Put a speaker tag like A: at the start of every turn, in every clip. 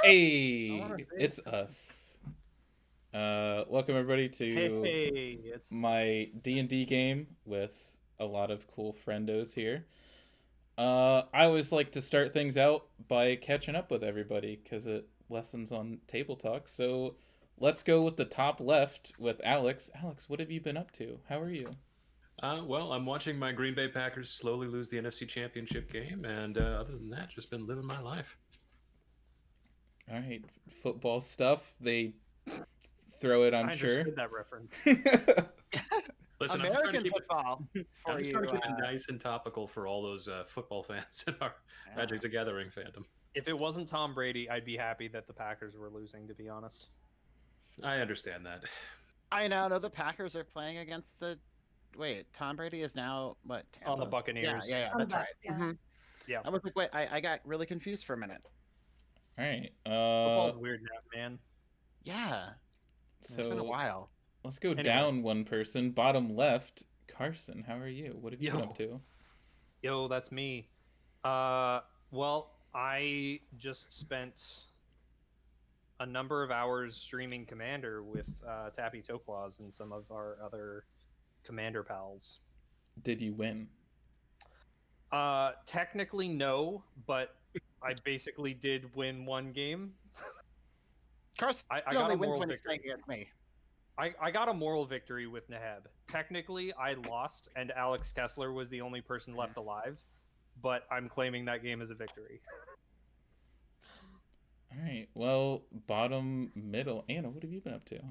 A: Hey, it's us. Welcome everybody to
B: Hey, it's
A: my D&D game with a lot of cool friendos here. I always like to start things out by catching up with everybody because it lessons on table talk. So let's go with the top left with Alex. Alex, what have you been up to? How are you?
C: Well, I'm watching my Green Bay Packers slowly lose the NFC Championship game, and other than that, just been living my life.
A: All right, football stuff. They throw it, I'm
B: I
A: sure.
B: understood that reference.
C: Listen, I'm just trying to
D: American
C: keep it.
D: football
C: I'm
D: for
C: just
D: you.
C: trying to keep it nice and topical for all those football fans in our
D: Yeah.
C: Magic the Gathering fandom.
B: If it wasn't Tom Brady, I'd be happy that the Packers were losing, to be honest.
C: I understand that.
D: I now know the Packers are playing against the. Wait, Tom Brady is now what? Tampa?
B: On the Buccaneers.
D: Yeah.
E: On
D: That's
E: the
D: right.
E: Bucs, yeah.
B: Yeah.
D: I was like, wait, I got really confused for a minute.
A: All right.
B: Football's weird now, man.
D: Yeah, it's been a
A: So
D: while.
A: let's go
B: Anyway.
A: down one person. Bottom left, Carson. How are you? What have you been up to?
B: Yo, that's me. Well, I just spent a number of hours streaming Commander with Tappy Toeclaws and some of our other Commander pals.
A: Did you win?
B: Technically no, but I basically did win one game.
D: Carson
B: I got
D: only
B: a
D: wins
B: moral
D: when he's
B: victory.
D: playing against me.
B: I got a moral victory with Neheb. Technically, I lost, and Alex Kessler was the only person left alive, but I'm claiming that game as a victory.
A: All right. Well, bottom middle. Anna, what have you been up to?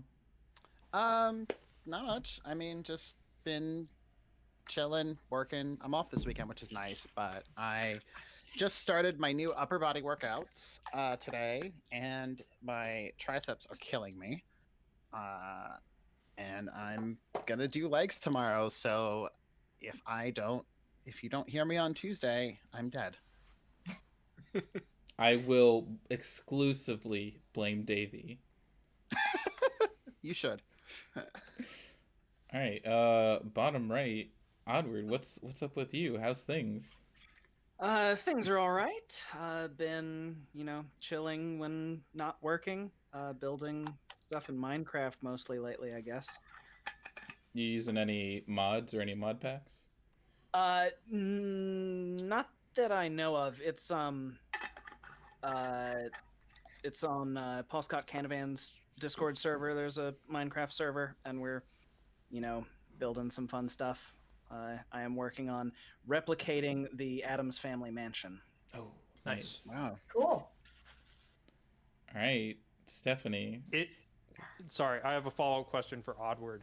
D: Not much. I mean, just been chilling, working. I'm off this weekend, which is nice, but I just started my new upper body workouts today, and my triceps are killing me. And I'm gonna do legs tomorrow. So if you don't hear me on Tuesday, I'm dead.
A: I will exclusively blame Davey.
D: You should.
A: All right. Bottom right, Odward. What's up with you? How's things?
F: Things are all right. Been, chilling when not working, building stuff in Minecraft mostly lately, I guess.
A: You using any mods or any mod packs?
F: Not that I know of. It's on Paul Scott Canavan's Discord server. There's a Minecraft server, and we're, building some fun stuff. I am working on replicating the Addams Family mansion.
A: Oh, nice.
D: Wow.
E: Cool.
A: All right, Stephanie.
B: Sorry, I have a follow-up question for Odward.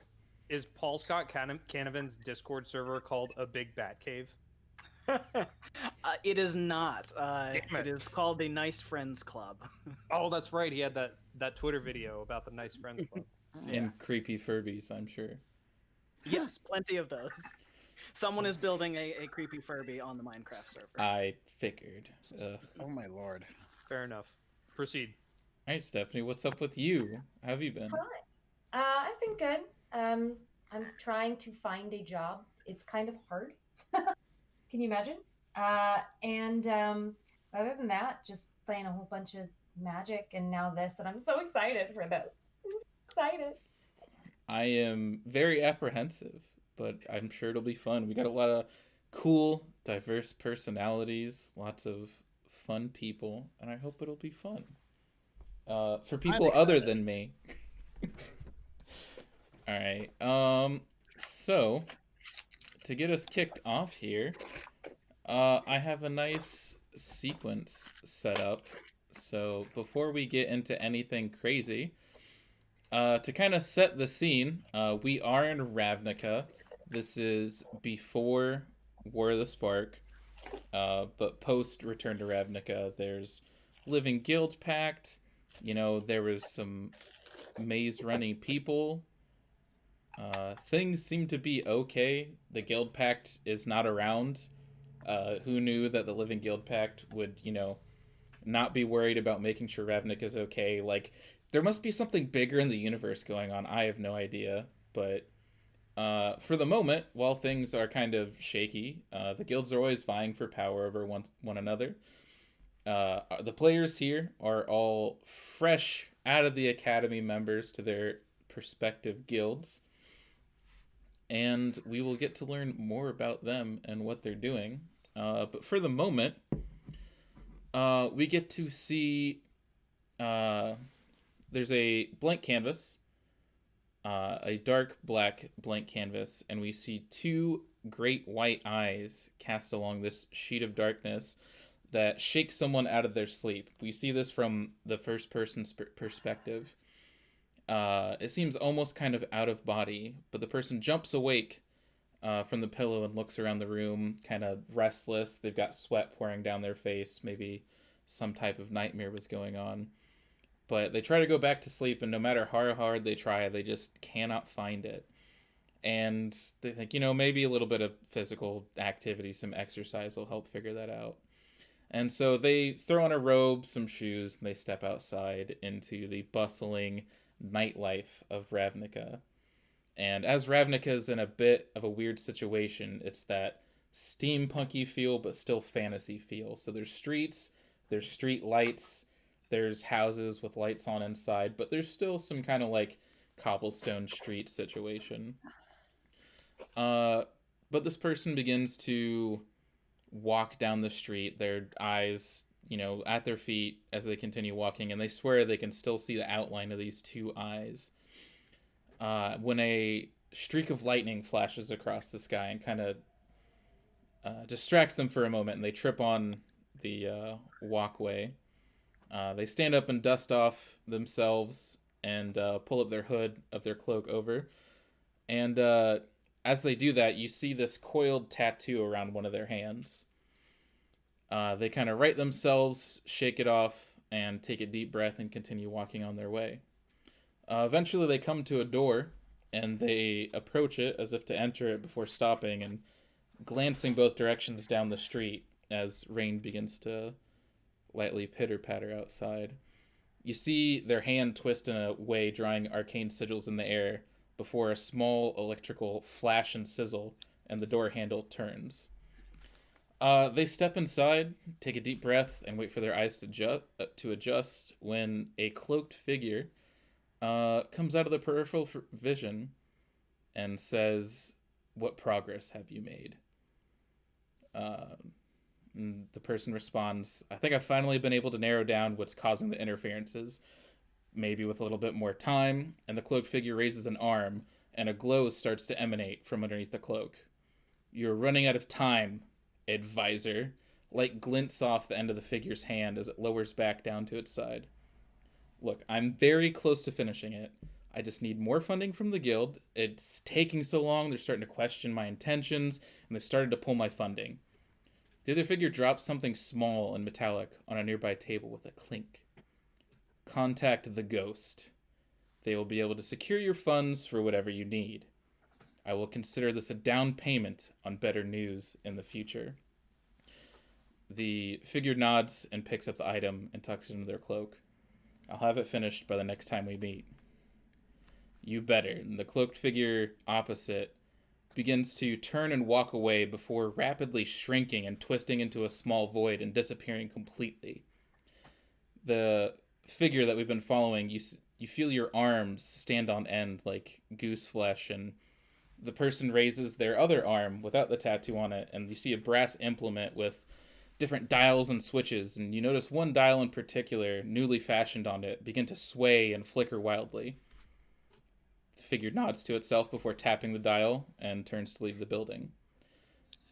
B: Is Paul Scott Canavan's Discord server called a Big Bat Cave?
F: It is not.
B: Damn it.
F: It is called the Nice Friends Club.
B: Oh, that's right. He had that Twitter video about the Nice Friends Club.
A: And creepy Furbies, I'm sure.
F: Yes, plenty of those. Someone is building a creepy Furby on the Minecraft server.
A: I figured.
D: Oh my lord.
B: Fair enough. Proceed.
A: All right, Stephanie. What's up with you? How have you been?
E: I've been good. I'm trying to find a job. It's kind of hard. Can you imagine? And other than that, just playing a whole bunch of Magic and now this, and I'm so excited for this. I'm so excited.
A: I am very apprehensive, but I'm sure it'll be fun. We got a lot of cool, diverse personalities, lots of fun people, and I hope it'll be fun. For people other than me. All right. So to get us kicked off here, I have a nice sequence set up. So before we get into anything crazy, to kind of set the scene, we are in Ravnica. This is before War of the Spark, but post Return to Ravnica. There's Living Guild Pact. There was some maze running people. Things seem to be okay. The Guild Pact is not around. Who knew that the Living Guild Pact would, not be worried about making sure Ravnica is okay? Like, there must be something bigger in the universe going on. I have no idea. But for the moment, while things are kind of shaky, the guilds are always vying for power over one another. The players here are all fresh out of the academy members to their respective guilds, and we will get to learn more about them and what they're doing. But for the moment, we get to see there's a blank canvas, a dark black blank canvas, and we see two great white eyes cast along this sheet of darkness that shakes someone out of their sleep. We see this from the first person's perspective. It seems almost kind of out of body, but the person jumps awake from the pillow and looks around the room, kind of restless. They've got sweat pouring down their face. Maybe some type of nightmare was going on. But they try to go back to sleep, and no matter how hard they try, they just cannot find it. And they think, maybe a little bit of physical activity, some exercise will help figure that out. And so they throw on a robe, some shoes, and they step outside into the bustling nightlife of Ravnica. And as Ravnica is in a bit of a weird situation, it's that steampunky feel, but still fantasy feel. So there's streets, there's street lights, there's houses with lights on inside, but there's still some kind of like cobblestone street situation. But this person begins to walk down the street, their eyes, at their feet as they continue walking, and they swear they can still see the outline of these two eyes. When a streak of lightning flashes across the sky and kind of distracts them for a moment, and they trip on the walkway. They stand up and dust off themselves and pull up their hood of their cloak over. And as they do that, you see this coiled tattoo around one of their hands. They kind of right themselves, shake it off, and take a deep breath and continue walking on their way. Eventually, they come to a door, and they approach it as if to enter it before stopping and glancing both directions down the street as rain begins to lightly pitter-patter outside. You see their hand twist in a way, drawing arcane sigils in the air before a small electrical flash and sizzle, and the door handle turns. They step inside, take a deep breath, and wait for their eyes to adjust when a cloaked figure comes out of the peripheral vision and says, "What progress have you made?" And the person responds, "I think I've finally been able to narrow down what's causing the interferences. Maybe with a little bit more time." And the cloaked figure raises an arm, and a glow starts to emanate from underneath the cloak. "You're running out of time, advisor." Light glints off the end of the figure's hand as it lowers back down to its side. "Look, I'm very close to finishing it. I just need more funding from the guild. It's taking so long, they're starting to question my intentions, and they've started to pull my funding." The other figure drops something small and metallic on a nearby table with a clink. "Contact the ghost. They will be able to secure your funds for whatever you need. I will consider this a down payment on better news in the future." The figure nods and picks up the item and tucks it into their cloak. "I'll have it finished by the next time we meet." "You better." And the cloaked figure opposite begins to turn and walk away before rapidly shrinking and twisting into a small void and disappearing completely. The figure that we've been following, you feel your arms stand on end like goose flesh, and the person raises their other arm without the tattoo on it, and you see a brass implement with different dials and switches, and you notice one dial in particular, newly fashioned on it, begin to sway and flicker wildly. The figure nods to itself before tapping the dial and turns to leave the building.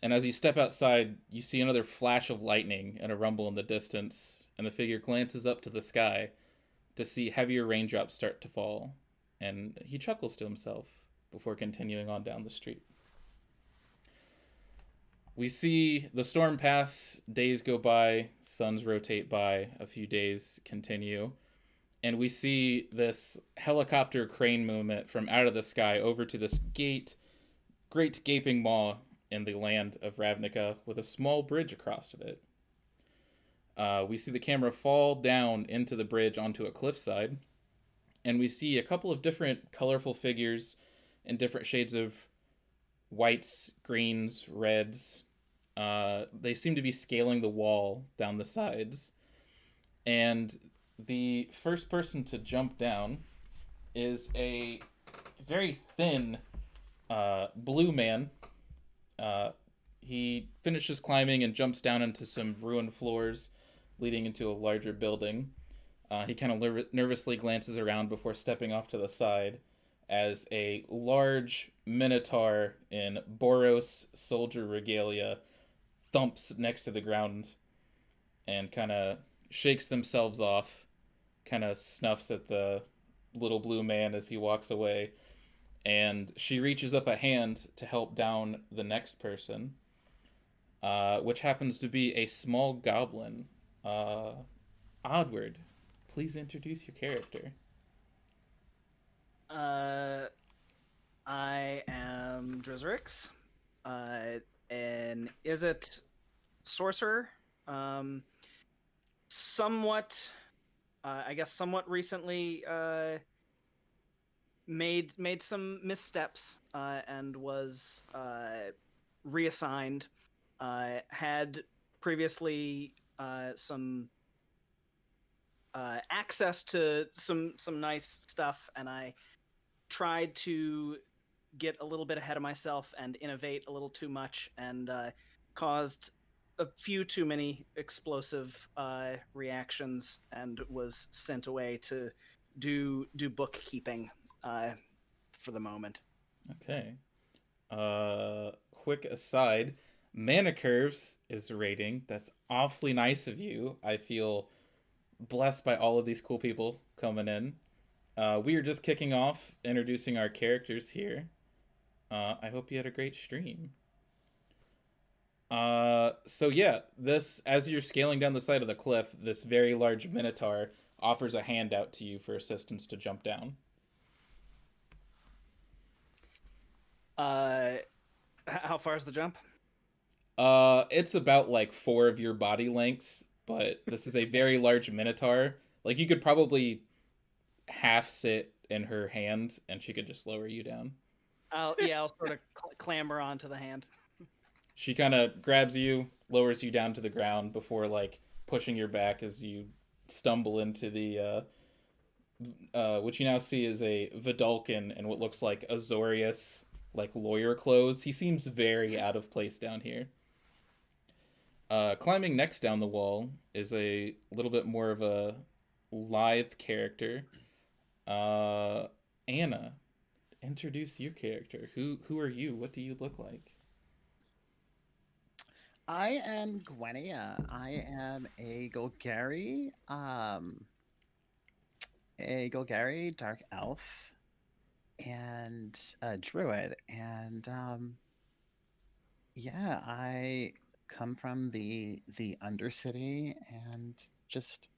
A: And as you step outside, you see another flash of lightning and a rumble in the distance, and the figure glances up to the sky to see heavier raindrops start to fall, and he chuckles to himself before continuing on down the street. We see the storm pass, days go by, suns rotate by, a few days continue, and we see this helicopter crane movement from out of the sky over to this great gaping maw in the land of Ravnica with a small bridge across of it. We see the camera fall down into the bridge onto a cliffside, and we see a couple of different colorful figures in different shades of whites, greens, reds. They seem to be scaling the wall down the sides. And the first person to jump down is a very thin blue man. He finishes climbing and jumps down into some ruined floors leading into a larger building. He kind of nervously glances around before stepping off to the side as a large minotaur in Boros soldier regalia thumps next to the ground and kind of shakes themselves off, kind of snuffs at the little blue man as he walks away, and she reaches up a hand to help down the next person, which happens to be a small goblin. Odward, please introduce your character.
F: I am Drizzrix, an Izzet sorcerer. Somewhat, I guess, somewhat recently made some missteps and was reassigned. Had previously some access to some nice stuff, and I tried to get a little bit ahead of myself and innovate a little too much, and caused a few too many explosive reactions, and was sent away to do bookkeeping for the moment.
A: Okay. Quick aside, Mana Curves is rating. That's awfully nice of you. I feel blessed by all of these cool people coming in. We are just kicking off, introducing our characters here. I hope you had a great stream. So yeah, this, as you're scaling down the side of the cliff, this very large minotaur offers a hand out to you for assistance to jump down.
F: How far is the jump?
A: It's about like 4 of your body lengths, but this is a very large minotaur. Like, you could probably half sit in her hand and she could just lower you down.
F: I'll sort of clamber onto the hand.
A: She kind of grabs you, lowers you down to the ground before like pushing your back as you stumble into the which you now see is a Vidalkin in what looks like Azorius, like lawyer clothes. He seems very out of place down here. Climbing next down the wall is a little bit more of a lithe character. Anna, introduce your character. Who are you? What do you look like?
D: I am Gwenia. I am a Golgari, dark elf, and a druid. And yeah, I come from the Undercity and just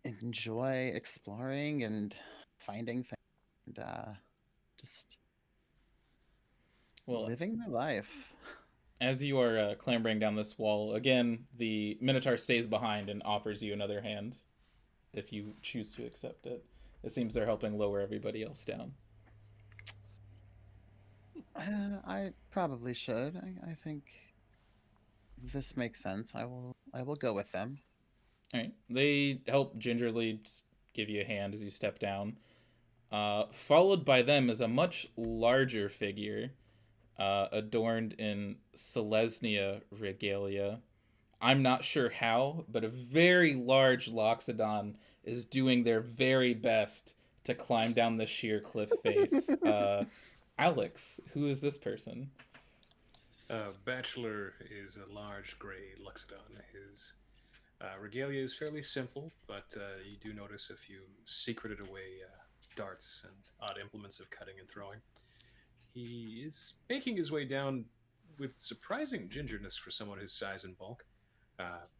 D: enjoy exploring and finding things and just living my life.
A: As you are clambering down this wall, again, the Minotaur stays behind and offers you another hand if you choose to accept it. It seems they're helping lower everybody else down.
D: I probably should. I think this makes sense. I will go with them.
A: All right. They help gingerly give you a hand as you step down. Followed by them is a much larger figure, adorned in Selesnya regalia. I'm not sure how, but a very large Loxodon is doing their very best to climb down the sheer cliff face. Alex, who is this person?
C: Bachelor is a large gray Loxodon. His regalia is fairly simple, but you do notice a few secreted away darts and odd implements of cutting and throwing. He is making his way down with surprising gingerness for someone his size and bulk,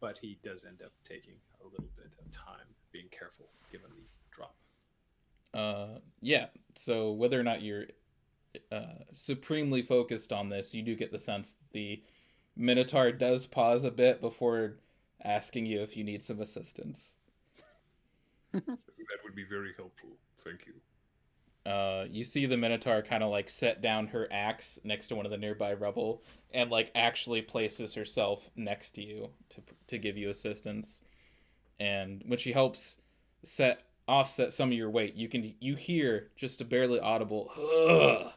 C: but he does end up taking a little bit of time being careful given the drop.
A: Yeah, so whether or not you're supremely focused on this, you do get the sense that the Minotaur does pause a bit before asking you if you need some assistance.
C: That would be very helpful. Thank you.
A: You see the Minotaur kind of like set down her axe next to one of the nearby rubble and like actually places herself next to you to give you assistance. And when she helps offset some of your weight, you hear just a barely audible "Ugh"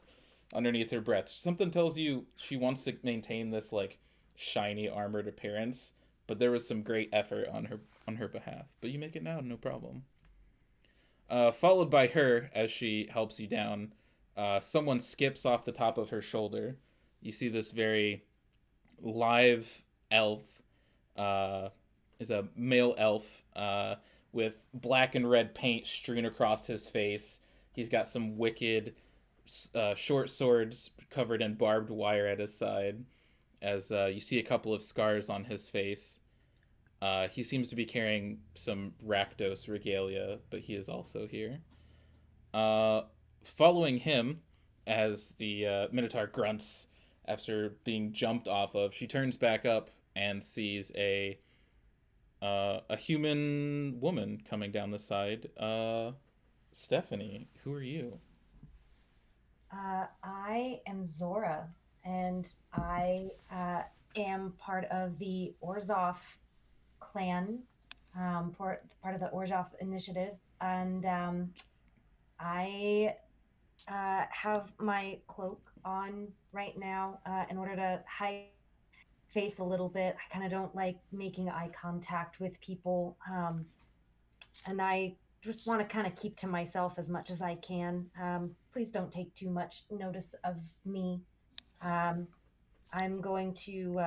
A: underneath her breath. Something tells you she wants to maintain this like shiny armored appearance, but there was some great effort on her behalf. But you make it now, no problem. Followed by her as she helps you down. Someone skips off the top of her shoulder. You see this very live elf. Is a male elf with black and red paint strewn across his face. He's got some wicked short swords covered in barbed wire at his side. As you see a couple of scars on his face. He seems to be carrying some Rakdos regalia, but he is also here. Following him, as the Minotaur grunts after being jumped off of, she turns back up and sees a human woman coming down the side. Stephanie, who are you?
E: I am Zora, and I am part of the Orzhov clan, part of the Orzhov initiative, and I have my cloak on right now in order to hide face a little bit. I kind of don't like making eye contact with people, and I just want to kind of keep to myself as much as I can. Please don't take too much notice of me. I'm going to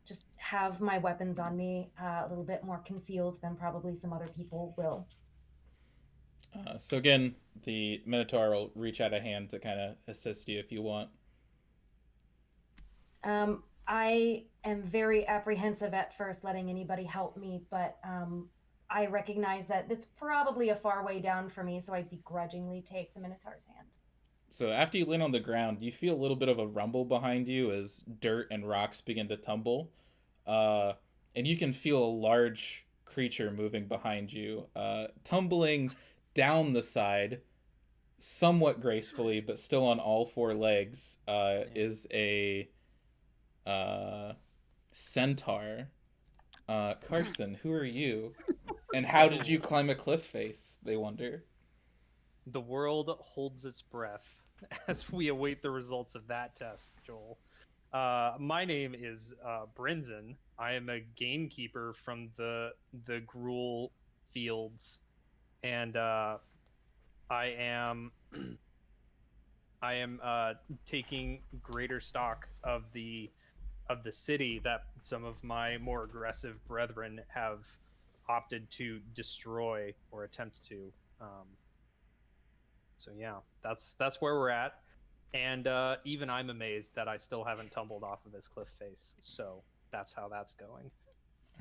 E: just have my weapons on me a little bit more concealed than probably some other people will.
A: So again, the Minotaur will reach out a hand to kind of assist you if you want.
E: I am very apprehensive at first letting anybody help me, but I recognize that it's probably a far way down for me, so I begrudgingly take the Minotaur's hand.
A: So after you land on the ground, you feel a little bit of a rumble behind you as dirt and rocks begin to tumble. And you can feel a large creature moving behind you, tumbling down the side somewhat gracefully, but still on all four legs, is a centaur. Carson, who are you? And how did you climb a cliff face, they wonder?
B: The world holds its breath as we await the results of that test, Joel. My name is Brinzen. I am a gamekeeper from the Gruul fields, and I am taking greater stock of the city that some of my more aggressive brethren have opted to destroy or attempt to. So yeah, that's where we're at, and even I'm amazed that I still haven't tumbled off of this cliff face. So that's how that's going.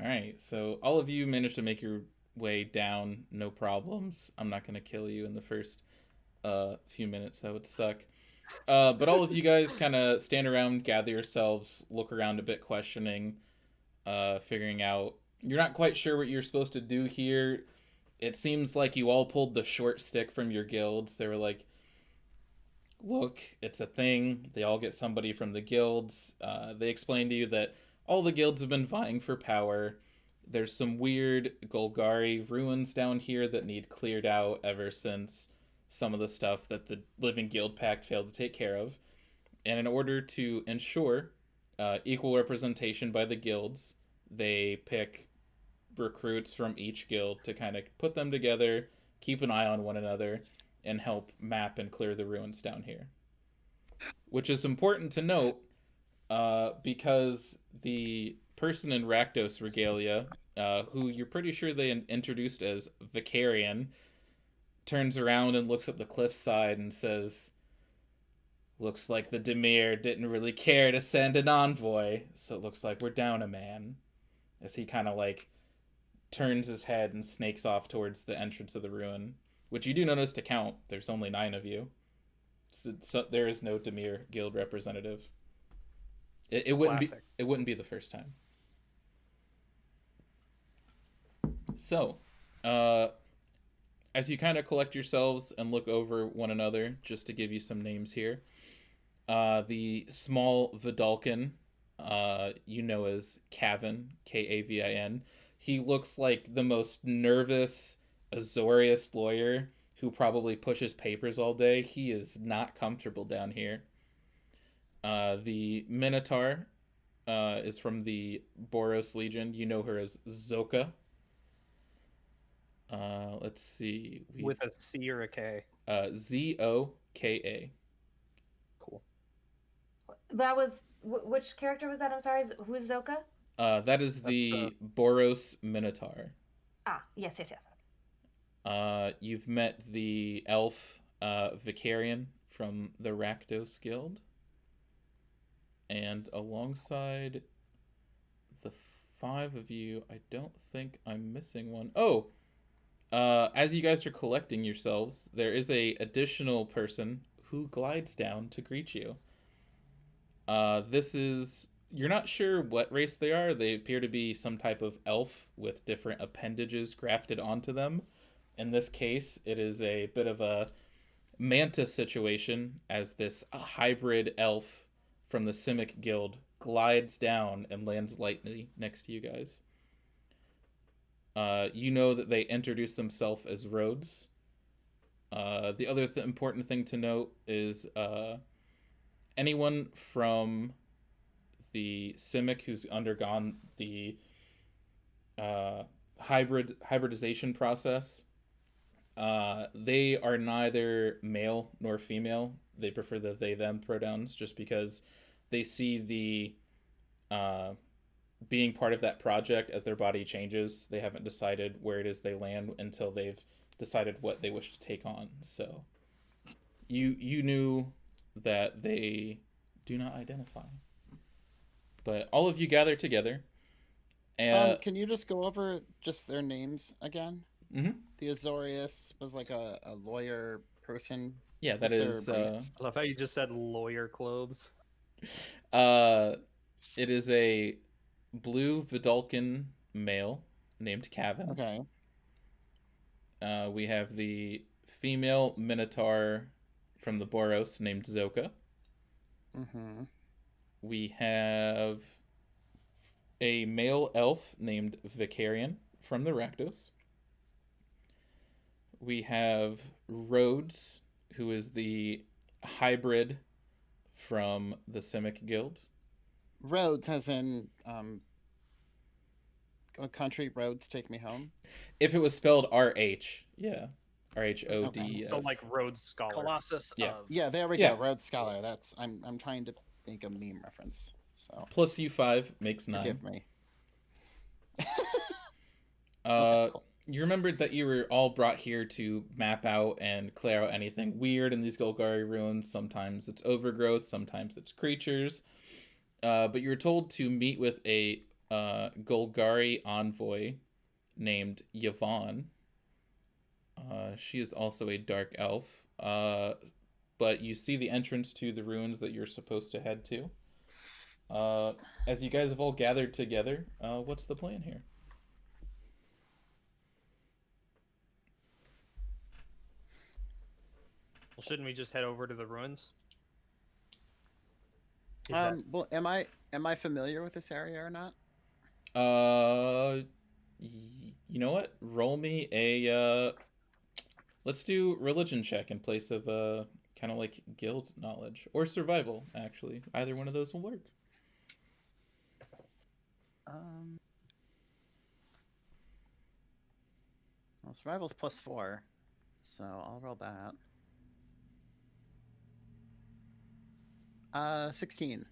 A: All right, so all of you managed to make your way down, no problems. I'm not gonna kill you in the first few minutes. That would suck. But all of you guys kind of stand around, gather yourselves, look around a bit, questioning, figuring out. You're not quite sure what you're supposed to do here. It seems like you all pulled the short stick from your guilds. They were like, look, it's a thing. They all get somebody from the guilds. They explain to you that all the guilds have been vying for power. There's some weird Golgari ruins down here that need cleared out ever since some of the stuff that the Living Guild Pact failed to take care of. And in order to ensure equal representation by the guilds, they pick recruits from each guild to kind of put them together, keep an eye on one another, and help map and clear the ruins down here. Which is important to note because the person in Rakdos regalia, who you're pretty sure they introduced as Vicarian, turns around and looks up the cliffside and says, looks like the Demir didn't really care to send an envoy, so it looks like we're down a man. As he kind of like turns his head and snakes off towards the entrance of the ruin, which you do notice to count. There's only 9 of you. So there is no Demir guild representative. It wouldn't be the first time. as you kind of collect yourselves and look over one another, just to give you some names here, the small Vidalkin, you know as Kavin, Kavin. He looks like the most nervous, Azorius lawyer who probably pushes papers all day. He is not comfortable down here. The Minotaur is from the Boros Legion. You know her as Zoka. Let's see.
B: With a C or a K.
A: Zoka.
B: Cool.
E: That was which character was that? I'm sorry. Who is Zoka?
A: That is the Boros Minotaur.
E: Ah, yes.
A: You've met the elf Vicarian from the Rakdos Guild. And alongside the 5 of you, I don't think I'm missing one. Oh, as you guys are collecting yourselves, there is a additional person who glides down to greet you. This is... You're not sure what race they are. They appear to be some type of elf with different appendages grafted onto them. In this case, it is a bit of a manta situation, as this hybrid elf from the Simic Guild glides down and lands lightly next to you guys. You know that they introduce themselves as Rhodes. The other important thing to note is anyone from the Simic who's undergone the hybridization process, they are neither male nor female. They prefer the they-them pronouns just because they see the being part of that project as their body changes. They haven't decided where it is they land until they've decided what they wish to take on. So you knew that they do not identify. But all of you gather together. And
D: can you just go over just their names again?
A: Mm-hmm.
D: The Azorius was like a lawyer person.
A: Yeah, that is.
B: I love how you just said lawyer clothes.
A: It is a blue Vidalkin male named Kavin.
D: Okay.
A: We have the female Minotaur from the Boros named Zoka.
D: Mm-hmm.
A: We have a male elf named Vicarian from the Rakdos. We have Rhodes, who is the hybrid from the Simic Guild.
D: Rhodes, as in country roads take me home.
A: If it was spelled R-H, yeah. R-H-O-D-S.
B: So like Rhodes Scholar.
F: Colossus
A: Yeah.
F: of.
D: Yeah, there we
A: Yeah.
D: go. Rhodes Scholar. That's I'm trying to think a meme reference. So
A: Plus U5 makes 9.
D: forgive me.
A: Okay,
D: cool.
A: You remembered that you were all brought here to map out and clear out anything weird in these Golgari ruins. Sometimes it's overgrowth, sometimes it's creatures. But you were told to meet with a Golgari envoy named Yvonne. She is also a dark elf. But you see the entrance to the ruins that you're supposed to head to. As you guys have all gathered together, what's the plan here?
B: Well, shouldn't we just head over to the ruins?
D: Well, am I familiar with this area or not?
A: You know what? Roll me a let's do religion check in place of kind of like guild knowledge or survival. Actually, either one of those will work.
D: Well, survival's +4, so I'll roll that. 16.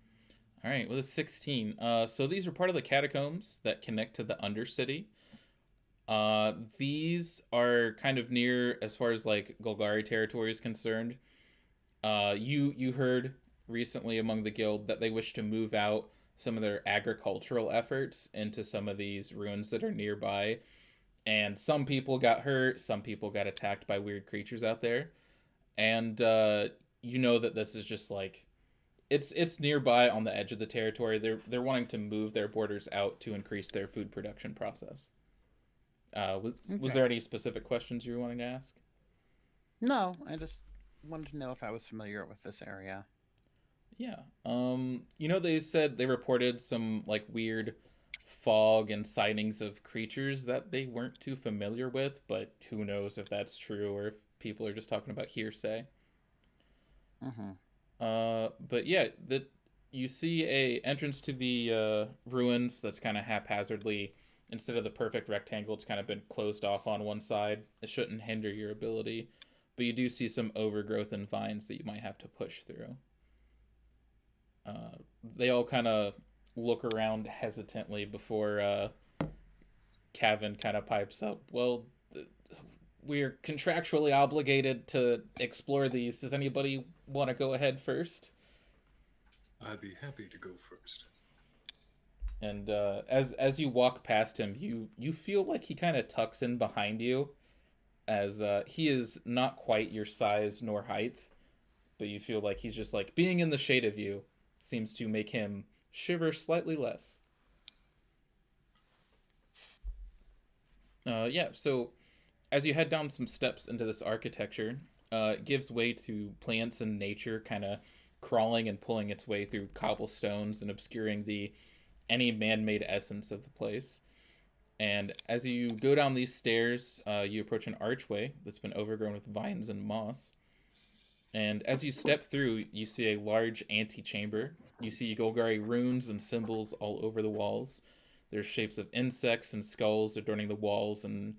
A: All right, with a 16. So these are part of the catacombs that connect to the Undercity. These are kind of near, as far as like Golgari territory is concerned. You heard recently among the guild that they wish to move out some of their agricultural efforts into some of these ruins that are nearby. And some people got hurt, some people got attacked by weird creatures out there. And you know that this is just like it's nearby on the edge of the territory. They're wanting to move their borders out to increase their food production process. Was
D: Okay.
A: there any specific questions you were wanting to ask?
D: No, I just wanted to know if I was familiar with this area.
A: Yeah. They said they reported some like weird fog and sightings of creatures that they weren't too familiar with, but who knows if that's true or if people are just talking about hearsay.
D: Mm-hmm.
A: But yeah, that you see a entrance to the ruins that's kind of haphazardly. Instead of the perfect rectangle, it's kind of been closed off on one side. It shouldn't hinder your ability, but you do see some overgrowth and vines that you might have to push through. They all kind of look around hesitantly before Kevin kind of pipes up. Well, we're contractually obligated to explore these. Does anybody want to go ahead first?
C: I'd be happy to go first.
A: And as you walk past him, you feel like he kind of tucks in behind you, as he is not quite your size nor height, but you feel like he's just like being in the shade of you seems to make him shiver slightly less. Yeah, so as you head down some steps into this architecture, it gives way to plants and nature kind of crawling and pulling its way through cobblestones and obscuring the any man-made essence of the place. And as you go down these stairs, you approach an archway that's been overgrown with vines and moss. And as you step through, you see a large antechamber. You see Golgari runes and symbols all over the walls. There's shapes of insects and skulls adorning the walls in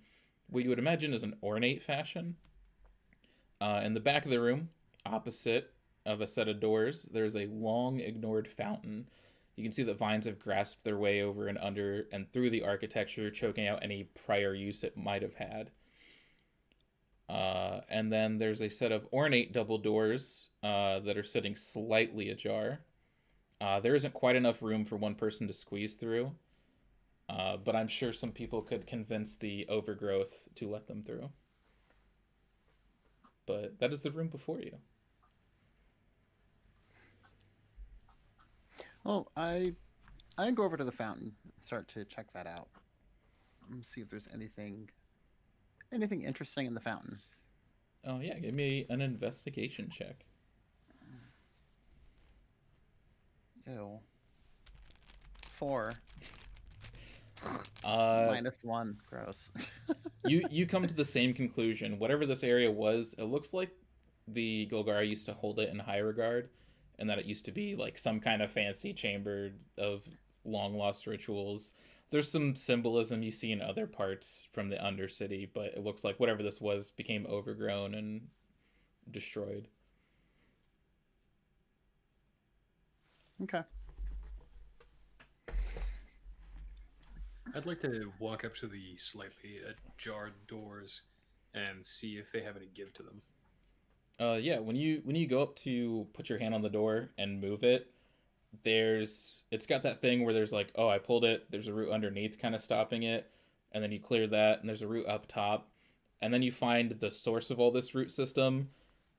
A: what you would imagine is an ornate fashion. In the back of the room, opposite of a set of doors, there's a long ignored fountain. You can see that vines have grasped their way over and under and through the architecture, choking out any prior use it might have had. And then there's a set of ornate double doors that are sitting slightly ajar. There isn't quite enough room for one person to squeeze through, but I'm sure some people could convince the overgrowth to let them through. But that is the room before you.
D: Well, I go over to the fountain and start to check that out. See if there's anything interesting in the fountain.
A: Oh yeah, give me an investigation check.
D: Ew. 4.
A: Uh,
D: -1. Gross.
A: you come to the same conclusion. Whatever this area was, it looks like the Golgari used to hold it in high regard, and that it used to be like some kind of fancy chamber of long lost rituals. There's some symbolism you see in other parts from the Undercity, but it looks like whatever this was became overgrown and destroyed.
D: Okay.
C: I'd like to walk up to the slightly ajar doors and see if they have any give to them.
A: Yeah, when you go up to put your hand on the door and move it, it's got that thing where there's like, oh, I pulled it, there's a root underneath kind of stopping it, and then you clear that and there's a root up top, and then you find the source of all this root system.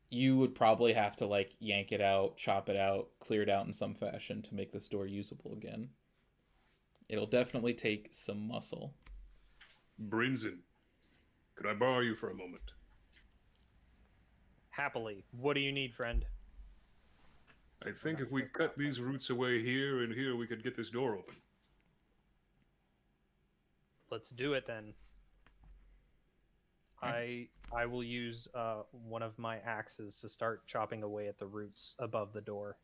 A: You would probably have to like yank it out, chop it out, clear it out in some fashion to make this door usable again. It'll definitely take some muscle.
C: Brinzen, could I borrow you for a moment?
B: Happily. What do you need, friend?
C: I think if we cut these roots away here and here, we could get this door open.
B: Let's do it then. I will use one of my axes to start chopping away at the roots above the door.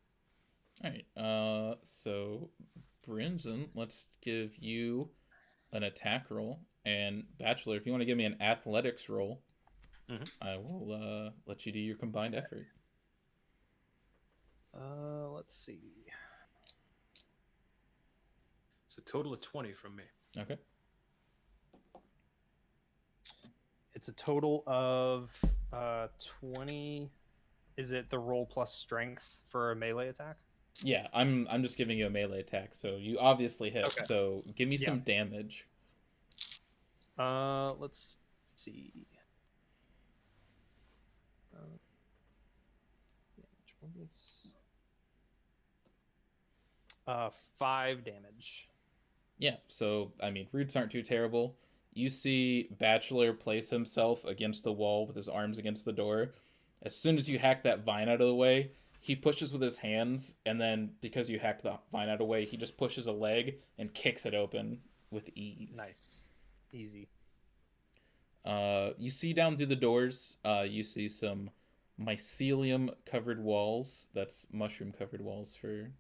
A: All right. So Brinson, let's give you an attack roll, and Bachelor, if you want to give me an athletics roll, I will let you do your combined effort.
B: Let's see.
C: It's a total of 20 from me.
A: Okay.
B: It's a total of 20. Is it the roll plus strength for a melee attack?
A: Yeah, I'm just giving you a melee attack, so you obviously hit.
B: Okay.
A: So give me some damage.
B: Let's see. Damage was 5 damage.
A: Yeah, so I mean, roots aren't too terrible. you see Bachelor place himself against the wall with his arms against the door. As soon as you hack that vine out of the way, he pushes with his hands, and then because you hacked the vine out of the way, he just pushes a leg and kicks it open with ease.
B: Nice. Easy.
A: You see down through the doors, you see some mycelium covered walls. That's mushroom covered walls for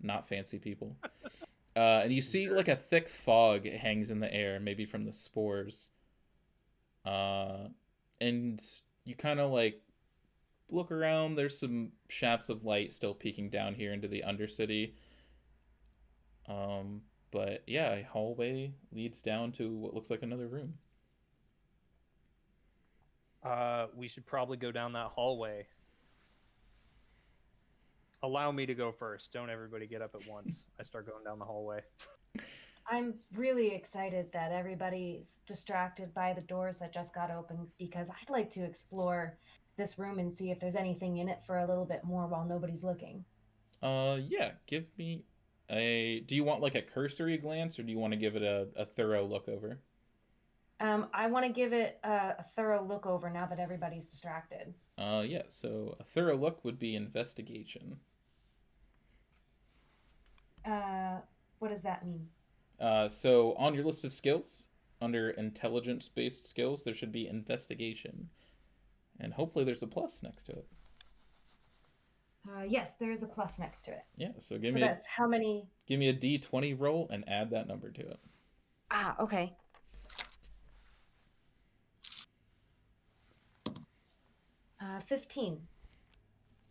A: not fancy people. And you see like a thick fog hangs in the air, maybe from the spores. And you kind of like look around. There's some shafts of light still peeking down here into the Undercity. But yeah, a hallway leads down to what looks like another room.
B: We should probably go down that hallway. Allow me to go first. Don't everybody get up at once. I start going down the hallway.
E: I'm really excited that everybody's distracted by the doors that just got opened because I'd like to explore this room and see if there's anything in it for a little bit more while nobody's looking.
A: Yeah, give me do you want like a cursory glance, or do you want to give it a thorough look over?
E: I want to give it a thorough look over now that everybody's distracted.
A: Yeah, so a thorough look would be investigation.
E: What does that mean?
A: So on your list of skills, under intelligence-based skills, there should be investigation. And hopefully there's a plus next to it.
E: Yes, there is a plus next to it.
A: Yeah, so
E: that's how many?
A: Give me a D20 roll and add that number to it.
E: Okay. Uh, 15.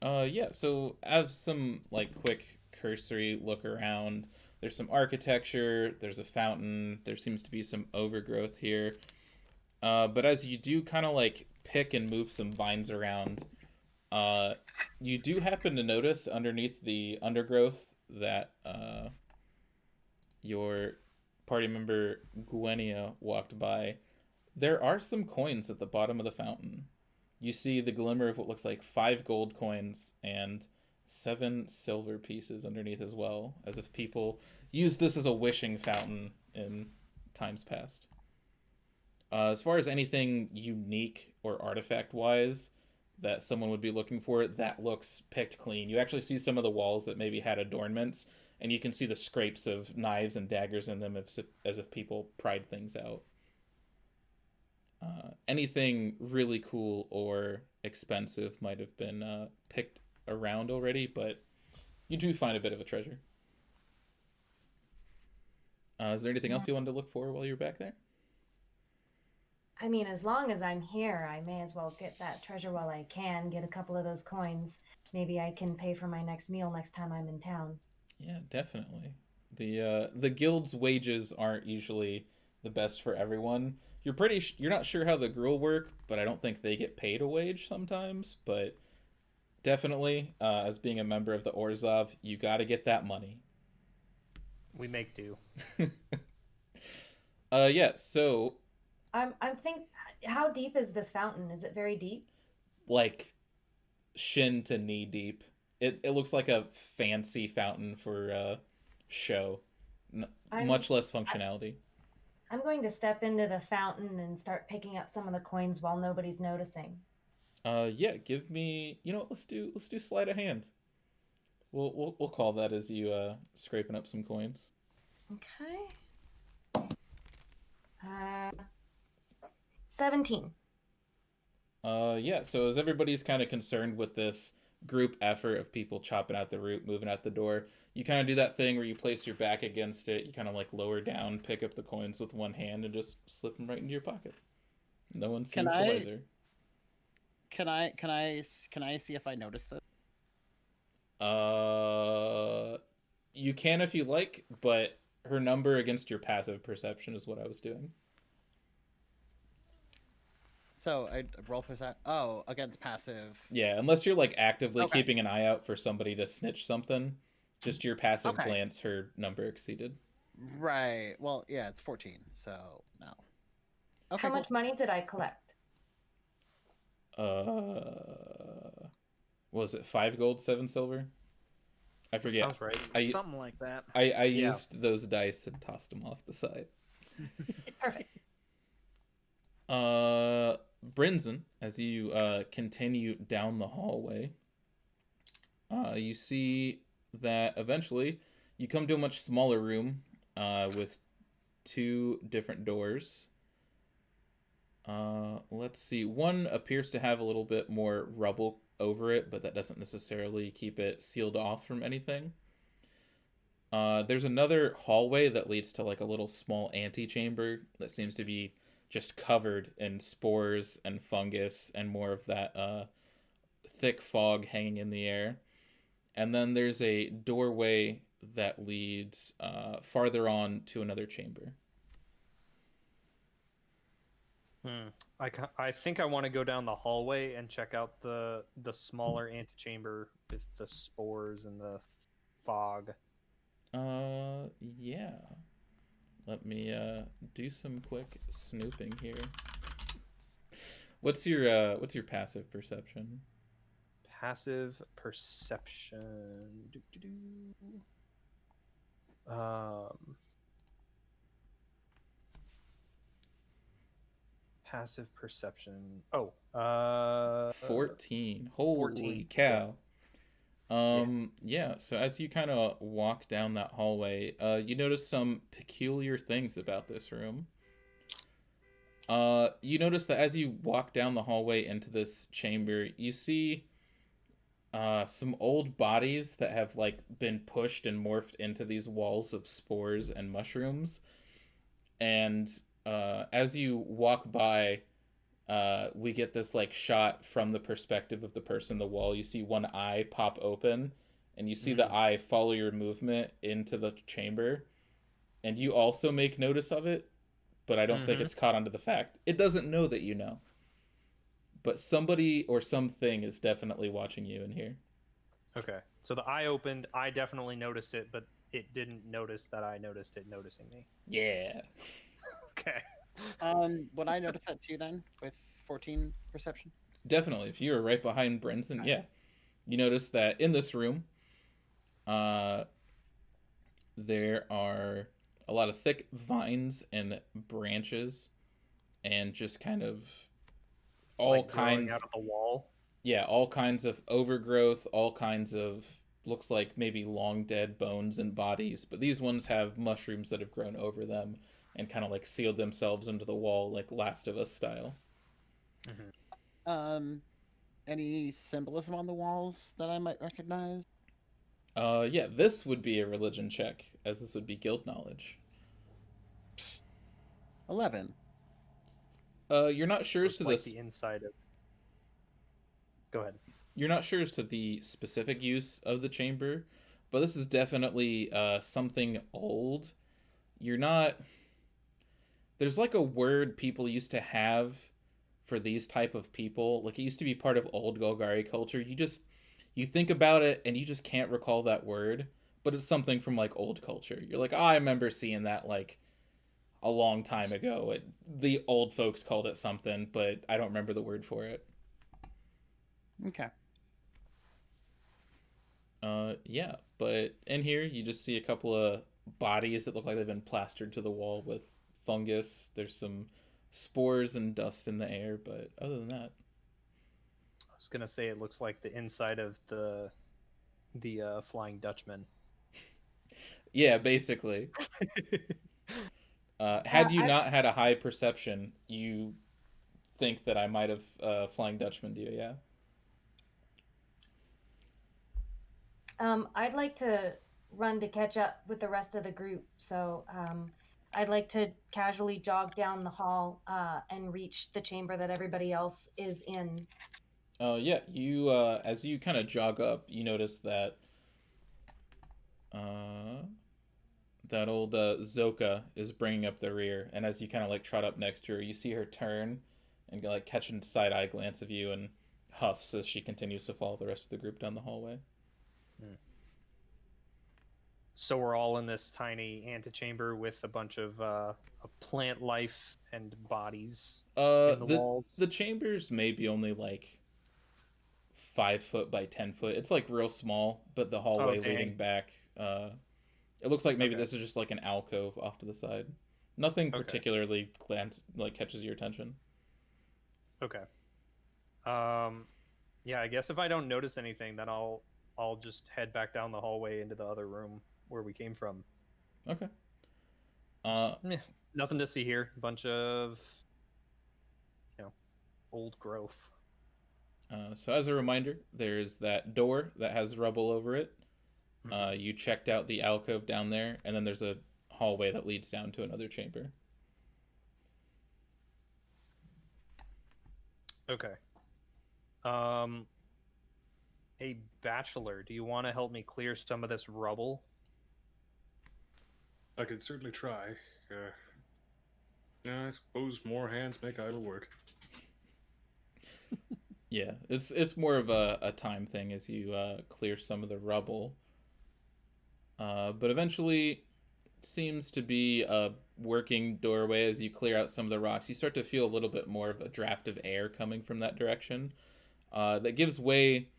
A: Yeah, so have some like quick cursory look around. There's some architecture, there's a fountain, there seems to be some overgrowth here. But as you do kind of like pick and move some vines around, you do happen to notice underneath the undergrowth that your party member Gwenia walked by. There are some coins at the bottom of the fountain. You see the glimmer of what looks like 5 gold coins and 7 silver pieces underneath as well, as if people used this as a wishing fountain in times past. As far as anything unique or artifact-wise that someone would be looking for, that looks picked clean. You actually see some of the walls that maybe had adornments, and you can see the scrapes of knives and daggers in them as if people pried things out. Anything really cool or expensive might have been picked around already, but you do find a bit of a treasure. Is there anything else you wanted to look for while you're back there?
E: I mean, as long as I'm here, I may as well get that treasure while I can, get a couple of those coins. Maybe I can pay for my next meal next time I'm in town.
A: Yeah, definitely. The guild's wages aren't usually the best for everyone. You're not sure how the gruel work, but I don't think they get paid a wage sometimes. But definitely, as being a member of the Orzhov, you got to get that money.
B: We make do.
A: Yeah. So.
E: I'm think. How deep is this fountain? Is it very deep?
A: Like, shin to knee deep. It looks like a fancy fountain for show. Much less functionality.
E: I'm going to step into the fountain and start picking up some of the coins while nobody's noticing.
A: Yeah, give me. You know what? Let's do sleight of hand. We'll call that as you scraping up some coins.
E: Okay. 17.
A: Yeah. So as everybody's kind of concerned with this group effort of people chopping out the root, moving out the door, you kind of do that thing where you place your back against it, you kind of like lower down, pick up the coins with one hand, and just slip them right into your pocket. No one seems the wiser.
D: Can I see if I noticed this?
A: You can if you like, but her number against your passive perception is what I was doing.
D: So I roll for that. Oh, against passive.
A: Yeah, unless you're like actively keeping an eye out for somebody to snitch something, just your passive glance, her number exceeded.
D: Right. Well, yeah, it's 14, so no.
E: Okay, How much money did I collect?
A: Was it 5 gold, 7 silver? I forget.
B: Sounds right.
F: Something like that.
A: I used those dice and tossed them off the side.
E: Perfect.
A: Brinson, as you continue down the hallway, you see that eventually you come to a much smaller room with two different doors. Let's see. One appears to have a little bit more rubble over it, but that doesn't necessarily keep it sealed off from anything. There's another hallway that leads to like a little small antechamber that seems to be just covered in spores and fungus and more of that thick fog hanging in the air. And then there's a doorway that leads farther on to another chamber.
B: I think I want to go down the hallway and check out the smaller antechamber with the spores and the fog.
A: Yeah. Let me do some quick snooping here. What's your passive perception?
B: Passive perception. Passive perception.
A: 14. Holy
B: 14.
A: cow. Yeah, so as you kind of walk down that hallway, you notice some peculiar things about this room. You notice that as you walk down the hallway into this chamber, you see some old bodies that have like been pushed and morphed into these walls of spores and mushrooms. And as you walk by, we get this like shot from the perspective of the person in the wall. You see one eye pop open, and you see the eye follow your movement into the chamber, and you also make notice of it, but I don't think it's caught onto the fact. It doesn't know that you know, but somebody or something is definitely watching you in here.
B: Okay, so the eye opened. I definitely noticed it, but it didn't notice that I noticed it noticing me.
A: Yeah.
B: Okay.
D: Would I notice that too then with 14 perception?
A: Definitely. If you were right behind Brinson,
D: Okay.
A: yeah. You notice that in this room, there are a lot of thick vines and branches and just kind of all
B: Like growing
A: kinds
B: out of the wall.
A: Yeah, all kinds of overgrowth, all kinds of looks like maybe long dead bones and bodies, but these ones have mushrooms that have grown over them and kind of like sealed themselves into the wall like Last of Us style.
D: Any symbolism on the walls that I might recognize?
A: Yeah, this would be a religion check, as this would be guild knowledge.
D: 11.
A: You're not sure as
B: Looks
A: to
B: like
A: this.
B: the inside of. Go ahead.
A: You're not sure as to the specific use of the chamber, but this is definitely something old. You're not. There's like a word people used to have for these type of people. Like it used to be part of old Golgari culture. You think about it and you just can't recall that word, but it's something from like old culture. You're like, oh, I remember seeing that like a long time ago. The old folks called it something, but I don't remember the word for it.
D: Okay.
A: Yeah, but in here you just see a couple of bodies that look like they've been plastered to the wall with fungus. There's some spores and dust in the air, but other than that,
B: I was gonna say it looks like the inside of the Flying Dutchman.
A: yeah, basically. Had you not had a high perception, you think that I might have Flying Dutchman you, yeah?
E: I'd like to run to catch up with the rest of the group, so I'd like to casually jog down the hall and reach the chamber that everybody else is in.
A: Yeah, you as you kind of jog up, you notice that that old Zoka is bringing up the rear, and as you kind of like trot up next to her, you see her turn and like catch a side eye glance of you and huffs as she continues to follow the rest of the group down the hallway.
B: So we're all in this tiny antechamber with a bunch of plant life and bodies in the walls.
A: The chambers may be only like 5 foot by 10 foot. It's like real small, but the hallway leading back, it looks like maybe this is just like an alcove off to the side. Nothing particularly catches your attention.
B: Okay. Yeah, I guess if I don't notice anything, then I'll just head back down the hallway into the other room where we came from.
A: Okay.
B: Nothing to see here. A bunch of, old growth.
A: So as a reminder, there's that door that has rubble over it. You checked out the alcove down there, and then there's a hallway that leads down to another chamber.
B: Okay. Hey, Bachelor, do you want to help me clear some of this rubble?
C: I could certainly try. I suppose more hands make idle work.
A: Yeah, it's more of a time thing as you clear some of the rubble. But eventually, it seems to be a working doorway as you clear out some of the rocks. You start to feel a little bit more of a draft of air coming from that direction. That gives way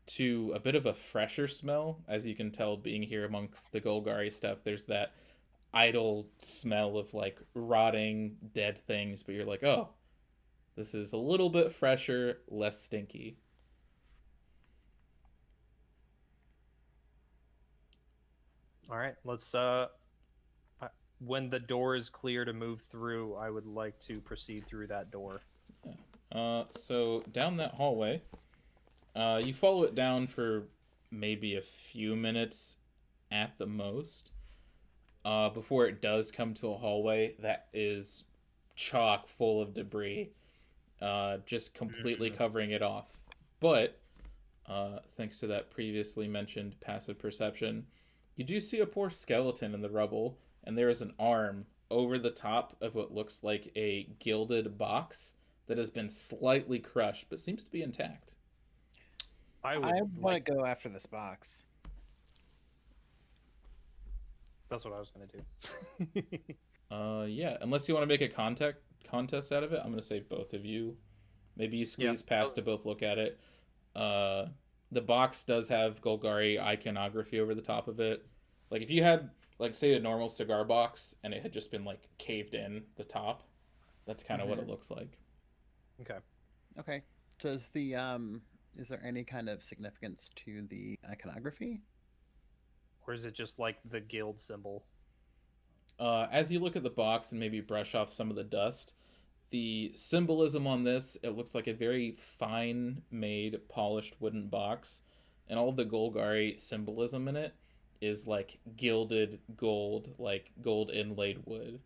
A: to a bit of a fresher smell. As you can tell, being here amongst the Golgari stuff, there's that idle smell of like rotting dead things, but you're like, oh, this is a little bit fresher, less stinky.
B: All right, let's when the door is clear to move through, I would like to proceed through that door.
A: So down that hallway, you follow it down for maybe a few minutes at the most, before it does come to a hallway that is chock full of debris, just completely covering it off. But thanks to that previously mentioned passive perception, you do see a poor skeleton in the rubble, and there is an arm over the top of what looks like a gilded box that has been slightly crushed but seems to be intact.
B: I
D: want to go after this box.
B: That's what I was gonna
A: do. Yeah, unless you want to make a contest out of it, I'm gonna say both of you. Maybe you squeeze past to both look at it. The box does have Golgari iconography over the top of it. Like if you had, like, say a normal cigar box and it had just been like caved in the top, that's kind of what it looks like.
D: Okay. Does the is there any kind of significance to the iconography?
B: Or is it just like the guild symbol?
A: As you look at the box and maybe brush off some of the dust, the symbolism on this, it looks like a very fine made polished wooden box, and all of the Golgari symbolism in it is like gilded gold, like gold inlaid wood.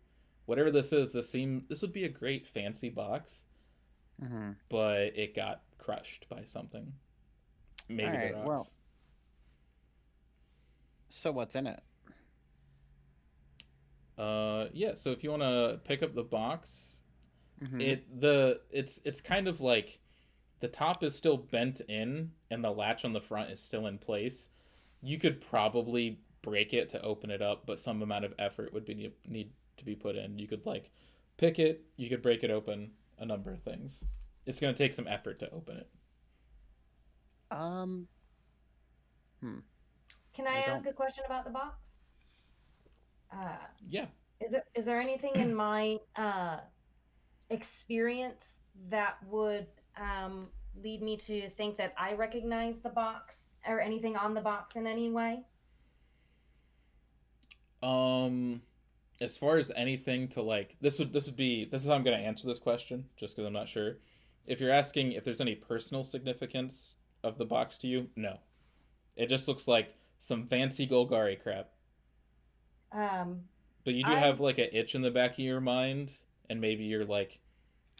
A: Whatever this is, this would be a great fancy box, but it got crushed by something. Maybe the rocks. Well,
D: so what's in it?
A: Yeah. So if you want to pick up the box, it's kind of like the top is still bent in and the latch on the front is still in place. You could probably break it to open it up, but some amount of effort would need to be put in. You could like pick it, you could break it open, a number of things. It's going to take some effort to open it.
E: Can I ask a question about the box?
A: Yeah.
E: Is there anything in my experience that would lead me to think that I recognize the box or anything on the box in any way?
A: As far as anything to like, this is how I'm going to answer this question, just because I'm not sure. If you're asking if there's any personal significance of the box to you, no. It just looks like some fancy Golgari crap. But you do have like an itch in the back of your mind, and maybe you're like,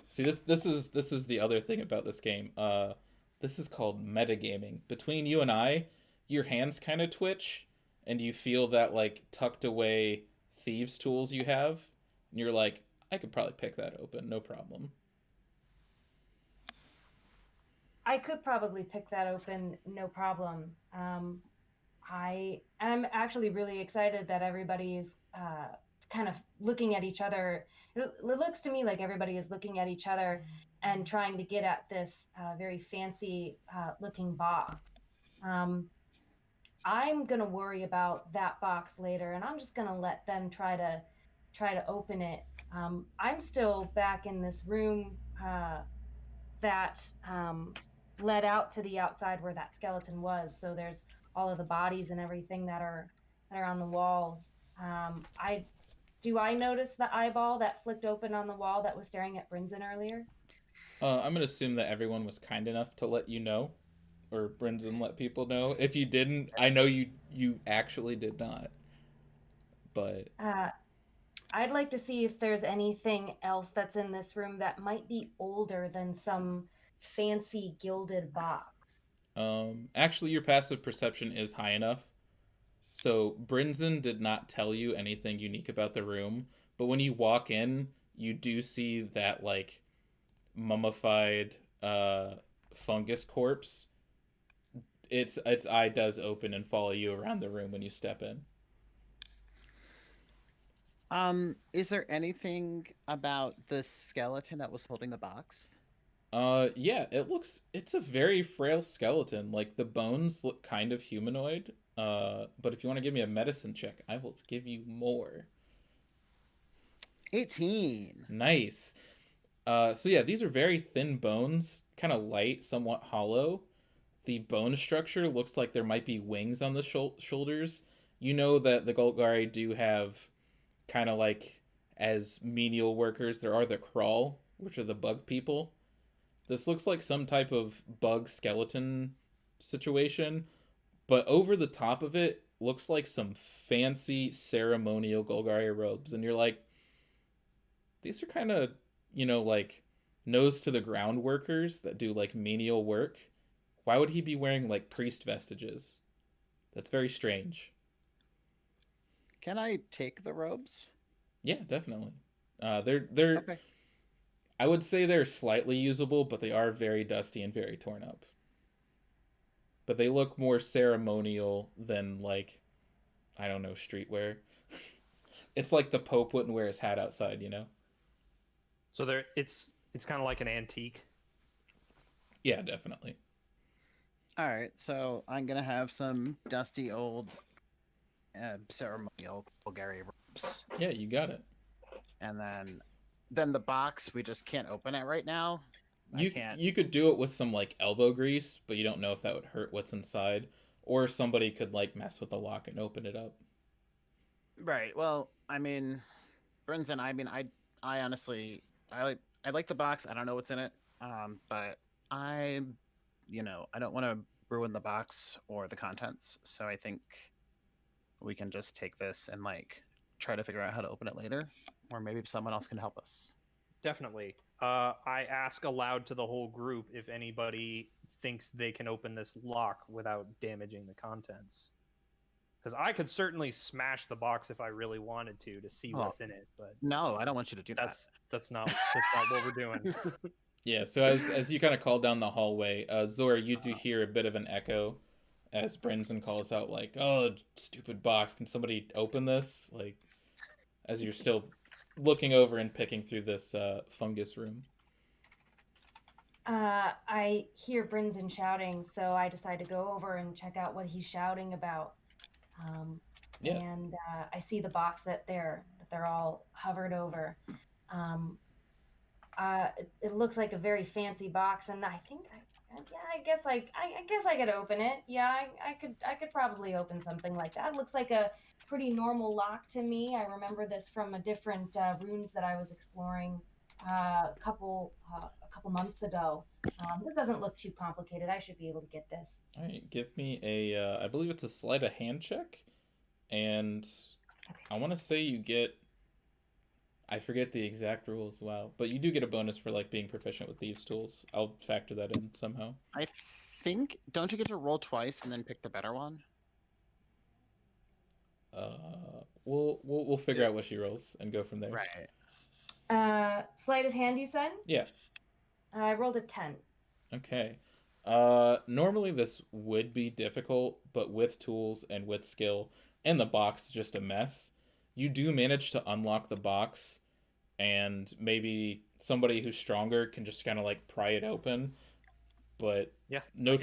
A: see, this is the other thing about this game. This is called metagaming. Between you and I, your hands kind of twitch, and you feel that like tucked away thieves' tools you have, and you're like, I could probably pick that open, no problem.
E: I could probably pick that open, no problem. I am actually really excited that everybody is kind of looking at each other. It looks to me like everybody is looking at each other and trying to get at this very fancy looking box. I'm gonna worry about that box later, and I'm just gonna let them try to open it. I'm still back in this room that led out to the outside where that skeleton was. So there's all of the bodies and everything that are on the walls. I notice the eyeball that flicked open on the wall that was staring at Brinson earlier?
A: I'm gonna assume that everyone was kind enough to let you know, or Brendan let people know. If you didn't, I know you actually did not. But
E: I'd like to see if there's anything else that's in this room that might be older than some fancy gilded box.
A: actually, your passive perception is high enough. So Brinson did not tell you anything unique about the room, but when you walk in, you do see that like mummified fungus corpse. Its eye does open and follow you around the room when you step in.
D: Is there anything about the skeleton that was holding the box?
A: Yeah, it's a very frail skeleton. Like the bones look kind of humanoid. But if you want to give me a medicine check, I will give you more.
D: 18.
A: Nice. So yeah, these are very thin bones, kind of light, somewhat hollow. The bone structure looks like there might be wings on the shoulders. You know that the Golgari do have kind of like, as menial workers, there are the crawl, which are the bug people. This looks like some type of bug skeleton situation, but over the top of it looks like some fancy ceremonial Golgari robes. And you're like, these are kind of, like nose to the ground workers that do like menial work. Why would he be wearing like priest vestiges? That's very strange.
D: Can I take the robes?
A: Yeah, definitely. They're
D: Okay.
A: I would say they're slightly usable, but they are very dusty and very torn up. But they look more ceremonial than like, I don't know, streetwear. It's like the Pope wouldn't wear his hat outside, you know?
B: So it's kind of like an antique.
A: Yeah, definitely.
D: All right, so I'm gonna have some dusty old ceremonial Bulgarian robes,
A: Yeah, you got it.
D: and then the box we just can't open it right now. I can't.
A: You could do it with some like elbow grease, but you don't know if that would hurt what's inside, or somebody could like mess with the lock and open it up.
D: Right. Well, I mean, Brinson, I honestly, I like the box. I don't know what's in it. But I, I don't want to ruin the box or the contents. So I think we can just take this and like try to figure out how to open it later, or maybe someone else can help us.
B: Definitely. I ask aloud to the whole group if anybody thinks they can open this lock without damaging the contents. Because I could certainly smash the box if I really wanted to see
D: Oh.
B: what's in it, but
D: No, I don't want you to do
B: that's not what we're doing.
A: Yeah, so as you kind of call down the hallway, Zora, you do hear a bit of an echo as Brinson calls out like, "Oh, stupid box! Can somebody open this?" Like, as you're still looking over and picking through this fungus room.
E: I hear Brinson shouting, so I decide to go over and check out what he's shouting about.
A: Yeah.
E: And I see the box that they're all hovered over. It looks like a very fancy box, and I think I guess I could open it. Yeah, I could probably open something like that. It looks like a pretty normal lock to me. I remember this from a different runes that I was exploring a couple months ago. This doesn't look too complicated. I should be able to get this.
A: All right, give me a. I believe it's a sleight of hand check, and
E: Okay.
A: I want to say you get. I forget the exact rules. Wow, but you do get a bonus for like being proficient with thieves' tools. I'll factor that in somehow.
D: I think. Don't you get to roll twice and then pick the better one?
A: We'll figure out what she rolls and go from there.
D: Right.
E: Sleight of hand, you said?
A: Yeah.
E: I rolled a 10.
A: Okay. Normally this would be difficult, but with tools and with skill, and the box is just a mess, you do manage to unlock the box, and maybe somebody who's stronger can just kind of like pry it open. But
B: Yeah.
A: no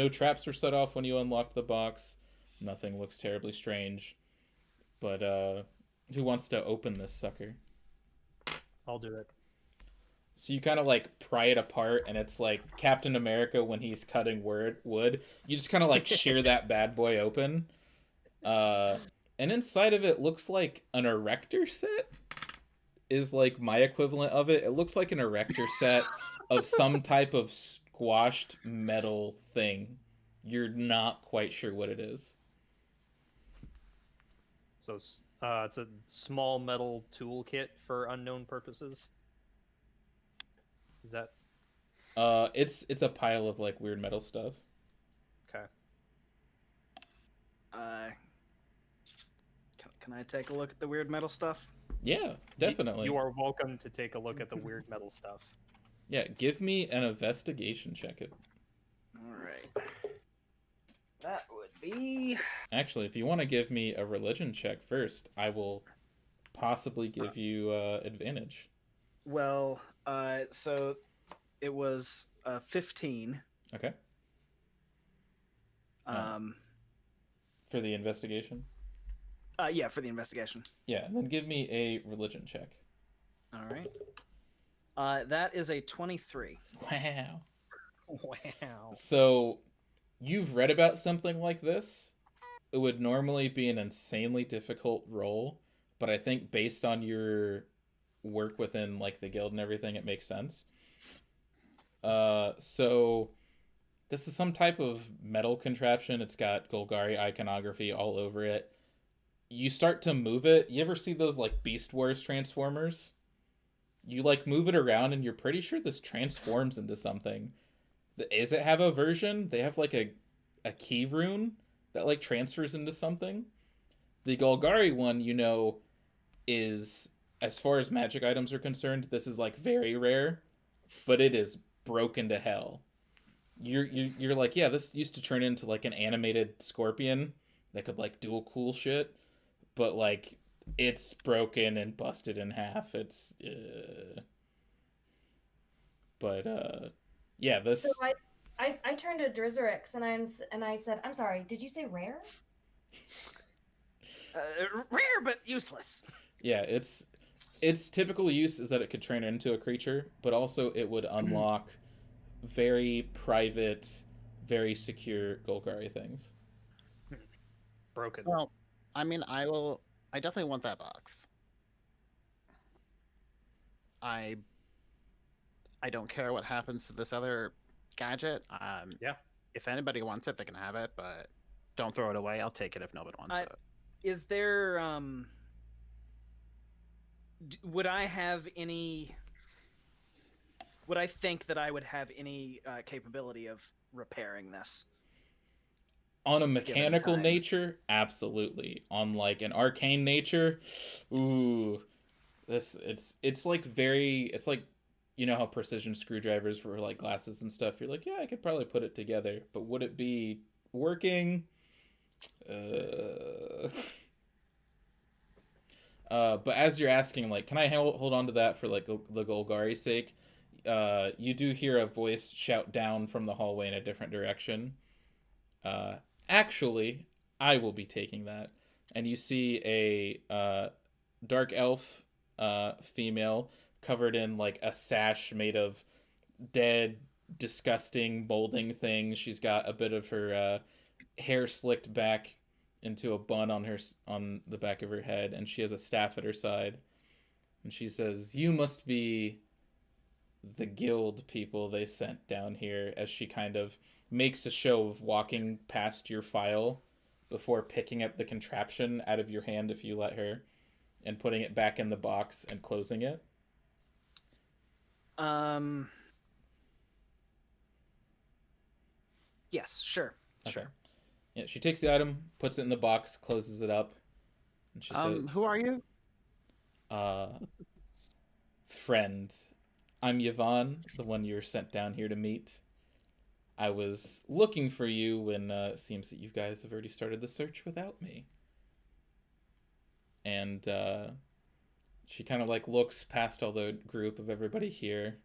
A: traps were set off when you unlocked the box. Nothing looks terribly strange. But who wants to open this sucker?
B: I'll do it.
A: So you kind of like pry it apart, and it's like Captain America when he's cutting wood. You just kind of like shear that bad boy open. Uh, and inside of it looks like an erector set is like my equivalent of it. It looks like an erector set of some type of squashed metal thing. You're not quite sure what it is.
B: So it's a small metal toolkit for unknown purposes. Is that
A: It's a pile of like weird metal stuff.
B: okay?
F: Can I take a look at the weird metal stuff?
A: Yeah, definitely.
B: You are welcome to take a look at the weird metal stuff.
A: Yeah, give me an investigation check.
F: All right. That would be.
A: Actually, if you want to give me a religion check first, I will possibly give you advantage.
F: Well, so it was 15.
A: Okay. For the investigation?
F: Yeah, for the investigation.
A: Yeah, and then give me a religion check.
F: All right. That is a 23.
A: Wow.
B: Wow.
A: So, you've read about something like this? It would normally be an insanely difficult role, but I think based on your work within like the guild and everything, it makes sense. So this is some type of metal contraption. It's got Golgari iconography all over it. You start to move it. You ever see those like Beast Wars Transformers? You like move it around and you're pretty sure this transforms into something. Does it have a version? They have like a key rune that like transfers into something. The Golgari one, you know, is as far as magic items are concerned, this is like very rare, but it is broken to hell. You're like, yeah, this used to turn into like an animated scorpion that could like do cool shit, but like it's broken and busted in half. It's but yeah, this
E: So I turned to Drizzerix and I said, I'm sorry, did you say rare?
F: Rare but useless.
A: yeah, its typical use is that it could turn into a creature, but also it would unlock very private, very secure Golgari things.
B: Broken.
D: Well, I mean, I definitely want that box. I don't care what happens to this other gadget.
B: Yeah.
D: If anybody wants it, they can have it, but don't throw it away. I'll take it if nobody wants it.
F: Is there would I have any? Would I think that I would have any capability of repairing this?
A: On a mechanical nature, absolutely. On like an arcane nature, ooh, it's like it's like, you know how precision screwdrivers for like glasses and stuff. You're like, yeah, I could probably put it together, but would it be working? But as you're asking, like, can I hold on to that for like the Golgari's sake? You do hear a voice shout down from the hallway in a different direction. Actually, I will be taking that. And you see a dark elf female covered in like a sash made of dead, disgusting, molding things. She's got a bit of her hair slicked back into a bun on the back of her head, and she has a staff at her side. And she says, "You must be the guild people they sent down here," as she kind of makes a show of walking past your file before picking up the contraption out of your hand if you let her, and putting it back in the box and closing it.
F: Yes, sure.
A: Okay.
F: Sure.
A: Yeah, she takes the item, puts it in the box, closes it up, and she says,
D: Who are you?
A: Friend, I'm Yvonne, the one you were sent down here to meet. I was looking for you when it seems that you guys have already started the search without me. And she kind of like looks past all the group of everybody here.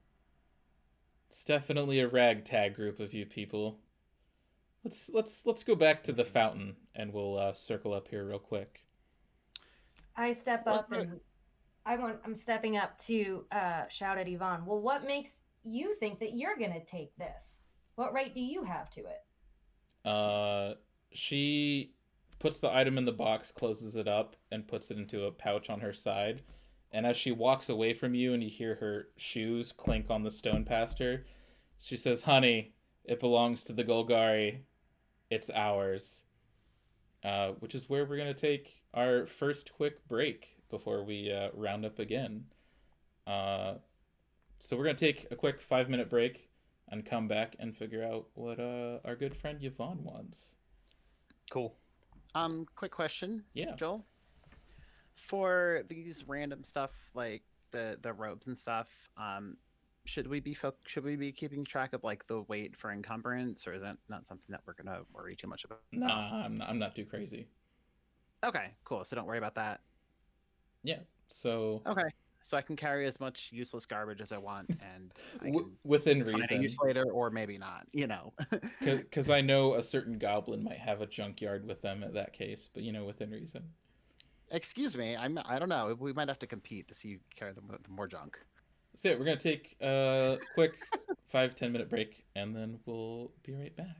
A: It's definitely a ragtag group of you people. Let's go back to the fountain and we'll circle up here real quick.
E: I step up and I'm stepping up to shout at Yvonne. Well, what makes you think that you're gonna take this? What right do you have to it?
A: She puts the item in the box, closes it up, and puts it into a pouch on her side. And as she walks away from you and you hear her shoes clink on the stone past her, she says, "Honey, it belongs to the Golgari. It's ours." Which is where we're going to take our first quick break before we round up again. Uh, so we're going to take a quick 5-minute break and come back and figure out what our good friend Yvonne wants.
B: Cool.
D: Quick question,
A: Yeah.
D: Joel. For these random stuff like the robes and stuff, should we be keeping track of like the weight for encumbrance, or is that not something that we're gonna worry too much about?
A: Nah, I'm not too crazy.
D: Okay, cool. So don't worry about that.
A: Yeah. So
D: Okay. So I can carry as much useless garbage as I want, and I can
A: within
D: find a
A: reason,
D: use later, or maybe not. You know.
A: because I know a certain goblin might have a junkyard with them in that case, but within reason.
D: Excuse me. I don't know. We might have to compete to see who can carry the more junk.
A: So yeah, we're gonna take a quick 5-10 minute break, and then we'll be right back.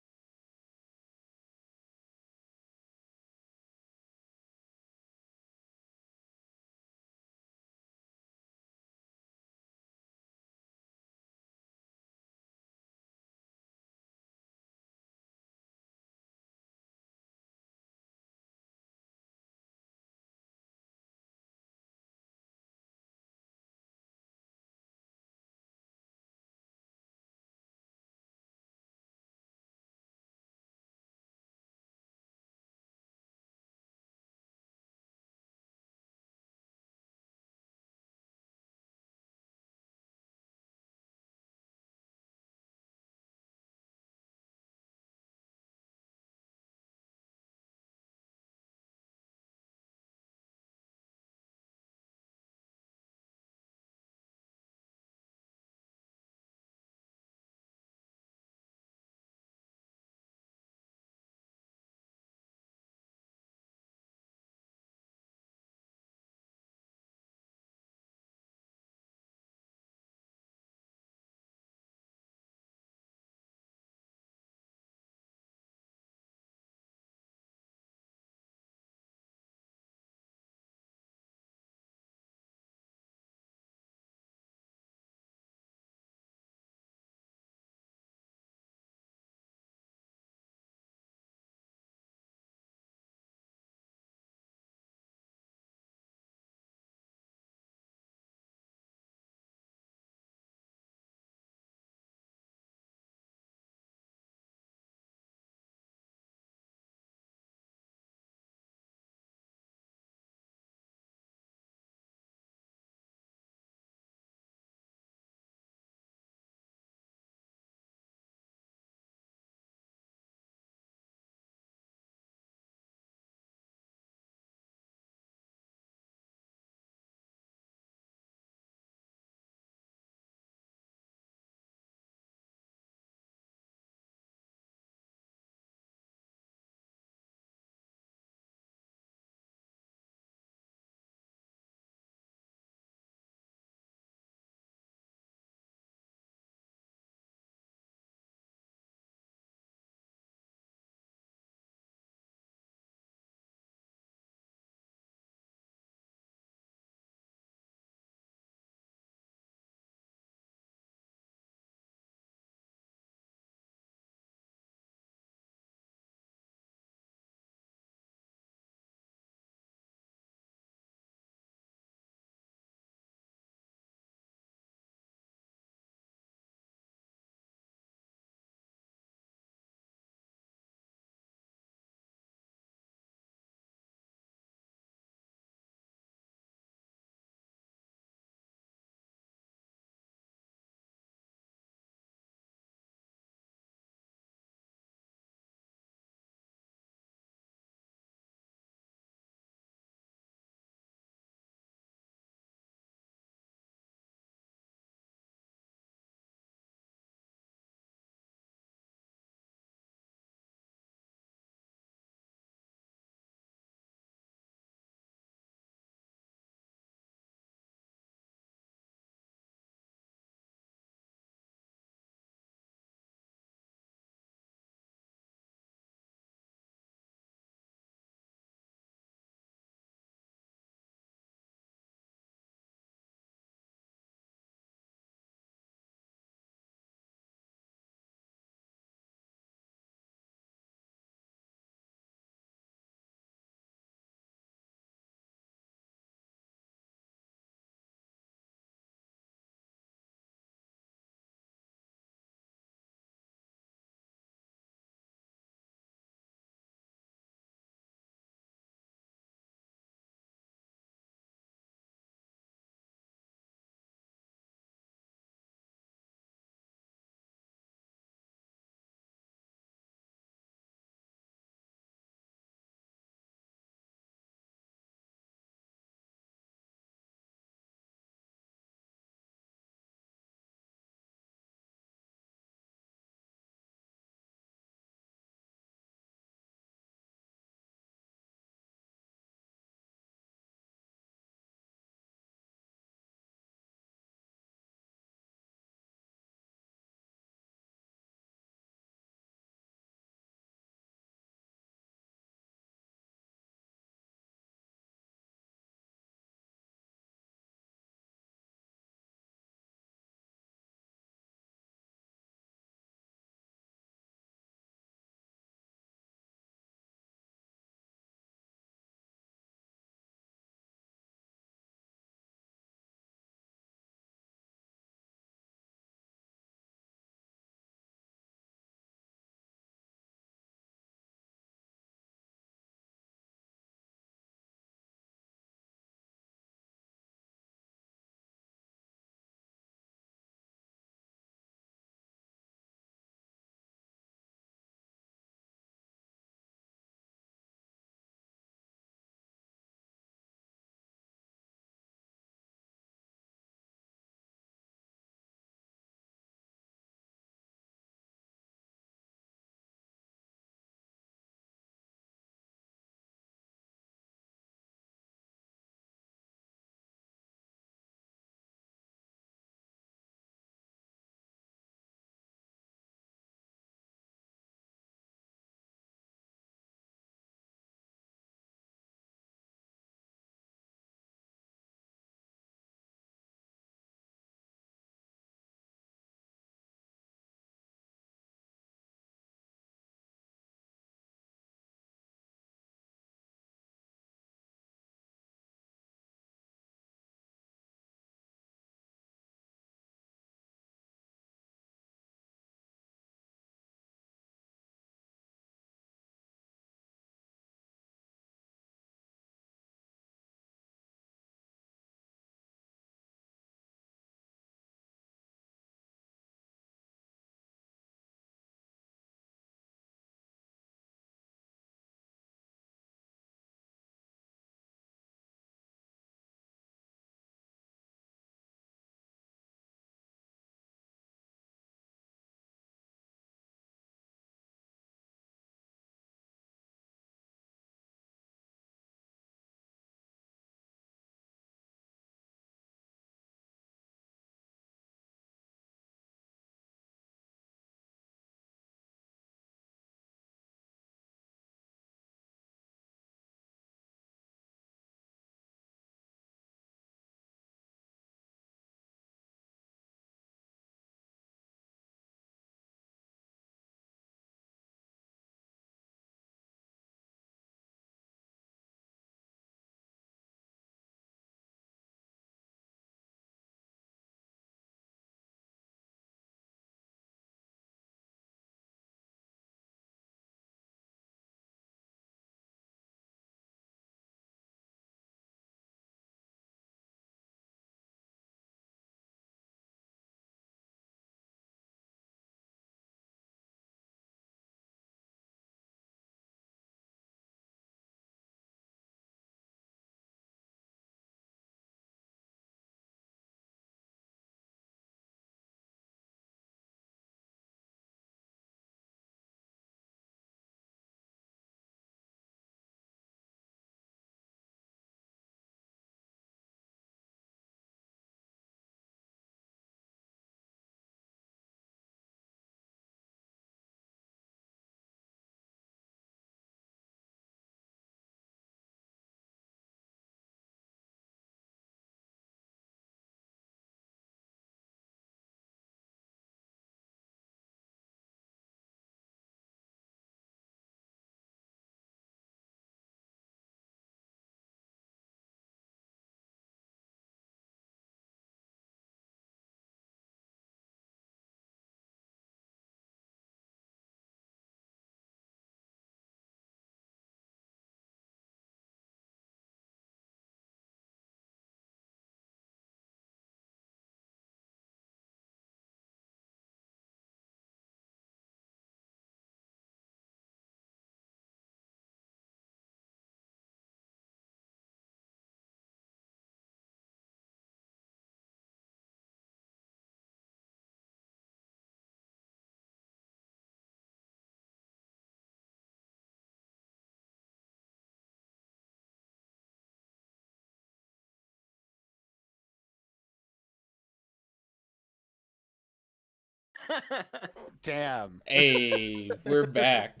D: Damn.
A: Hey, we're back.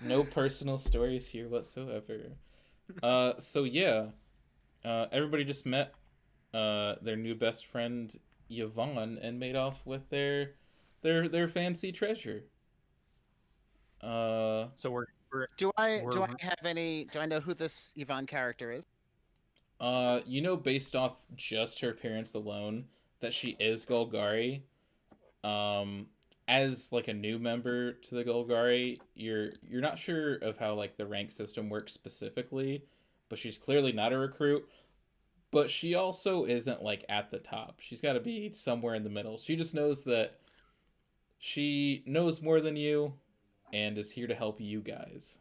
A: No personal stories here whatsoever. So yeah, everybody just met their new best friend Yvonne and made off with their fancy treasure.
B: So
D: Do I
B: we're
D: know who this Yvonne character is?
A: You know, based off just her appearance alone, that she is Golgari. Um, as like a new member to the Golgari, you're not sure of how like the rank system works specifically, but she's clearly not a recruit. But she also isn't like at the top. She's got to be somewhere in the middle. She just knows that she knows more than you, and is here to help you guys.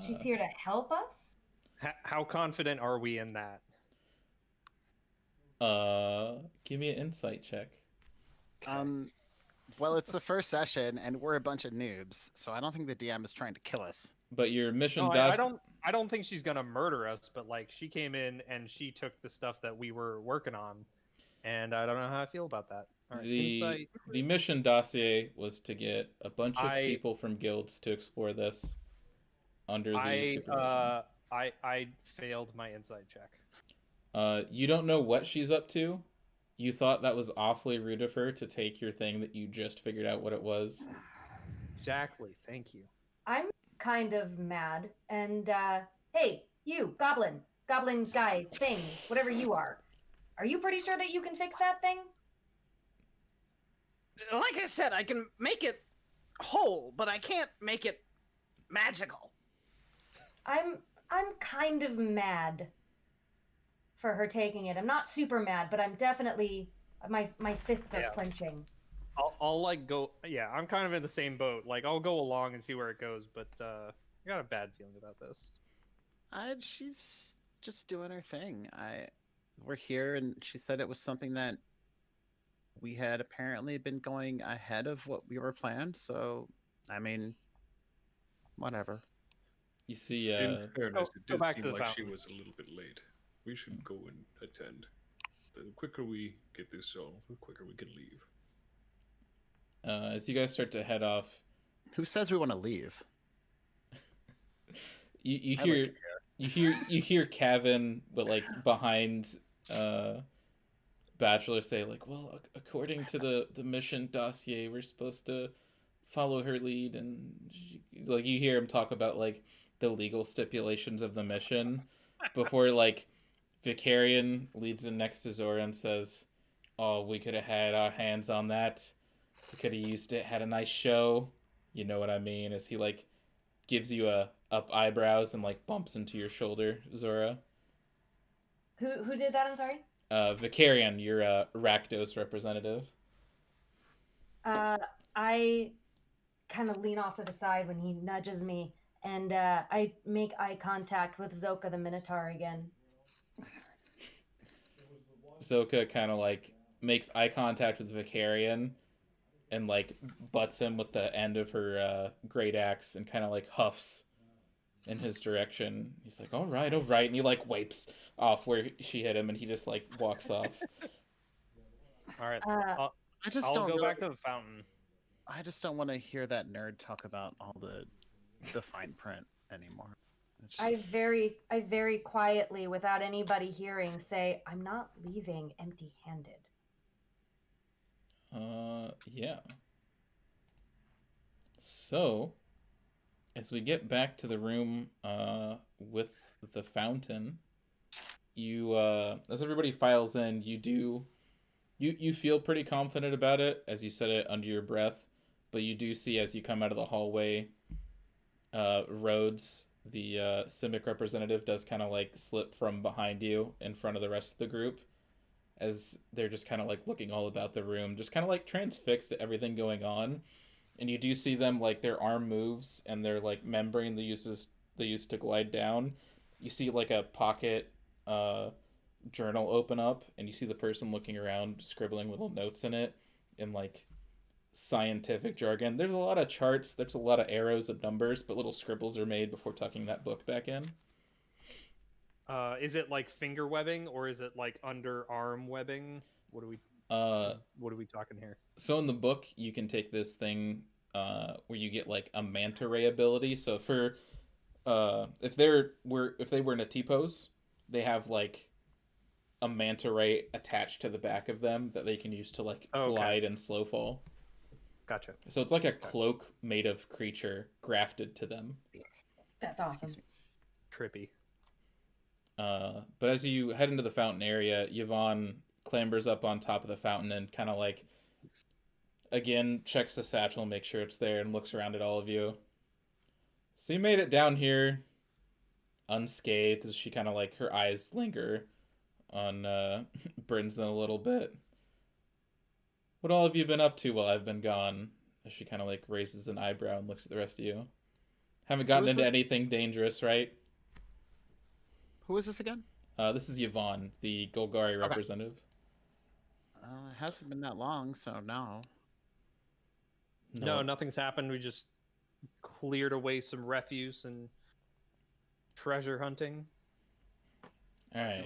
E: She's here to help us.
B: how confident are we in that?
A: Give me an insight check.
D: Well, it's the first session, and we're a bunch of noobs, so I don't think the DM is trying to kill us.
A: But your mission
B: No,
A: does.
B: I don't think she's gonna murder us, but like she came in and she took the stuff that we were working on, and I don't know how I feel about that. All right, insight.
A: The mission dossier was to get a bunch of
B: I-
A: people from guilds to explore this under the supervision.
B: I failed my insight check.
A: You don't know what she's up to. You thought that was awfully rude of her to take your thing that you just figured out what it was.
B: Exactly. Thank you.
E: I'm kind of mad. And hey, you goblin guy thing, whatever you are you pretty sure that you can fix that thing?
F: Like I said, I can make it whole, but I can't make it magical.
E: I'm kind of mad for her taking it. I'm not super mad, but I'm definitely my fists are
B: Yeah.
E: clenching.
B: I'll like go. Yeah, I'm kind of in the same boat. Like I'll go along and see where it goes, but I got a bad feeling about this.
D: She's just doing her thing. We're here, and she said it was something that we had apparently been going ahead of what we were planned. So, I mean, whatever.
A: You see,
C: In fairness, it
B: go
C: did
B: back to
C: seem
B: the
C: like she
B: fountain.
C: was a little bit late. We should go and attend. The quicker we get this solved, the quicker we can leave.
A: as you guys start to head off,
D: Who says we want to leave?
A: you
D: I like
A: hear
D: to
A: you hear Kevin, but like behind Bachelor say like, well, according to the mission dossier, we're supposed to follow her lead, and like you hear him talk about like the legal stipulations of the mission before like Vicarian leads in next to Zora and says, "Oh, we could have had our hands on that. We could have used it. Had a nice show. You know what I mean?" As he like gives you a up eyebrows and like bumps into your shoulder, Zora.
E: Who did that? I'm sorry.
A: Vicarian, you're a Rakdos representative.
E: I kind of lean off to the side when he nudges me, and I make eye contact with Zoka the Minotaur again.
A: Zoka kind of like makes eye contact with Vicarian and like butts him with the end of her great axe and kind of like huffs in his direction. He's like, all right, and he like wipes off where she hit him, and he just like walks off.
B: All right.
E: Uh,
D: I just
B: I'll
D: don't
B: go
D: really-
B: back to the fountain.
D: I just don't want to hear that nerd talk about all the fine print anymore. It's
E: I
D: just-
E: very quietly, without anybody hearing, say, "I'm not leaving empty-handed."
A: Yeah. So, as we get back to the room with the fountain, you as everybody files in, you feel pretty confident about it as you said it under your breath, but you do see as you come out of the hallway, Rhodes, the Simic representative, does kind of like slip from behind you in front of the rest of the group, as they're just kind of like looking all about the room, just kind of like transfixed to everything going on. And you do see them like their arm moves and their like membrane they used to glide down. You see like a pocket journal open up, and you see the person looking around scribbling little notes in it in like scientific jargon. There's a lot of charts, there's a lot of arrows and numbers, but little scribbles are made before tucking that book back in.
B: Is it like finger webbing or is it like underarm webbing? What do we? What are we talking here?
A: So in the book, you can take this thing where you get like a manta ray ability. So for if they were in a T pose, they have like a manta ray attached to the back of them that they can use to like glide and slow fall.
B: Gotcha.
A: So it's like a cloak made of creature grafted to them.
E: That's awesome.
B: Trippy.
A: But as you head into the fountain area, Yvonne clambers up on top of the fountain and kind of like, again, checks the satchel, makes sure it's there, and looks around at all of you. So you made it down here unscathed, as she kind of like, her eyes linger on Brinson a little bit. What all have you been up to while I've been gone? As she kind of like raises an eyebrow and looks at the rest of you. Haven't gotten into anything dangerous, right?
D: Who is this again?
A: This is Yvonne, the Golgari representative.
D: It hasn't been that long, so no.
B: No, nothing's happened. We just cleared away some refuse and treasure hunting.
A: All right.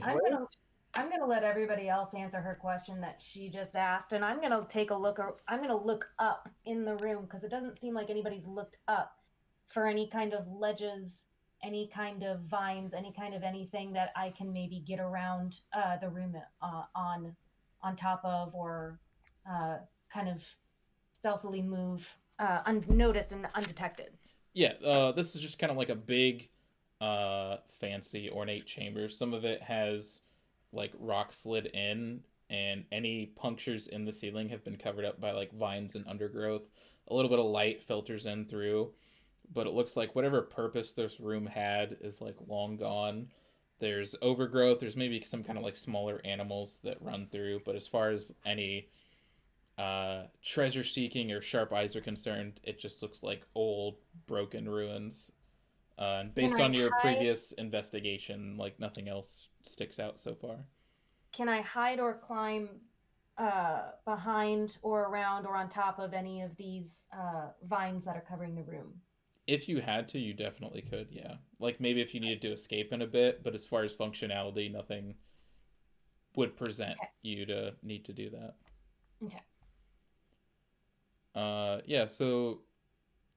E: I'm gonna let everybody else answer her question that she just asked, and I'm gonna take a look. I'm gonna look up in the room because it doesn't seem like anybody's looked up for any kind of ledges, any kind of vines, any kind of anything that I can maybe get around the room on top of, or kind of stealthily move unnoticed and undetected.
A: Yeah, this is just kind of like a big, fancy, ornate chamber. Some of it has like rock slid in, and any punctures in the ceiling have been covered up by like vines and undergrowth. A little bit of light filters in through, but it looks like whatever purpose this room had is like long gone. There's overgrowth. There's maybe some kind of like smaller animals that run through, but as far as any treasure seeking or sharp eyes are concerned, it just looks like old broken ruins. And based on your previous investigation, like nothing else sticks out so far.
E: Can I hide or climb behind or around or on top of any of these vines that are covering the room?
A: If you had to, you definitely could, yeah. Like maybe if you needed to escape in a bit, but as far as functionality, nothing would present you to need to do that.
E: Okay.
A: Yeah, so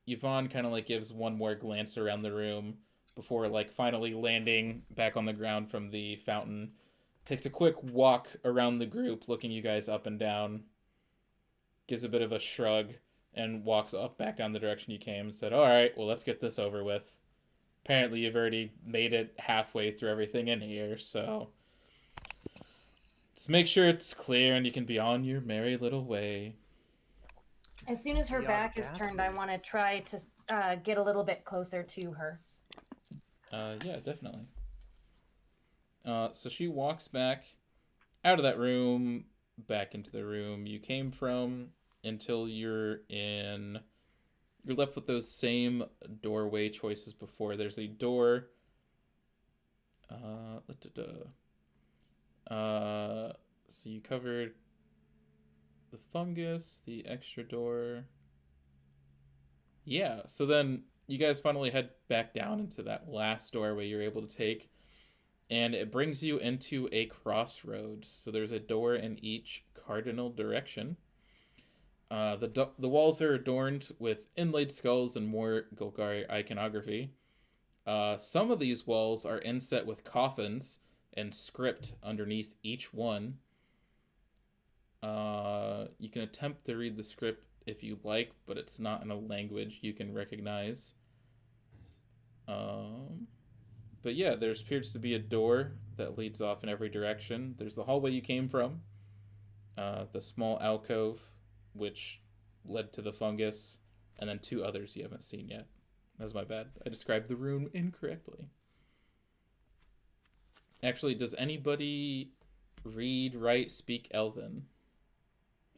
A: Yvonne kind of like gives one more glance around the room before like finally landing back on the ground from the fountain. Takes a quick walk around the group, looking you guys up and down. Gives a bit of a shrug and walks off back down the direction you came and said, all right, well, let's get this over with. Apparently you've already made it halfway through everything in here, so let's make sure it's clear and you can be on your merry little way.
E: As soon as her back is turned, I want to try to get a little bit closer to her.
A: Yeah, definitely. So she walks back out of that room, back into the room you came from, until you're left with those same doorway choices before. There's a door. So you covered the fungus, the extra door. Yeah, so then you guys finally head back down into that last doorway you're able to take, and it brings you into a crossroads. So there's a door in each cardinal direction. The walls are adorned with inlaid skulls and more Golgari iconography. Some of these walls are inset with coffins and script underneath each one. You can attempt to read the script if you like, but it's not in a language you can recognize. But yeah, there appears to be a door that leads off in every direction. There's the hallway you came from, the small alcove, which led to the fungus, and then two others you haven't seen yet. That was my bad. I described the room incorrectly. Actually, does anybody read, write, speak Elven?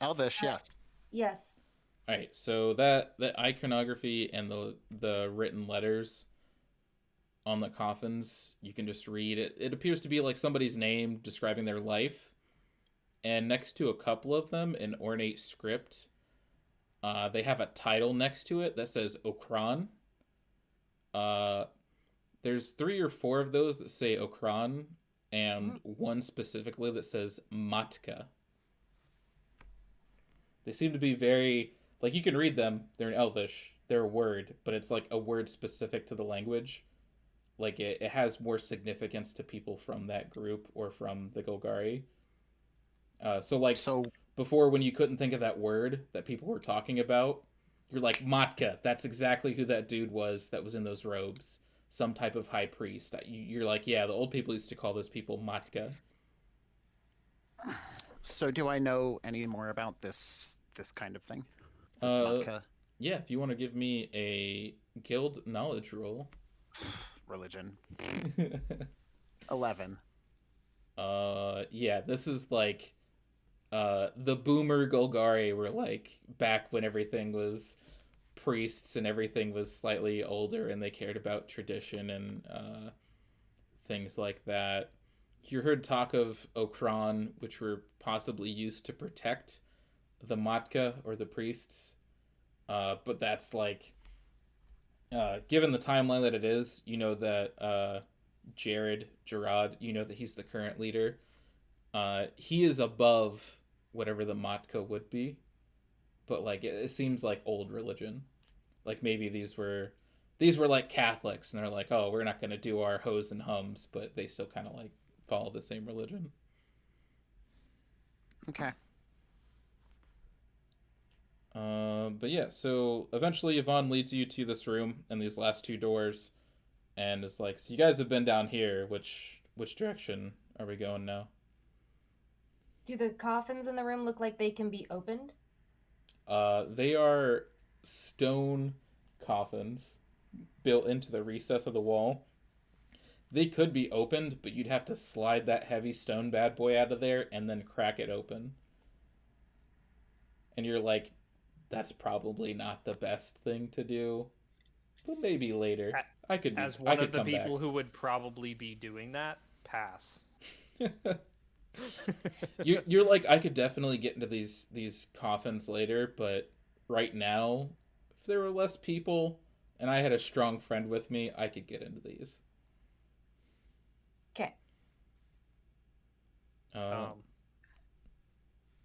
D: Elvish, yes.
E: Yes.
A: All right, so that iconography and the written letters on the coffins, you can just read it. It appears to be like somebody's name describing their life, and next to a couple of them in ornate script, they have a title next to it that says Okran. There's 3 or 4 of those that say Okran, and one specifically that says Matka. They seem to be very like you can read them. They're in Elvish. They're a word, but it's like a word specific to the language. Like it has more significance to people from that group or from the Golgari. So like
D: So
A: before, when you couldn't think of that word that people were talking about, you're like Matka. That's exactly who that dude was that was in those robes. Some type of high priest. You're like, yeah, the old people used to call those people Matka.
D: so do I know any more about this kind of thing? This
A: Uh,
D: matka
A: yeah, if you want to give me a guild knowledge roll.
D: religion. 11.
A: Yeah, this is like the boomer Golgari were like back when everything was priests and everything was slightly older and they cared about tradition and things like that. You heard talk of Okran, which were possibly used to protect the Matka or the priests, but that's like given the timeline that it is, you know that Gerard, you know that he's the current leader. He is above whatever the Matka would be, but like it seems like old religion. Like maybe these were like Catholics, and they're like, oh, we're not going to do our hoes and hums, but they still kind of like follow the same religion.
D: Okay.
A: But yeah, so eventually Yvonne leads you to this room and these last two doors, and is like, so you guys have been down here. Which direction are we going now?
E: Do the coffins in the room look like they can be opened?
A: They are stone coffins built into the recess of the wall. They could be opened, but you'd have to slide that heavy stone bad boy out of there and then crack it open. And you're like, that's probably not the best thing to do, but maybe later. I could
B: As
A: I
B: one
A: could
B: of the
A: come
B: people
A: back.
B: who would probably be doing that, pass.
A: You're like, I could definitely get into these coffins later, but right now, if there were less people and I had a strong friend with me, I could get into these.
E: Okay.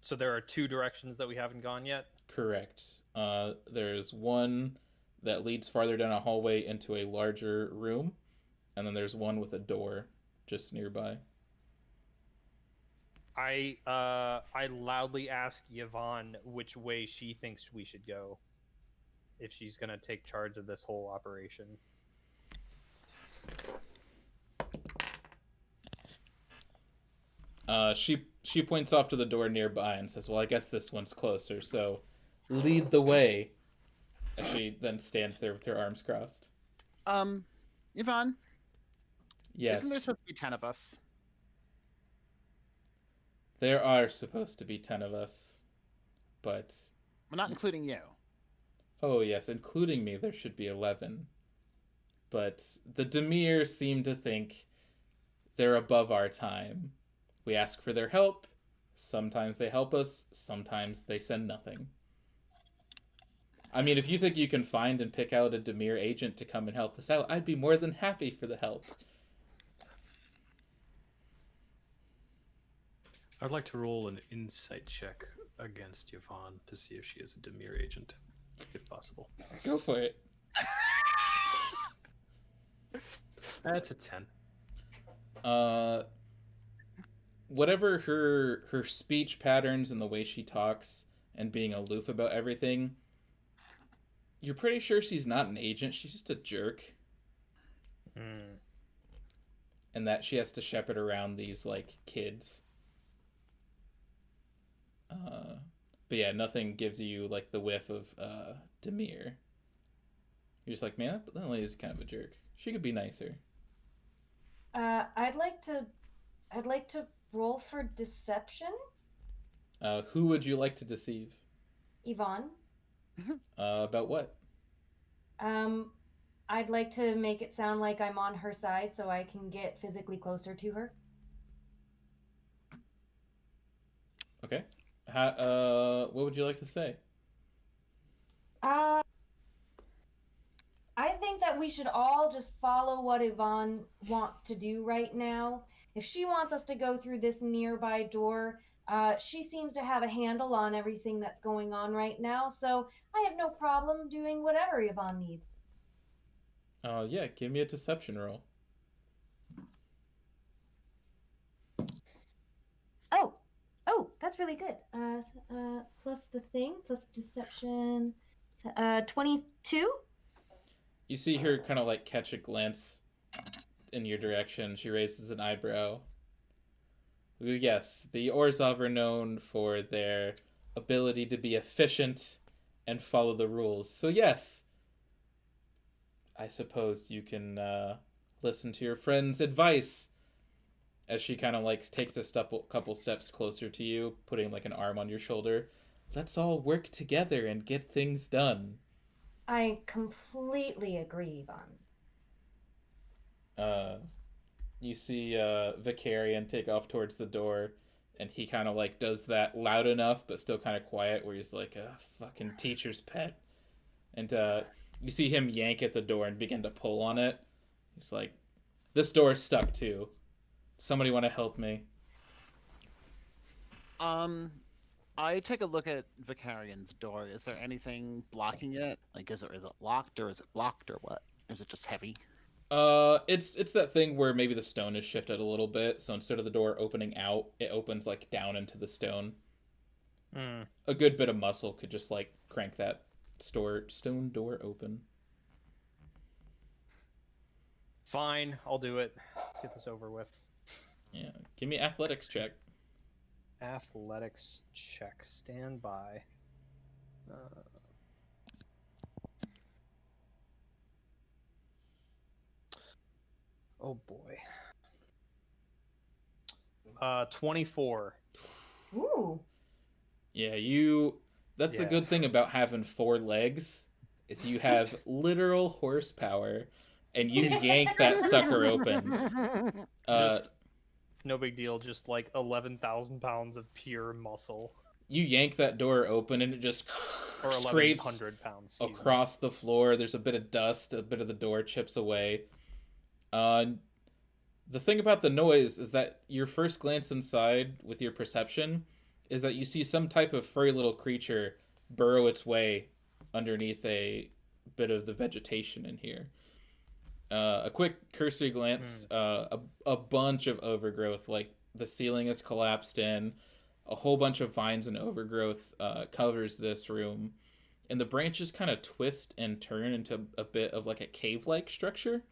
B: So there are two directions that we haven't gone yet.
A: Correct. There's one that leads farther down a hallway into a larger room, and then there's one with a door just nearby.
B: I loudly ask Yvonne which way she thinks we should go, if she's gonna take charge of this whole operation.
A: She points off to the door nearby and says, "Well, I guess this one's closer, so lead the way." And she then stands there with her arms crossed.
D: Yvonne,
A: Yes,
D: isn't there supposed to be 10 of us?
A: there are supposed to be 10 of us, but
D: Well, not including you.
A: oh yes, including me, there should be 11. But the Demir seem to think they're above our time. We ask for their help. Sometimes they help us, sometimes they send nothing. I mean, if you think you can find and pick out a Demir agent to come and help us out, I'd be more than happy for the help.
C: I'd like to roll an insight check against Yvonne to see if she is a Demir agent, if possible.
A: Go for it.
C: That's a 10.
A: Whatever her speech patterns and the way she talks and being aloof about everything, you're pretty sure she's not an agent. She's just a jerk. And that she has to shepherd around these like kids. But yeah, nothing gives you like the whiff of Demir. You're just like, man, that lady's kind of a jerk. She could be nicer.
E: I'd like to roll for deception.
A: Who would you like to deceive?
E: Yvonne.
A: About what?
E: I'd like to make it sound like I'm on her side so I can get physically closer to her.
A: Okay. What would you like to say?
E: I think that we should all just follow what Yvonne wants to do right now. If she wants us to go through this nearby door, She seems to have a handle on everything that's going on right now, so I have no problem doing whatever Yvonne needs.
A: Yeah, give me a deception roll.
E: Oh, that's really good. Plus the thing, plus the deception, 22.
A: You see her kind of like catch a glance in your direction. She raises an eyebrow. Yes, the Orzhov are known for their ability to be efficient and follow the rules. So yes, I suppose you can listen to your friend's advice. As she kind of like takes couple steps closer to you, putting like an arm on your shoulder. Let's all work together and get things done.
E: I completely agree, Yvonne.
A: You see Vicarian take off towards the door, and he kind of like does that loud enough but still kind of quiet, where he's like a fucking teacher's pet. And you see him yank at the door and begin to pull on it. He's like, "This door's stuck too. Somebody want to help me?"
D: I take a look at Vicarian's door. Is there anything blocking it? Like, is it locked or is it blocked or what? Or is it just heavy?
A: It's that thing where maybe the stone is shifted a little bit, so instead of the door opening out, it opens like down into the stone. A good bit of muscle could just like crank that stone door open.
B: Fine, I'll do it. Let's get this over with.
A: Yeah, give me athletics check.
B: Athletics check. Stand by. Oh boy. 24.
E: Ooh.
A: Yeah, that's the good thing about having 4 legs, is you have literal horsepower, and you yank that sucker open.
B: Just no big deal. Just like 11,000 pounds of pure muscle.
A: You yank that door open, and it just
B: Or
A: scrapes
B: 1,100 pounds
A: across the floor. There's a bit of dust. A bit of the door chips away. The thing about the noise is that your first glance inside with your perception is that you see some type of furry little creature burrow its way underneath a bit of the vegetation in here. A quick cursory glance, a bunch of overgrowth, like the ceiling is collapsed in, a whole bunch of vines and overgrowth covers this room, and the branches kind of twist and turn into a bit of like a cave-like structure.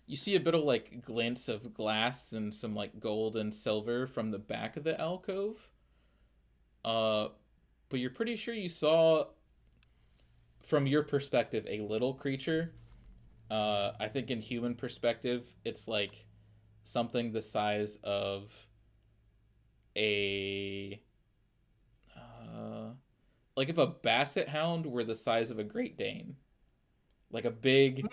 A: You see a bit of like glints of glass and some like gold and silver from the back of the alcove. But you're pretty sure you saw, from your perspective, a little creature. I think in human perspective, it's like something the size of a like if a basset hound were the size of a Great Dane. Like a big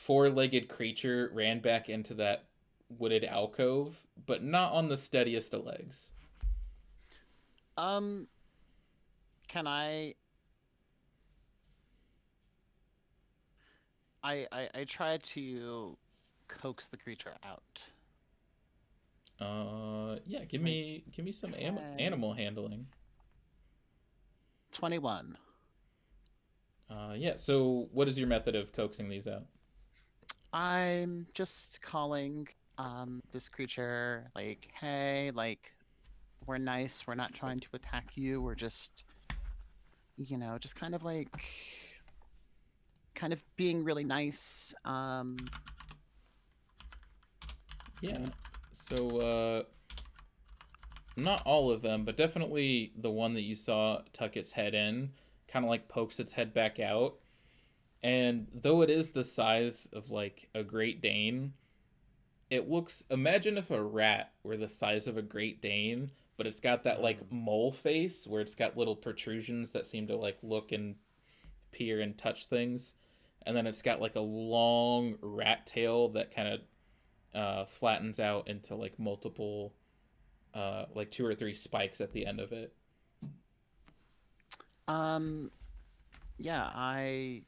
A: 4-legged creature ran back into that wooded alcove, but not on the steadiest of legs.
D: Can I try to coax the creature out.
A: Yeah, give me some animal handling.
D: 21.
A: Yeah, so what is your method of coaxing these out?
D: I'm just calling this creature like, hey, like, we're nice, we're not trying to attack you, we're just, you know, just kind of being really nice.
A: Yeah. So not all of them, but definitely the one that you saw tuck its head in, kind of like pokes its head back out. And though it is the size of like a Great Dane, it looks, imagine if a rat were the size of a Great Dane, but it's got that like mole face where it's got little protrusions that seem to like look and peer and touch things. And then it's got like a long rat tail that kind of flattens out into like multiple, like 2 or 3 spikes at the end of it.
D: Yeah, I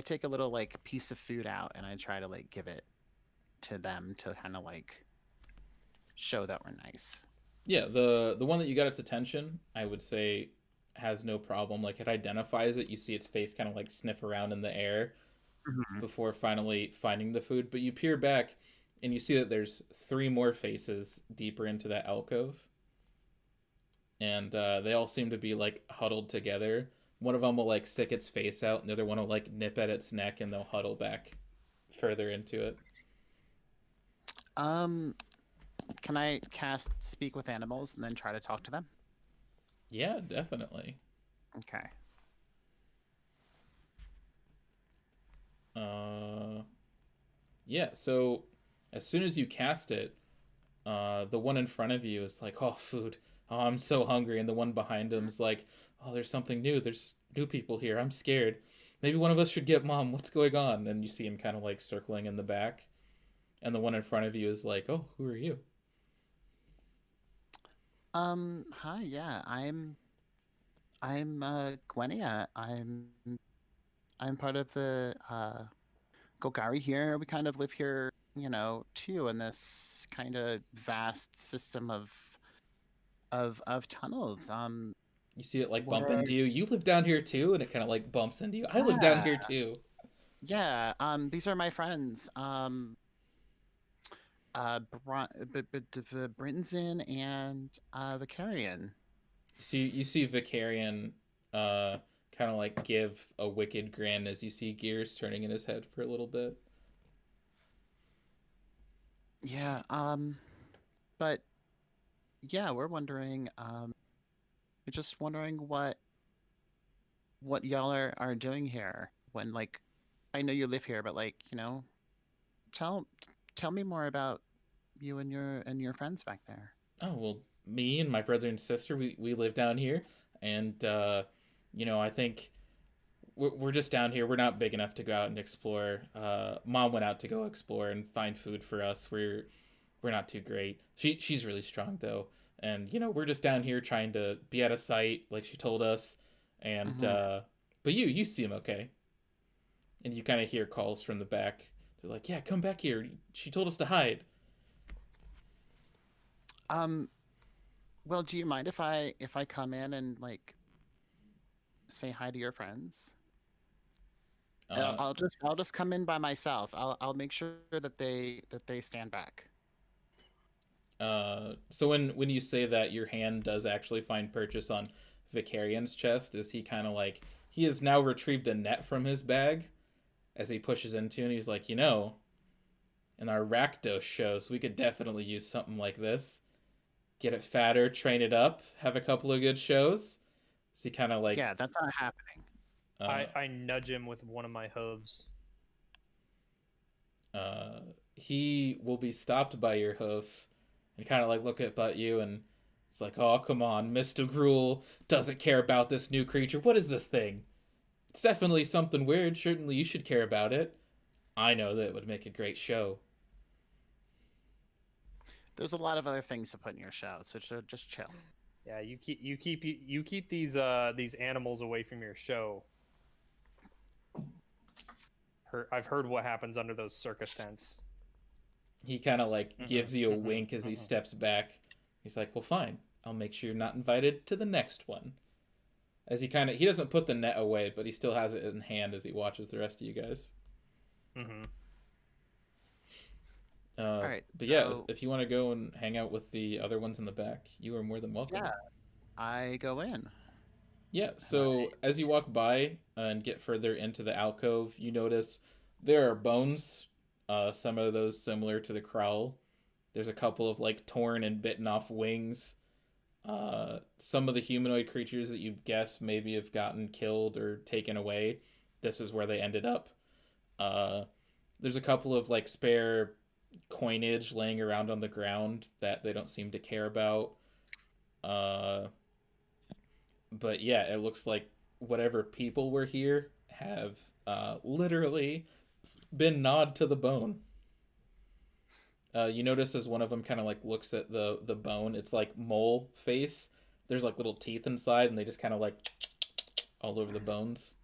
D: take a little like piece of food out and I try to like give it to them to kind of like show that we're nice.
A: Yeah, the one that you got its attention, I would say, has no problem. Like it identifies it. You see its face kind of like sniff around in the air
D: Mhm.
A: before finally finding the food. But you peer back, and you see that there's three more faces deeper into that alcove, and they all seem to be like huddled together. One of them will like stick its face out, and the other one will like nip at its neck, and they'll huddle back further into it.
D: Um, can I cast Speak with Animals and then try to talk to them?
A: Yeah, definitely.
D: Okay.
A: Uh, yeah. So as soon as you cast it, the one in front of you is like, "Oh, food! Oh, I'm so hungry," and the one behind him is like, "Oh, there's something new. There's new people here. I'm scared. Maybe one of us should get mom. What's going on?" And you see him kind of like circling in the back, and the one in front of you is like, "Oh, who are you?"
D: Hi, yeah, I'm Gwenia. I'm part of the Golgari here. We kind of live here, too, in this kind of vast system of tunnels.
A: You see it like bump
D: We're
A: into you. You live down here too, and it kind of like bumps into you. I live down
D: yeah,
A: here too.
D: yeah. These are my friends. Brinton and Vicarian.
A: You see Vicarian kind of like give a wicked grin as you see gears turning in his head for a little bit.
D: Yeah. But yeah, we're wondering. We're just wondering what y'all are doing here. When like, I know you live here, but like, tell tell me more about you and your friends back there.
A: Oh well, me and my brother and sister, we live down here, and I think we're just down here. We're not big enough to go out and explore. Mom went out to go explore and find food for us. We're not too great. She's really strong though, and we're just down here trying to be out of sight, like she told us. And
D: Hmm.
A: but you seem okay, and you kind of hear calls from the back. They're like, "Yeah, come back here. She told us to hide."
D: Um, well, do you mind if I come in and like say hi to your friends?
A: Uh,
D: I'll just come in by myself. I'll make sure that they stand back.
A: so when you say that, your hand does actually find purchase on Vicarian's chest. Is he kind of like he has now retrieved a net from his bag as he pushes into, and he's like, in our Rakdos shows, we could definitely use something like this. Get it fatter, train it up, have a couple of good shows. Is he kind of like,
D: Yeah, that's not happening.
A: uh,
B: I nudge him with one of my hooves.
A: uh, he will be stopped by your hoof and kind of like look at you and it's like, oh, come on, Mr. Gruel doesn't care about this new creature. What is this thing? It's definitely something weird. Certainly you should care about it. I know that it would make a great show.
D: There's a lot of other things to put in your show, so just chill.
B: Yeah, you keep these animals away from your show. I've heard what happens under those circus tents.
A: He kind of like
B: Mhm,
A: gives you a
B: mhm,
A: wink as he
B: mhm.
A: steps back. He's like, well, fine. I'll make sure you're not invited to the next one. As he doesn't put the net away, but he still has it in hand as he watches the rest of you guys.
B: Mhm.
D: All right,
A: But yeah,
D: so
A: if you want to go and hang out with the other ones in the back, you are more than welcome.
D: yeah, I go in.
A: Yeah,
D: And
A: so as you walk by and get further into the alcove, you notice there are bones, some of those similar to the Crowl. There's a couple of like torn and bitten off wings. Some of the humanoid creatures that you guess maybe have gotten killed or taken away. This is where they ended up. Uh, there's a couple of like spare coinage laying around on the ground that they don't seem to care about. Uh, but yeah, it looks like whatever people were here have literally been gnawed to the bone. You notice as one of them kind of like looks at the bone, it's like mole face. There's like little teeth inside, and they just kind of like all over the bones.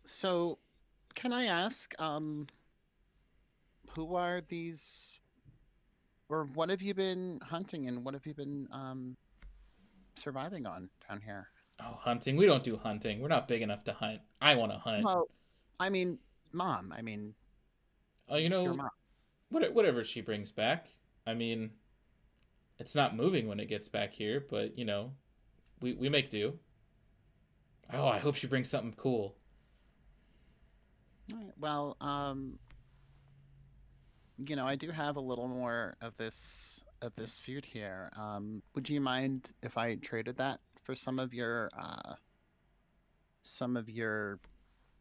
D: so, can I ask, who are these or what have you been hunting and what have you been surviving on down here?
A: Oh, hunting. We don't do hunting. We're not big enough to hunt. I want to hunt.
D: Well, I mean, mom. I mean,
A: Oh, you
D: your
A: know,
D: mom.
A: whatever she brings back. I mean, it's not moving when it gets back here, but we make do. Oh, I hope she brings something cool.
D: All right, well, I do have a little more of this food here. Would you mind if I traded that for some of your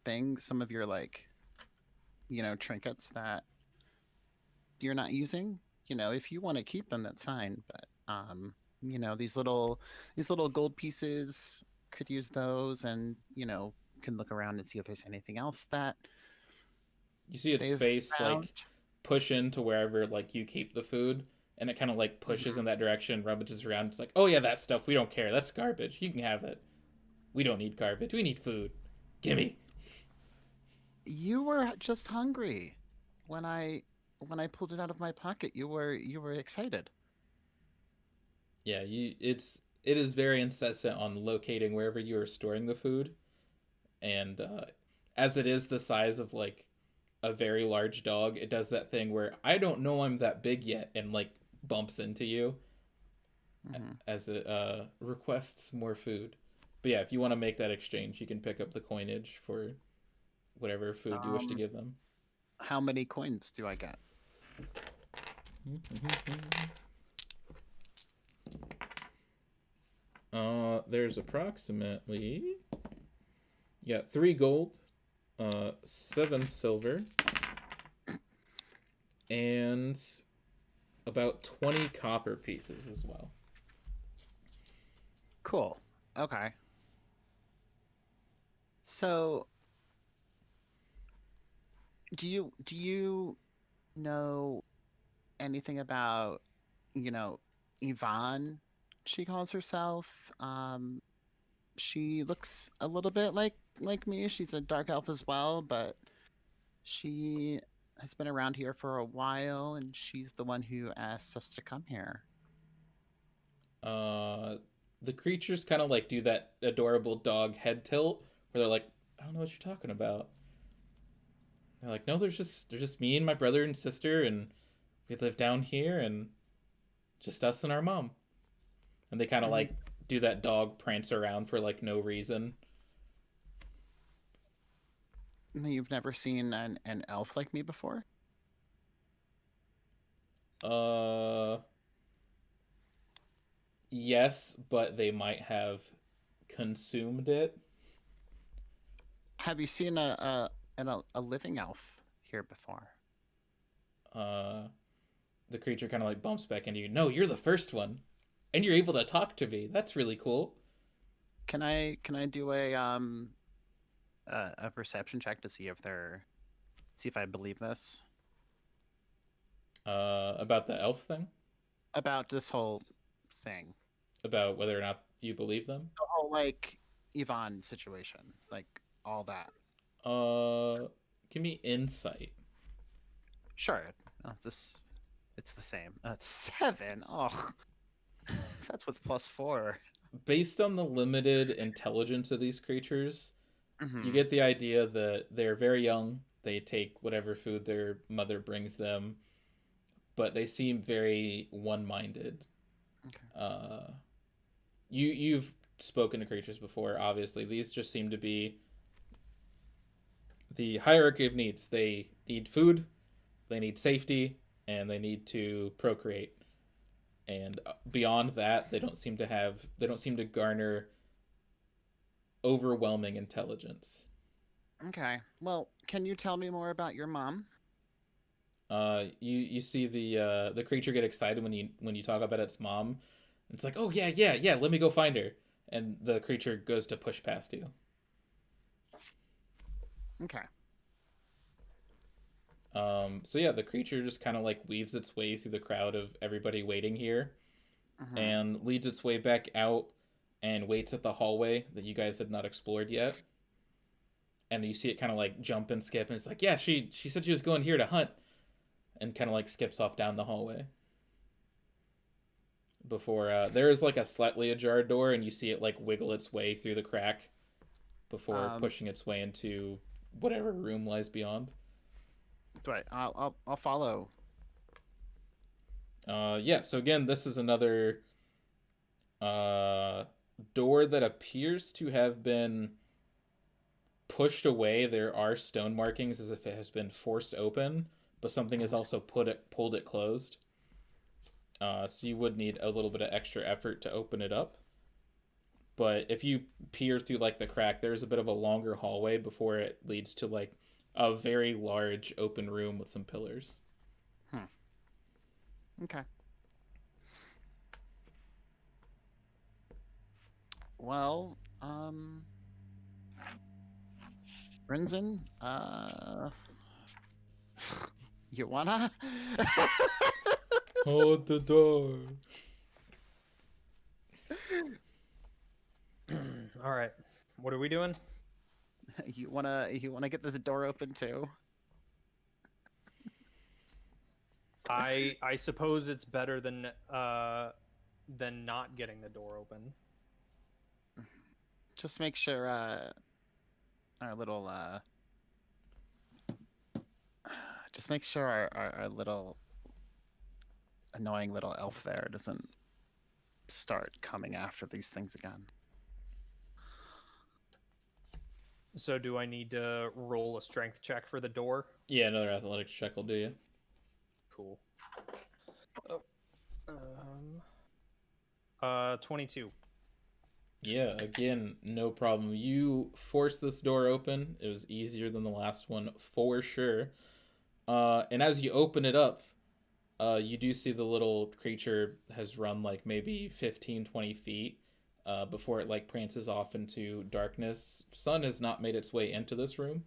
D: things, some of your like, trinkets that you're not using? If you want to keep them, that's fine. But these little gold pieces could use those, and can look around and see if there's anything else that
A: You see its
D: they've
A: face
D: found.
A: like push into wherever like you keep the food, and it kind of like pushes
D: Mhm.
A: in that direction, rummages around. It's like, oh yeah, that stuff we don't care. That's garbage. You can have it. We don't need garbage. We need food. Gimme.
D: You were just hungry when I pulled it out of my pocket. You were excited.
A: Yeah, it is very incessant on locating wherever you are storing the food, and as it is the size of like a very large dog, it does that thing where I don't know I'm that big yet, and like bumps into you
D: Hmm.
A: as it requests more food. But yeah, if you want to make that exchange, you can pick up the coinage for whatever food you wish to
D: Um,
A: give them.
D: how many coins do I get?
A: There's approximately, yeah, 3 gold, 7 silver, and about 20 copper pieces as well.
D: Cool. Okay. So, do you know anything about, you know, Yvonne? She calls herself. She looks a little bit like me. She's a dark elf as well, but she has been around here for a while, and she's the one who asked us to come here.
A: Uh, the creatures kind of like do that adorable dog head tilt where they're like, I don't know what you're talking about. They're like, no, there's just me and my brother and sister, and we live down here, and just us and our mom. And they kind of
D: And
A: like do that dog prance around for like no reason.
D: you've never seen an elf like me before?
A: Uh, yes, but they might have consumed it.
D: Have you seen a living elf here before?
A: Uh, the creature kind of like bumps back into you. No, you're the first one, and you're able to talk to me. That's really cool.
D: Can I do a perception check to see if I believe this
A: About the elf thing,
D: about this whole thing,
A: about whether or not you believe them.
D: the whole like Yvonne situation, like all that.
A: Uh, Give me insight.
D: Sure, it's the same. 7. Oh, that's with +4.
A: Based on the limited intelligence of these creatures, you
D: Hmm.
A: get the idea that they're very young. They take whatever food their mother brings them, but they seem very one-minded.
D: Okay.
A: Uh, you've spoken to creatures before. Obviously, these just seem to be the hierarchy of needs. They need food, they need safety, and they need to procreate. And beyond that, they don't seem to garner overwhelming intelligence.
D: Okay. Well, can you tell me more about your mom?
A: You see the creature get excited when you talk about its mom. It's like, oh yeah, yeah, yeah. Let me go find her. And the creature goes to push past you.
D: Okay.
A: So yeah, the creature just kind of like weaves its way through the crowd of everybody waiting here,
D: Hmm.
A: and leads its way back out, and waits at the hallway that you guys had not explored yet. And you see it kind of like jump and skip, and it's like, yeah, she said she was going here to hunt, and kind of like skips off down the hallway. before there is like a slightly ajar door, and you see it like wiggle its way through the crack before pushing its way into whatever room lies beyond.
D: Right. I'll follow.
A: Yeah. So again, this is another door that appears to have been pushed away. There are stone markings as if it has been forced open, but something has also pulled it closed. So you would need a little bit of extra effort to open it up. But if you peer through like the crack, there's a bit of a longer hallway before it leads to like a very large open room with some pillars.
D: Okay. Well, Brinzen, you wanna?
A: Hold the door.
B: All right. What are we doing?
D: You wanna get this door open too?
B: I suppose it's better than not getting the door open.
D: Just make sure our little just make sure our little annoying little elf there doesn't start coming after these things again.
B: So do I need to roll a strength check for the door?
A: Yeah, another athletics check will do you.
B: Cool. 22.
A: Yeah, again, no problem. You force this door open. It was easier than the last one for sure. And as you open it up, you do see the little creature has run like maybe 15, 20 feet before it like prances off into darkness. Sun has not made its way into this room.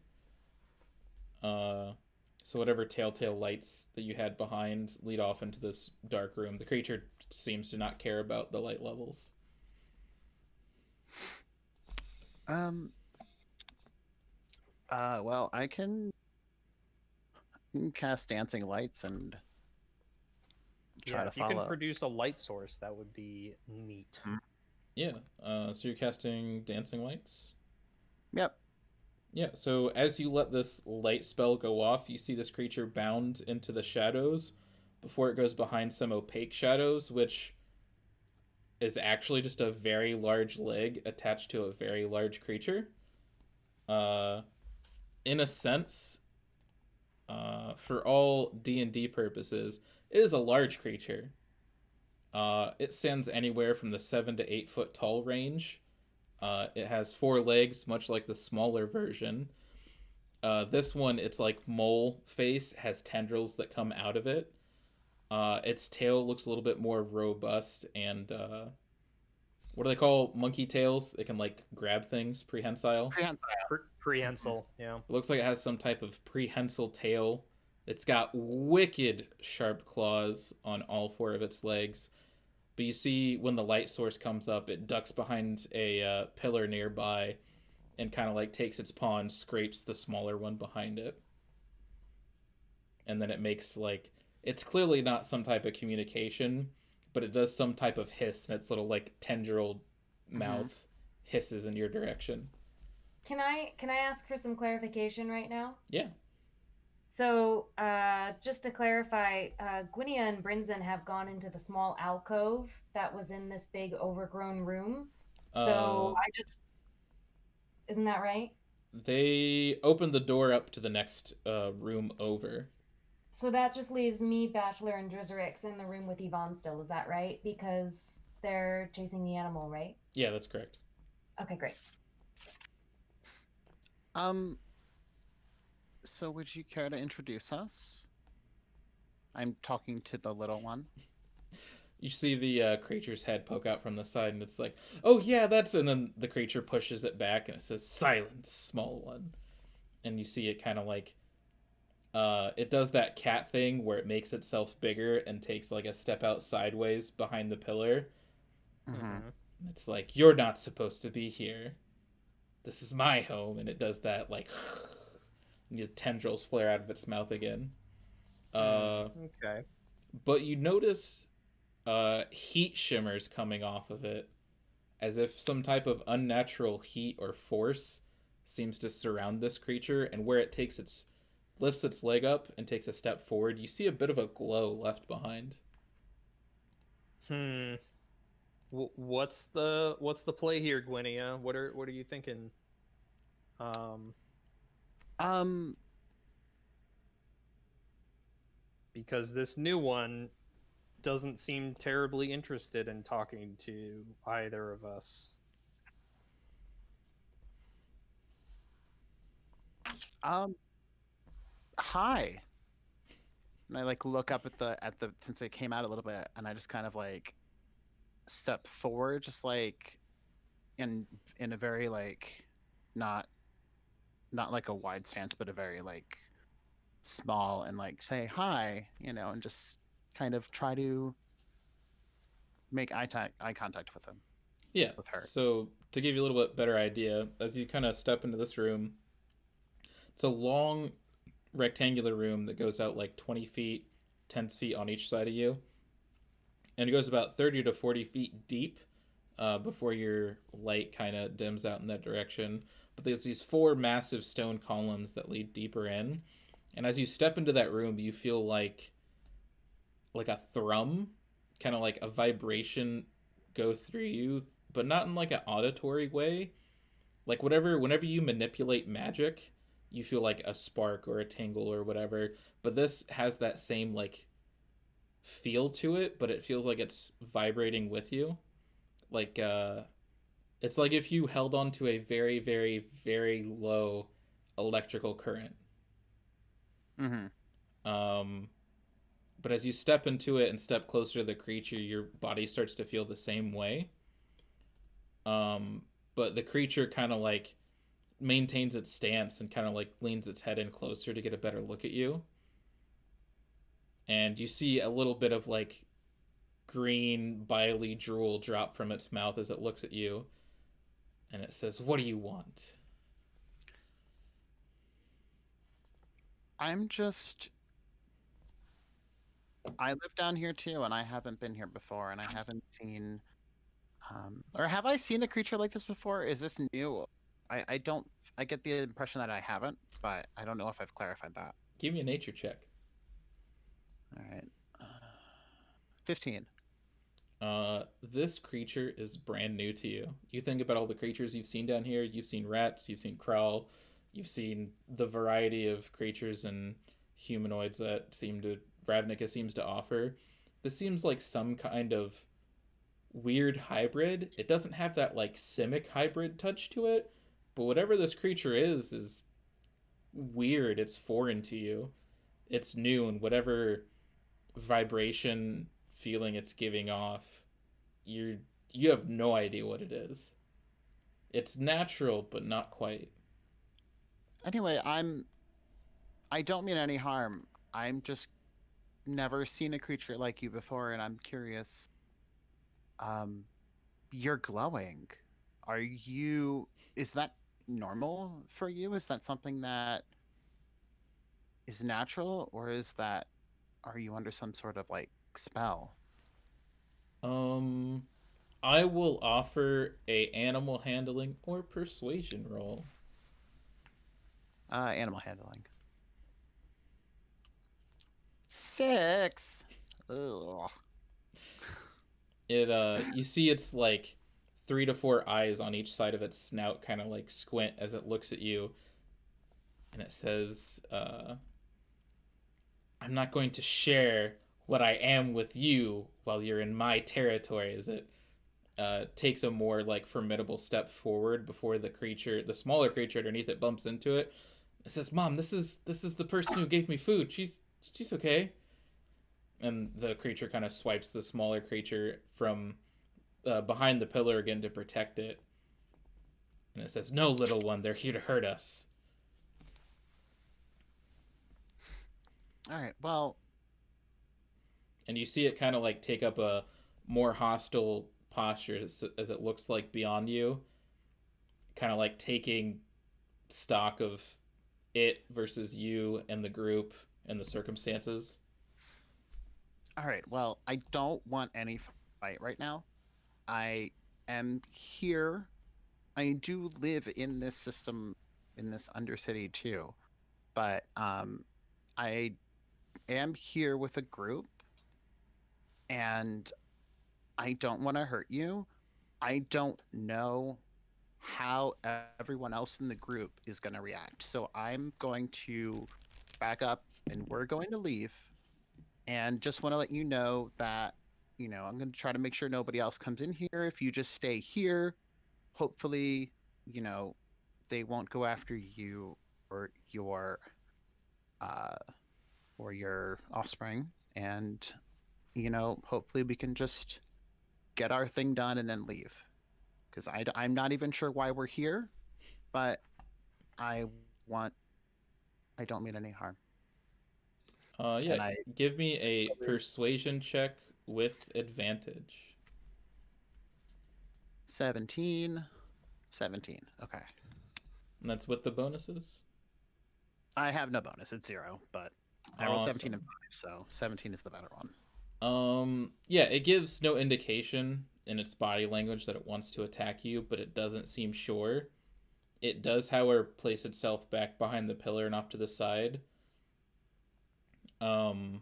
A: So whatever telltale lights that you had behind lead off into this dark room. The creature seems to not care about the light levels.
D: Well, I can cast dancing lights and try to
B: if you
D: follow.
B: can produce a light source, that would be neat.
A: Yeah. So you're casting dancing lights?
D: Yep.
A: Yeah, so as you let this light spell go off, you see this creature bound into the shadows before it goes behind some opaque shadows, which is actually just a very large leg attached to a very large creature. In a sense, for all D&D purposes, it is a large creature. It stands anywhere from the 7 to 8 foot tall range. It has 4 legs, much like the smaller version. This one, it's like mole face, has tendrils that come out of it. Its tail looks a little bit more robust and what do they call monkey tails? It can like grab things, prehensile.
B: Prehensile, yeah.
A: It looks like it has some type of prehensile tail. It's got wicked sharp claws on all 4 of its legs. But you see when the light source comes up, it ducks behind a pillar nearby and kind of like takes its paw and scrapes the smaller one behind it. And then it makes like, it's clearly not some type of communication, but it does some type of hiss, and its little like tendril mouth hisses in your direction.
E: Can I ask for some clarification right now?
A: Yeah.
E: So, just to clarify, Gwynia and Brinzen have gone into the small alcove that was in this big overgrown room. So isn't that right?
A: They opened the door up to the next room over.
E: So that just leaves me, Bachelor, and Drizerix in the room with Yvonne still, is that right? Because they're chasing the animal, right?
A: Yeah, that's correct.
E: Okay, great.
D: So would you care to introduce us? I'm talking to the little one.
A: You see the creature's head poke out from the side, and it's like, oh yeah, that's... And then the creature pushes it back, and it says, silence, small one. And you see it kind of like... it does that cat thing where it makes itself bigger and takes like a step out sideways behind the pillar.
D: Mm-hmm.
A: It's like, you're not supposed to be here. This is my home. And it does that like... and the tendrils flare out of its mouth again.
B: Okay.
A: But you notice... heat shimmers coming off of it, as if some type of unnatural heat or force seems to surround this creature, and where it takes its lifts its leg up and takes a step forward, you see a bit of a glow left behind.
B: Hmm. What's the play here, Gwynia? What are you thinking? Um,
D: Um,
B: because this new one doesn't seem terribly interested in talking to either of us.
D: um, hi. And I like look up at the since it came out a little bit, and I just kind of like step forward, just like in a very like not not like a wide stance, but a very like small, and like say hi, and just kind of try to make eye contact with him,
A: Yeah.
D: with her.
A: So to give you a little bit better idea, as you kind of step into this room, it's a long rectangular room that goes out like 20 feet, 10 feet on each side of you, and it goes about 30 to 40 feet deep before your light kind of dims out in that direction. But there's these four massive stone columns that lead deeper in, and as you step into that room, you feel like a thrum, kind of like a vibration go through you, but not in like an auditory way. Like whenever you manipulate magic, you feel like a spark or a tingle or whatever. But this has that same like feel to it, but it feels like it's vibrating with you. Like it's like if you held on to a very, very, very low electrical current.
D: Mm-hmm.
A: Um, but as you step into it and step closer to the creature, your body starts to feel the same way. Um, but the creature kind of like maintains its stance and kind of like leans its head in closer to get a better look at you. And you see a little bit of like green biley drool drop from its mouth as it looks at you, and it says, "What do you want?"
D: I'm just I live down here too, and I haven't been here before, and I haven't seen or have I seen a creature like this before? Is this new? I don't I get the impression that I haven't, but I don't know if I've clarified that.
A: Give me a nature check.
D: All right. 15.
A: This creature is brand new to you. You think about all the creatures you've seen down here. You've seen rats, you've seen crawl, you've seen the variety of creatures and humanoids that Ravnica seems to offer. This seems like some kind of weird hybrid. It doesn't have that like simic hybrid touch to it, but whatever this creature is weird. It's foreign to you. It's new, and whatever vibration feeling it's giving off, you have no idea what it is. It's natural, but not quite.
D: Anyway, I don't mean any harm. I'm just never seen a creature like you before, and I'm curious. Um, you're glowing. Is that normal for you? Is that something that is natural, or are you under some sort of like spell?
A: Um, I will offer a animal handling or persuasion roll.
D: Animal handling. 6. Ugh.
A: You see it's like 3 to 4 eyes on each side of its snout, kind of like squint as it looks at you, and it says, "I'm not going to share what I am with you while you're in my territory." As it takes a more like formidable step forward before the smaller creature underneath it, bumps into it. It says, "Mom, this is the person who gave me food. She's okay." And the creature kind of swipes the smaller creature from behind the pillar again to protect it. And it says, "No, little one, they're here to hurt us."
D: All right. Well,
A: And you see it kind of like take up a more hostile posture as it looks like beyond you, kind of like taking stock of it versus you and the group and the circumstances.
D: All right. Well, I don't want any fight right now. I am here. I do live in this system, in this undercity too, but I am here with a group, and I don't want to hurt you. I don't know how everyone else in the group is going to react. So I'm going to back up and we're going to leave. And just want to let you know that, I'm going to try to make sure nobody else comes in here. If you just stay here, hopefully, you know, they won't go after you or uh your offspring. And, hopefully we can just get our thing done and then leave. Because I'm not even sure why we're here, but I want, I don't mean any harm.
A: Yeah,
D: And I,
A: give me a persuasion check with advantage.
D: 17. Okay.
A: And that's with the bonuses?
D: I have no bonus. It's 0, but I rolled 17 and
A: Awesome.
D: 5, so 17 is the better one.
A: Yeah, it gives no indication in its body language that it wants to attack you, but it doesn't seem sure. It does, however, place itself back behind the pillar and off to the side. Um,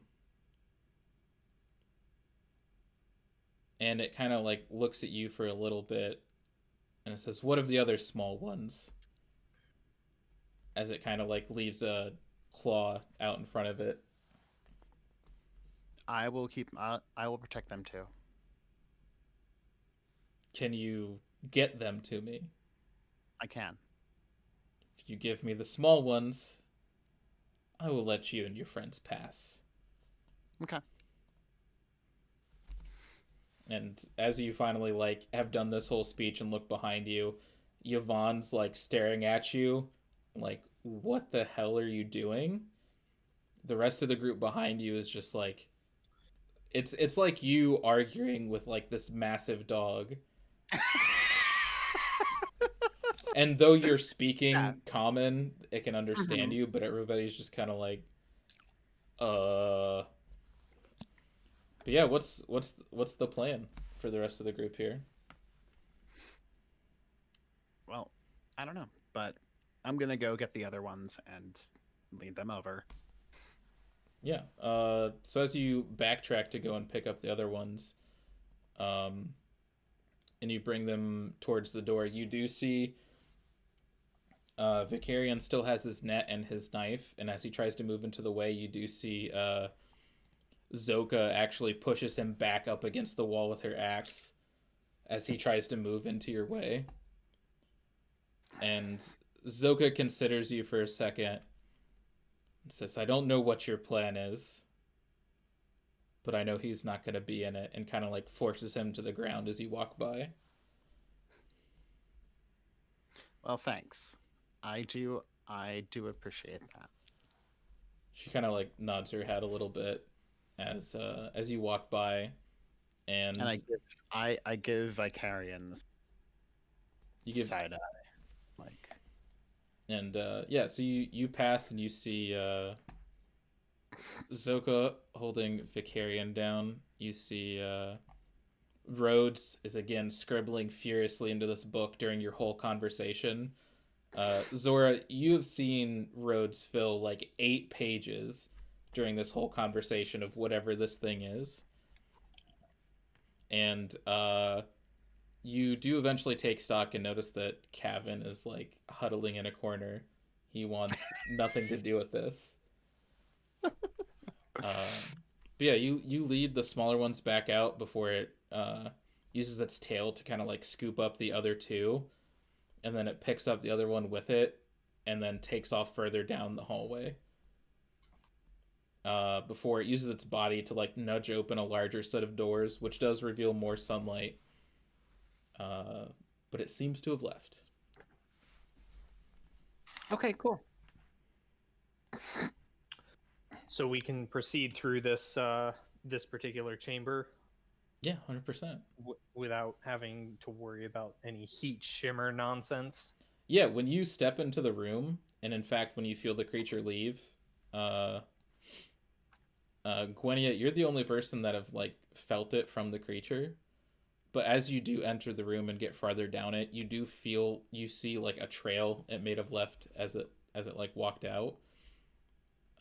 A: and it kind of like looks at you for a little bit, and it says, "What of the other small ones?" As it kind of like leaves a claw out in front of it.
D: I will protect them too.
A: Can you get them to me?
D: I can.
A: If you give me the small ones, I will let you and your friends pass.
D: Okay.
A: And as you finally like have done this whole speech and look behind you, Yvonne's like staring at you, like, what the hell are you doing? The rest of the group behind you is just like, it's like you arguing with like this massive dog. And though you're
D: Yeah.
A: speaking common, it can understand you, but everybody's just kind of like, But yeah, what's the plan for the rest of the group here?
D: Well, I don't know, but I'm gonna go get the other ones and lead them over.
A: Yeah. So as you backtrack to go and pick up the other ones, um, and you bring them towards the door, you do see Vicarion still has his net and his knife, and as he tries to move into the way, you do see Zoka actually pushes him back up against the wall with her axe as he tries to move into your way. And Zoka considers you for a second and says, "I don't know what your plan is, but I know he's not going to be in it," and kind of like forces him to the ground as you walk by.
D: Well, thanks. I do appreciate that.
A: She kind of like nods her head a little bit as you walk by, and
D: And I give Vicarian this
A: you give
D: side eye, like,
A: and yeah, so you pass and you see Zoka holding Vicarian down. You see Rhodes is again scribbling furiously into this book during your whole conversation. Zora, you have seen Rhodes fill like 8 pages during this whole conversation of whatever this thing is. And you do eventually take stock and notice that Cavan is like huddling in a corner. He wants nothing to do with this. But yeah, you lead the smaller ones back out before it uses its tail to kind of like scoop up the other two, and then it picks up the other one with it, and then takes off further down the hallway. Before it uses its body to like nudge open a larger set of doors, which does reveal more sunlight. But it seems to have left.
D: okay, cool.
B: So we can proceed through this particular chamber
A: Yeah, 100%.
B: without having to worry about any heat shimmer nonsense.
A: Yeah, when you step into the room, and in fact, when you feel the creature leave, uh, Gwenia, you're the only person that have like felt it from the creature. But as you do enter the room and get farther down it, you see like a trail it may have left as it like walked out.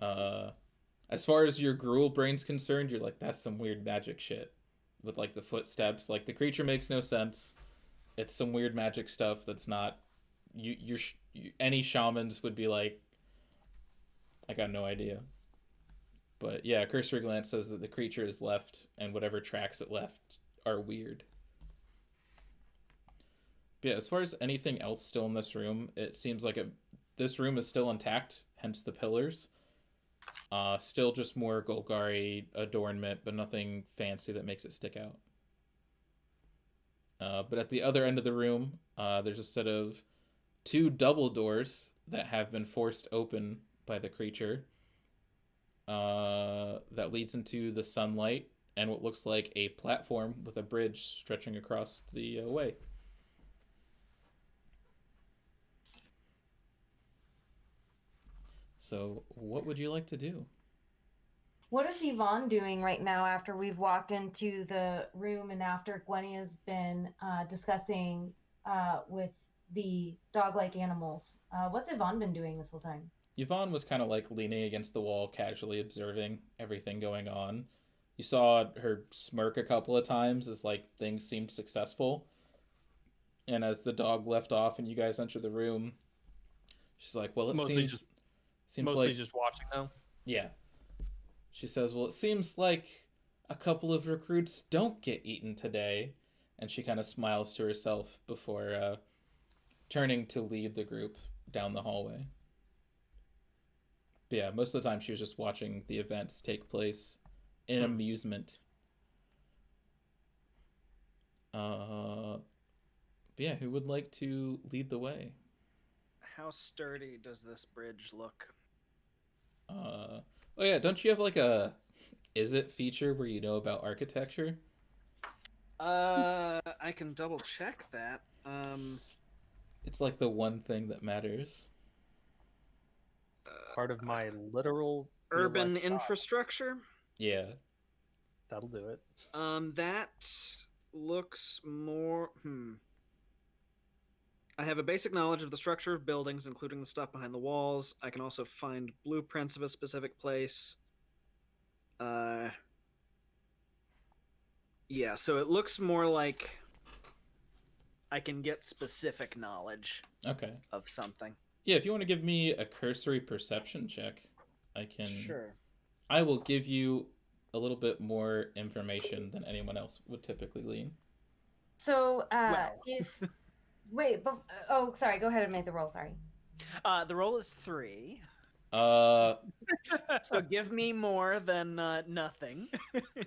A: Uh, as far as your gruel brain's concerned, you're like, that's some weird magic shit with like the footsteps. Like the creature makes no sense. It's some weird magic stuff that's not any shamans would be like, I got no idea. But yeah, cursory glance says that the creature is left and whatever tracks it left are weird. But yeah, as far as anything else still in this room, it seems like this room is still intact, hence the pillars. Still just more Golgari adornment, but nothing fancy that makes it stick out. But at the other end of the room, there's a set of 2 double doors that have been forced open by the creature. That leads into the sunlight and what looks like a platform with a bridge stretching across the way. So, what would you like to do?
E: What is Yvonne doing right now after we've walked into the room and after Gwenia's been discussing with the dog-like animals? What's Yvonne been doing this whole time?
A: Yvonne was kind of like leaning against the wall, casually observing everything going on. You saw her smirk a couple of times as like things seemed successful. And as the dog left off and you guys enter the room, she's like, well, it
B: Mostly
A: seems
B: mostly
A: like...
B: just watching though.
A: Yeah. She says, well, it seems like a couple of recruits don't get eaten today. And she kind of smiles to herself before turning to lead the group down the hallway. But yeah, most of the time she was just watching the events take place in amusement. But yeah, who would like to lead the way?
F: How sturdy does this bridge look?
A: Oh yeah, don't you have like a is it feature where you know about architecture?
F: I can double check that.
A: It's like the one thing that matters.
B: Part of my literal
F: Urban
B: real-life
F: infrastructure?
A: Yeah.
B: That'll do it.
F: That looks more... I have a basic knowledge of the structure of buildings, including the stuff behind the walls. I can also find blueprints of a specific place. Yeah, so it looks more like I can get specific knowledge of something.
A: Yeah, if you want to give me a cursory perception check, I can...
F: Sure.
A: I will give you a little bit more information than anyone else would typically lean.
E: So, if... Wait, oh, sorry, go ahead and make the roll, sorry.
F: The roll is 3.
A: So
F: give me more than nothing.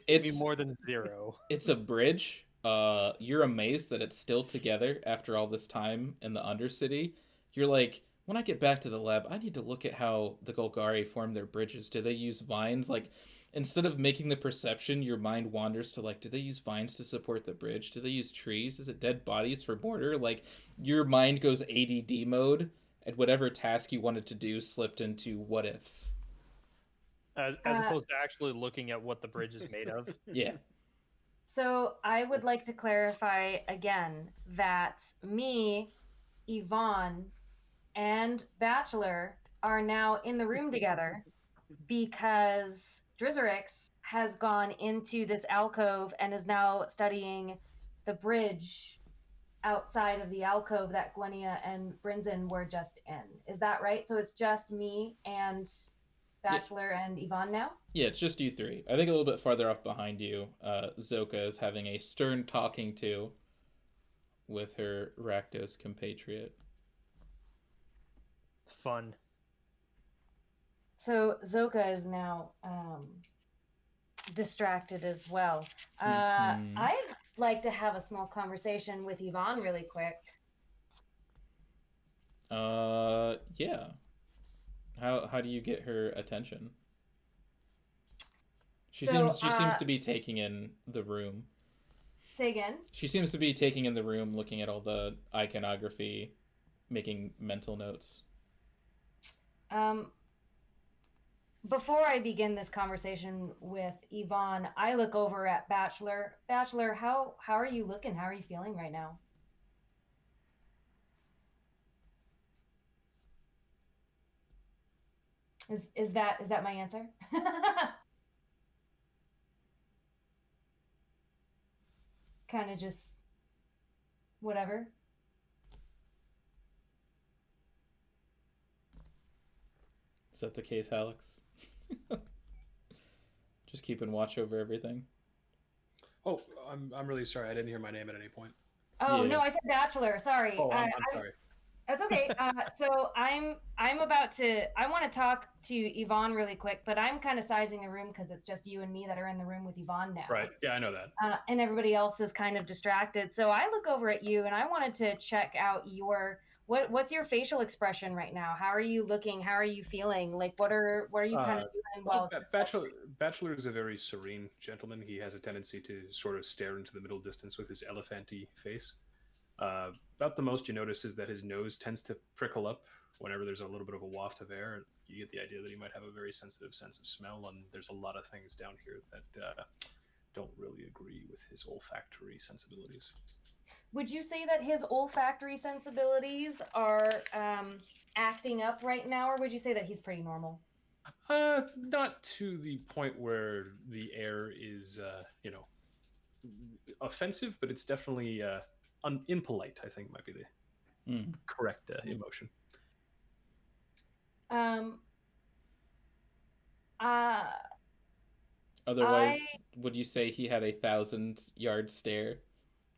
B: Give me more than 0.
A: It's a bridge. You're amazed that it's still together after all this time in the Undercity. You're like, when I get back to the lab, I need to look at how the Golgari form their bridges. Do they use vines? Like, instead of making the perception, your mind wanders to like, do they use vines to support the bridge? Do they use trees? Is it dead bodies for mortar? Like, your mind goes ADD mode, and whatever task you wanted to do slipped into what ifs.
B: As opposed to actually looking at what the bridge is made of.
A: Yeah.
E: So I would like to clarify again that me, Yvonne, and Bachelor are now in the room together because Drizzerix has gone into this alcove and is now studying the bridge outside of the alcove that Gwenia and Brinzen were just in. Is that right? So it's just me and Bachelor and Yvonne now?
A: Yeah, it's just you 3. I think a little bit farther off behind you, Zoka is having a stern talking to with her Rakdos compatriot.
B: Fun.
E: So Zoka is now distracted as well. I'd like to have a small conversation with Yvonne really quick.
A: Yeah. How do you get her attention? She seems to be taking in the room.
E: Say again?
A: She seems to be taking in the room, looking at all the iconography, making mental notes.
E: before I begin this conversation with Yvonne, I look over at Bachelor. Bachelor, how are you looking? How are you feeling right now? Is that my answer? Kind of just whatever.
A: Is that the case, Alex? Just keeping watch over everything.
C: Oh, I'm really sorry. I didn't hear my name at any point.
E: Oh
A: Yeah.
E: no, I said Bachelor. Sorry.
C: Oh, I'm sorry.
E: That's okay. So I'm about to. I want to talk to Yvonne really quick, but I'm kind of sizing the room because it's just you and me that are in the room with Yvonne now.
C: Right. Yeah, I know that.
E: And everybody else is kind of distracted. So I look over at you, and I wanted to check out your what's your facial expression right now? How are you looking? How are you feeling? Like what are you kind of doing?
C: Well, Bachelor is a very serene gentleman. He has a tendency to sort of stare into the middle distance with his elephanty face. About the most you notice is that his nose tends to prickle up whenever there's a little bit of a waft of air. You get the idea that he might have a very sensitive sense of smell, and there's a lot of things down here that don't really agree with his olfactory sensibilities.
E: Would you say that his olfactory sensibilities are acting up right now, or would you say that he's pretty normal?
C: Not to the point where the air is, offensive, but it's definitely impolite. I think might be the correct emotion.
A: Otherwise, would you say he had a 1,000-yard stare,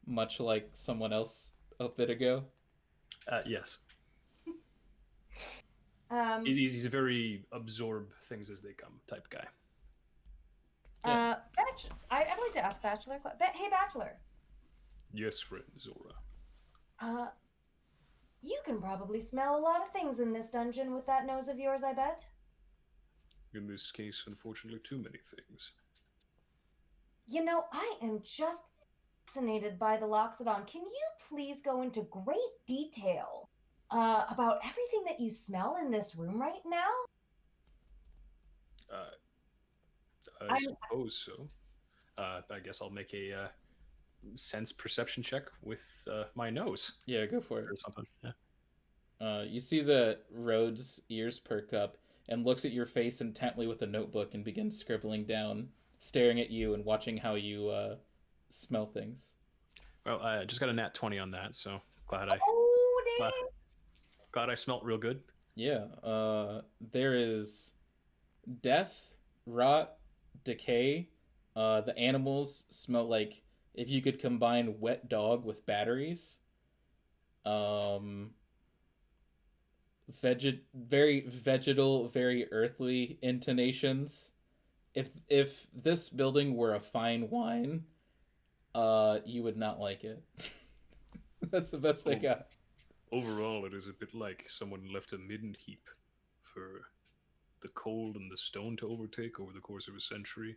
A: much like someone else a bit ago?
C: Yes. He's a very absorb things as they come type guy.
E: Yeah. I'd like to ask Bachelor. Hey, Bachelor.
C: Yes, friend Zora.
E: You can probably smell a lot of things in this dungeon with that nose of yours, I bet.
C: In this case, unfortunately, too many things.
E: You know, I am just fascinated by the Loxodon. Can you please go into great detail about everything that you smell in this room right now?
C: I suppose so. I guess I'll make a sense perception check with my nose.
A: Yeah, go for it.
C: Or something. Yeah.
A: You see that Rhodes' ears perk up and looks at your face intently with a notebook and begins scribbling down, staring at you and watching how you smell things.
C: Well, I just got a nat 20 on that, so glad I smelt real good.
A: Yeah. There is death, rot, decay. The animals smell like if you could combine wet dog with batteries. Very vegetal, very earthly intonations. If this building were a fine wine, you would not like it. That's the best I got.
C: Overall, it is a bit like someone left a midden heap for the cold and the stone to overtake over the course of a century,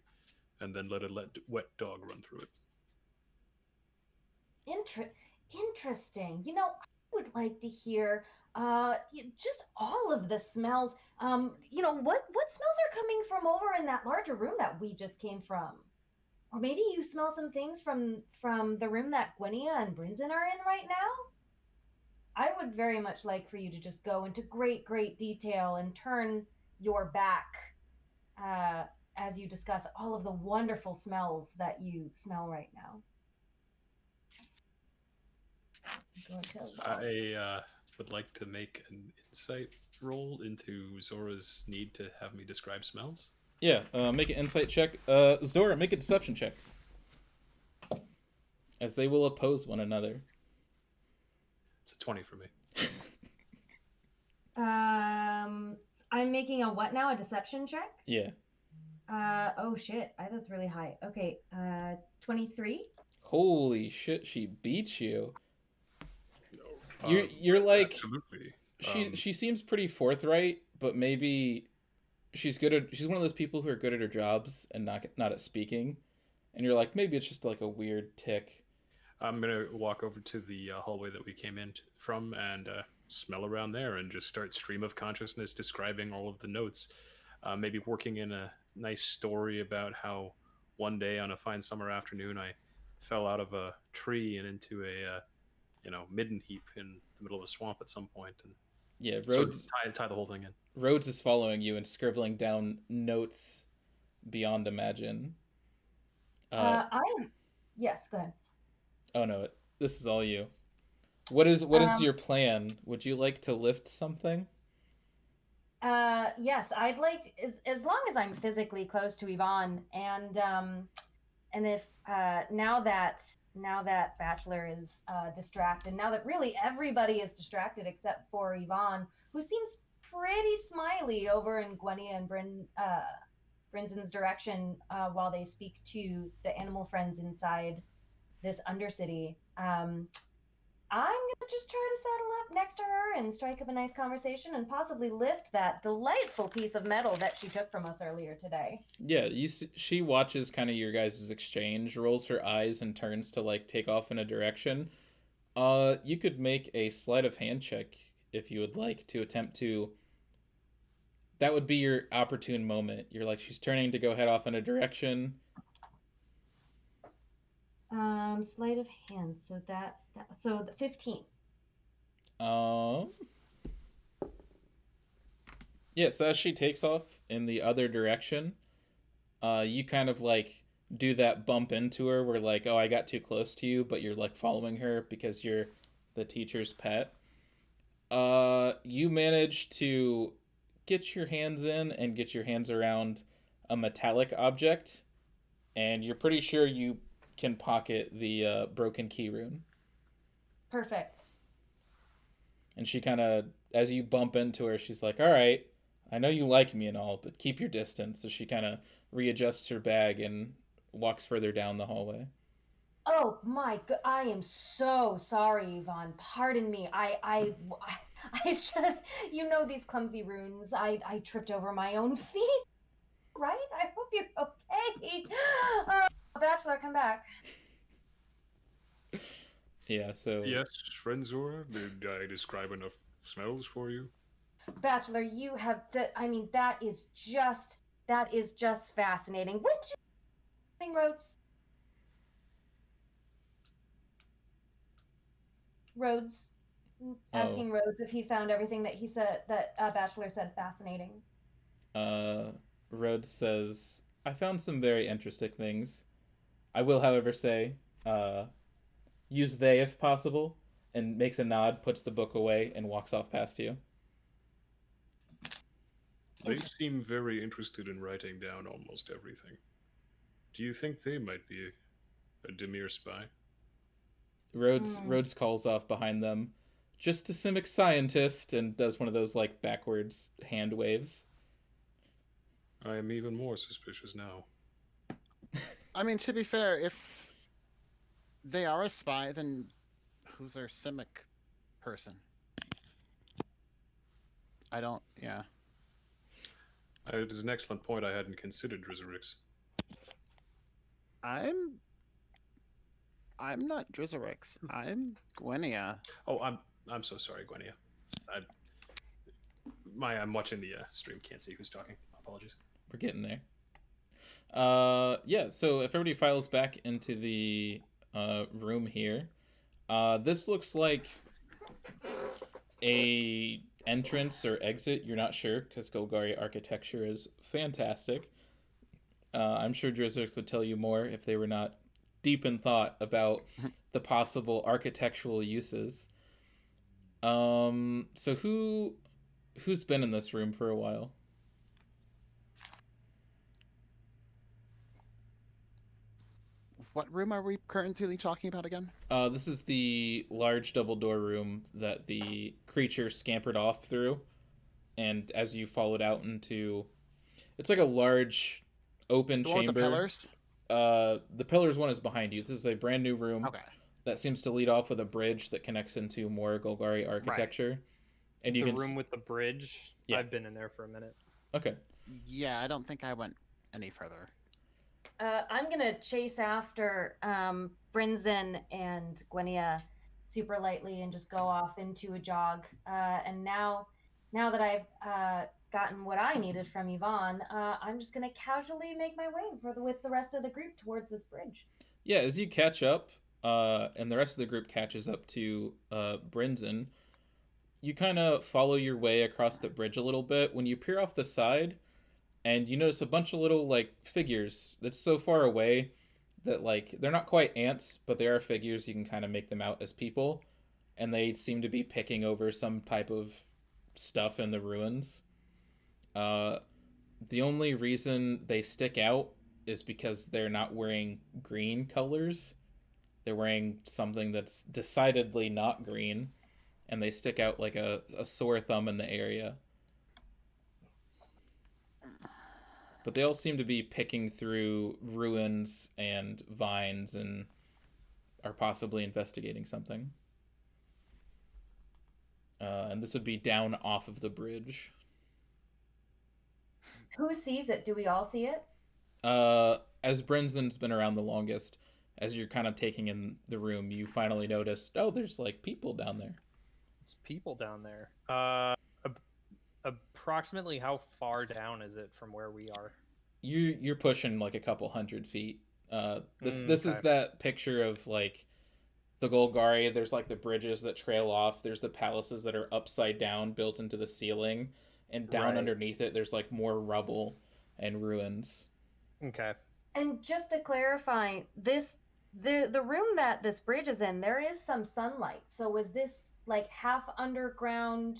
C: and then let a wet dog run through it.
E: Interesting. You know, I would like to hear just all of the smells. You know, what smells are coming from over in that larger room that we just came from? Or maybe you smell some things from the room that Gwynia and Brinzen are in right now? I would very much like for you to just go into great detail and turn your back as you discuss all of the wonderful smells that you smell right now.
C: I would like to make an insight roll into Zora's need to have me describe smells.
A: Yeah, make an insight check. Zora, make a deception check. As they will oppose one another.
C: It's a 20 for me.
E: I'm making a what now? A deception check?
A: Yeah.
E: Oh shit, that's really high. Okay, 23.
A: Holy shit, she beat you. You're like
C: absolutely.
A: She seems pretty forthright, but maybe she's one of those people who are good at her jobs and not at speaking. And you're like, maybe it's just like a weird tick.
C: I'm gonna walk over to the hallway that we came in from and smell around there and just start stream of consciousness describing all of the notes. maybe working in a nice story about how one day on a fine summer afternoon I fell out of a tree and into a midden heap in the middle of a swamp at some point, and
A: Yeah,
C: sort of tie the whole thing in.
A: Rhodes is following you and scribbling down notes beyond imagine.
E: I am. Yes, go ahead.
A: Oh no, this is all you. What is your plan? Would you like to lift something?
E: Yes, I'd like as long as I'm physically close to Yvonne, and if now that Bachelor is distracted, now that really everybody is distracted except for Yvonne, who seems pretty smiley over in Gwenia and Brinzen's direction while they speak to the animal friends inside this undercity. I'm gonna just try to saddle up next to her and strike up a nice conversation and possibly lift that delightful piece of metal that she took from us earlier today.
A: Yeah, she watches kind of your guys' exchange, rolls her eyes, and turns to like take off in a direction. You could make a sleight of hand check if you would like to attempt to. That would be your opportune moment. You're like she's turning to go head off in a direction.
E: Sleight of hand. So that's that. So the 15.
A: Yeah, so as she takes off in the other direction, you kind of like do that bump into her where like, oh, I got too close to you, but you're like following her because you're the teacher's pet. You manage to get your hands in and get your hands around a metallic object, and you're pretty sure you can pocket the broken key rune.
E: Perfect.
A: And she kind of, as you bump into her, she's like, all right, I know you like me and all, but keep your distance. So she kind of readjusts her bag and walks further down the hallway.
E: Oh my god! I am so sorry, Yvonne. Pardon me. I should. You know these clumsy runes. I tripped over my own feet. Right? I hope you're okay. Bachelor, come back.
A: Yeah. So.
C: Yes, Frenzor. Did I describe enough smells for you?
E: Bachelor, you have the. I mean, that is just fascinating. Wouldn't you, Rhodes? Rhodes, asking Rhodes if he found everything that he said that Bachelor said fascinating.
A: Rhodes says, I found some very interesting things. I will, however, say, use they if possible, and makes a nod, puts the book away, and walks off past you.
C: They seem very interested in writing down almost everything. Do you think they might be a Demir spy?
A: Rhodes calls off behind them, just a Simic scientist, and does one of those like backwards hand waves.
C: I am even more suspicious now.
D: I mean, to be fair, if they are a spy, then who's our Simic person? I don't. Yeah.
C: It is an excellent point. I hadn't considered Drizerix.
D: I'm not Drizerix. I'm Gwenia.
C: Oh, I'm so sorry, Gwenia. I'm watching the stream. Can't see who's talking. Apologies.
A: We're getting there. Yeah. So if everybody files back into the room here, this looks like a entrance or exit. You're not sure because Golgari architecture is fantastic. I'm sure Drizerix would tell you more if they were not deep in thought about the possible architectural uses. So who's been in this room for a while?
D: What room are we currently talking about again?
A: This is the large double door room that the creature scampered off through, and as you followed out into, it's like a large open chamber.
D: The pillars.
A: The pillars one is behind you. This is a brand new room.
D: Okay.
A: That seems to lead off with a bridge that connects into more Golgari architecture. Right. And you
B: the
A: can
B: room with the bridge. Yeah. I've been in there for a minute.
A: Okay.
D: Yeah, I don't think I went any further.
E: I'm gonna chase after Brinzen and Gwenia super lightly and just go off into a jog. And now that I've gotten what I needed from Yvonne, I'm just gonna casually make my way with the rest of the group towards this bridge.
A: Yeah, as you catch up, and the rest of the group catches up to Brinzen, you kind of follow your way across the bridge a little bit. When you peer off the side, and you notice a bunch of little like figures that's so far away that like they're not quite ants, but they are figures. You can kind of make them out as people, and they seem to be picking over some type of stuff in the ruins. Uh, the only reason they stick out is because they're not wearing green colors. They're wearing something that's decidedly not green, and they stick out like a sore thumb in the area. But they all seem to be picking through ruins and vines and are possibly investigating something. And this would be down off of the bridge.
E: Who sees it? Do we all see it?
A: As Brenzen's been around the longest, as you're kind of taking in the room, you finally notice, oh, there's like people down there.
B: There's people down there. Approximately how far down is it from where we are?
A: You're pushing like a couple 100 feet. This
B: Okay.
A: is that picture of like the Golgari. There's like the bridges that trail off. There's the palaces that are upside down, built into the ceiling, and down
B: Right.
A: underneath it, there's like more rubble and ruins.
B: Okay.
E: And just to clarify, the room that this bridge is in, there is some sunlight. So was this like half underground,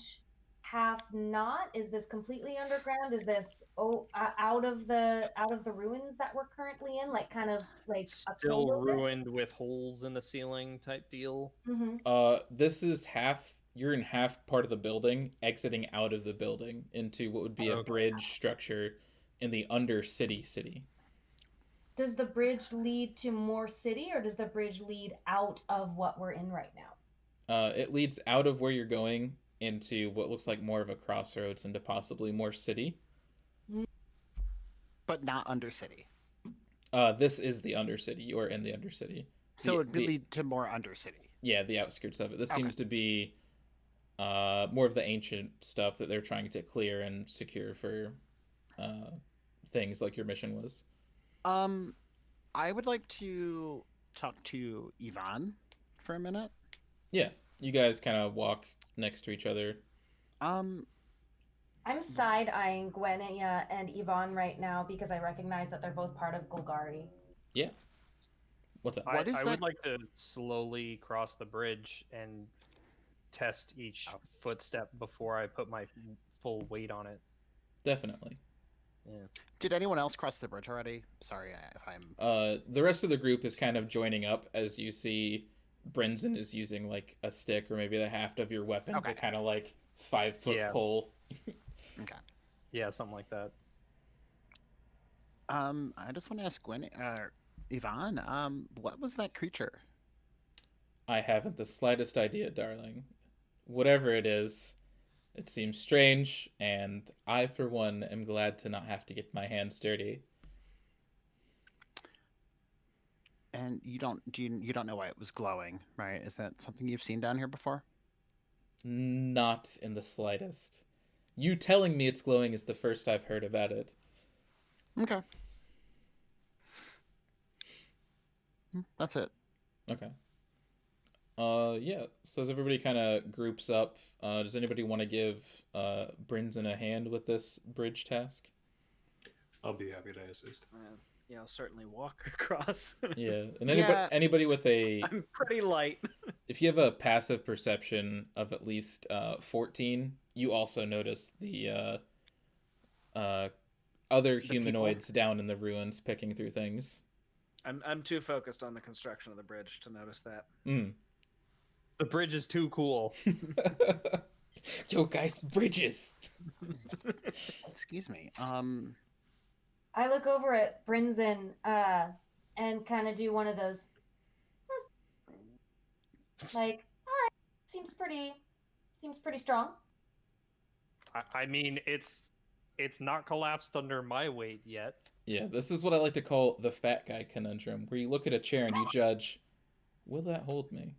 E: half not? Is this completely underground? Is this out of the ruins that we're currently in, like kind of like a
B: Still
E: cradle?
B: ruined with holes in the ceiling type deal.
E: Mm-hmm.
A: This is half. You're in half part of the building, exiting out of the building into what would be a
B: Okay.
A: bridge structure in the Undercity city.
E: Does the bridge lead to more city, or does the bridge lead out of what we're in right now?
A: It leads out of where you're going into what looks like more of a crossroads into possibly more city.
D: But not Undercity.
A: This is the Undercity. You are in the Undercity.
D: So it would lead to more Undercity.
A: Yeah, the outskirts of it. This
D: Okay.
A: seems to be more of the ancient stuff that they're trying to clear and secure for things like your mission was.
D: I would like to talk to Yvonne for a minute.
A: Yeah, you guys kind of walk next to each other.
E: I'm side-eyeing Gwenia and Yvonne right now because I recognize that they're both part of Golgari.
A: Yeah. What's up?
D: What is
B: I
D: that?
B: would like to slowly cross the bridge and test each footstep before I put my full weight on it.
A: Definitely.
B: Yeah.
D: Did anyone else cross the bridge already? Sorry if I'm.
A: The rest of the group is kind of joining up as you see Brinzen is using like a stick or maybe the haft of your weapon
D: Okay.
A: to kind of like 5-foot
B: Yeah.
A: pull.
D: Okay.
B: Yeah, something like that.
D: I just want to ask Yvonne, what was that creature?
A: I haven't the slightest idea, darling. Whatever it is, it seems strange, and I, for one, am glad to not have to get my hands dirty.
D: And you don't know why it was glowing, right? Is that something you've seen down here before?
A: Not in the slightest. You telling me it's glowing is the first I've heard about it.
D: Okay. That's it.
A: Okay. Yeah. So as everybody kind of groups up, does anybody want to give Brinzen a hand with this bridge task?
C: I'll be happy to assist.
F: Yeah, I'll certainly walk across.
A: Yeah. And
D: Yeah.
A: anybody with a,
F: I'm pretty light.
A: if you have a passive perception of at least 14, you also notice the other humanoids down in the ruins picking through things.
F: I'm too focused on the construction of the bridge to notice that.
B: The bridge is too cool.
A: Yo, guys, bridges.
D: Excuse me.
E: I look over at Brinzen and kind of do one of those, like, all right, seems pretty strong.
B: I mean, it's not collapsed under my weight yet.
A: Yeah, this is what I like to call the fat guy conundrum, where you look at a chair and you judge, will that hold me?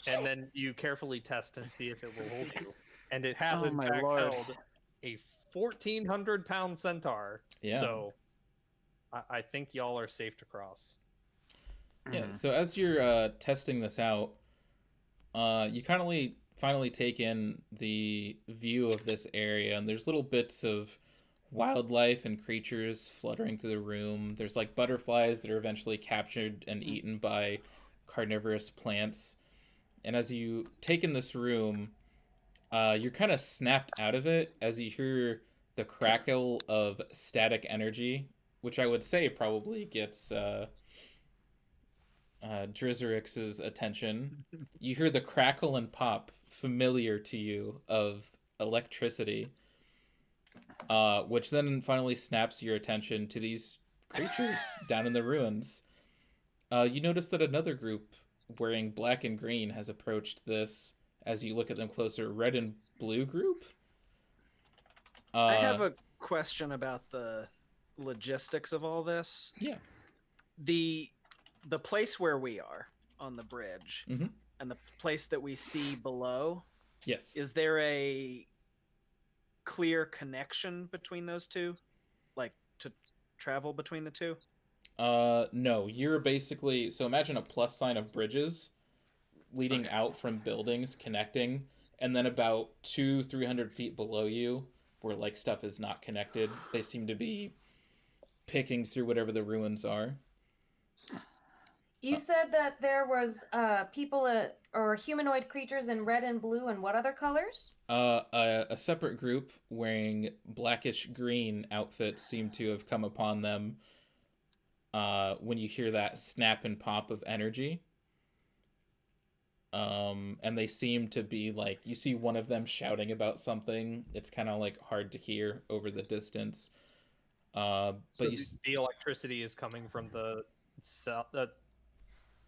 B: And then you carefully test and see if it will hold you. and it has
D: Oh,
B: in
D: my
B: fact
D: lord.
B: held a 1,400-pound centaur.
A: Yeah.
B: So I think y'all are safe to cross.
A: Yeah.
D: Mhm.
A: So as you're testing this out, you kind of finally take in the view of this area, and there's little bits of wildlife and creatures fluttering through the room. There's like butterflies that are eventually captured and eaten by carnivorous plants. And as you take in this room, you're kind of snapped out of it as you hear the crackle of static energy, which I would say probably gets Drizzerix's attention. You hear the crackle and pop familiar to you of electricity, which then finally snaps your attention to these creatures down in the ruins. You notice that another group wearing black and green has approached this. As you look at them closer, red and blue group.
F: I have a question about the logistics of all this.
A: Yeah.
F: The place where we are on the bridge
A: Mhm.
F: and the place that we see below,
A: Yes.
F: is there a clear connection between those two? Like to travel between the two?
A: No. You're basically, so imagine a plus sign of bridges leading
F: Okay.
A: out from buildings connecting, and then about 300 feet below you where like stuff is not connected, they seem to be picking through whatever the ruins are.
E: You said that there was people or humanoid creatures in red and blue, and what other colors?
A: A separate group wearing blackish green outfits seem to have come upon them when you hear that snap and pop of energy. And they seem to be like, you see one of them shouting about something. It's kind of like hard to hear over the distance. But
B: So
A: you
B: the electricity is coming from the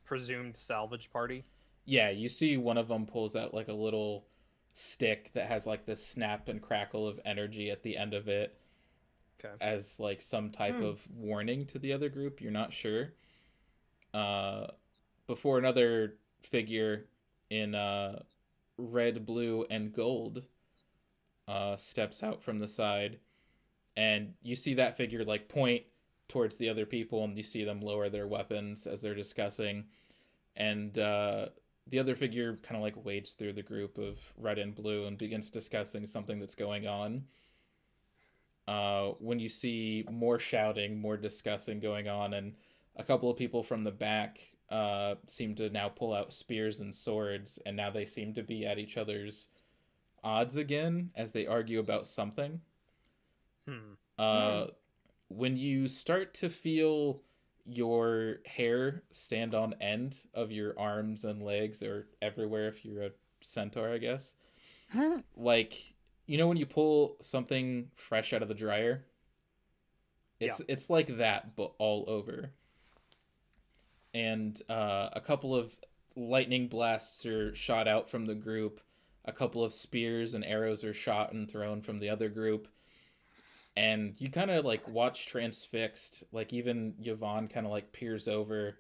B: presumed salvage party.
A: yeah, you see one of them pulls out like a little stick that has like this snap and crackle of energy at the end of it.
B: Okay.
A: As like some type of warning to the other group. You're not sure. Before another figure in red, blue, and gold steps out from the side, and you see that figure like point towards the other people, and you see them lower their weapons as they're discussing, and the other figure kind of like wades through the group of red and blue and begins discussing something that's going on. When you see more shouting, more discussing going on, and a couple of people from the back seem to now pull out spears and swords, and now they seem to be at each other's odds again as they argue about something. When you start to feel your hair stand on end of your arms and legs, or everywhere if you're a centaur, I guess, like, you know when you pull something fresh out of the dryer? It's like that, but all over. And a couple of lightning blasts are shot out from the group. A couple of spears and arrows are shot and thrown from the other group. And you kind of like watch transfixed. Like even Yvonne kind of like peers over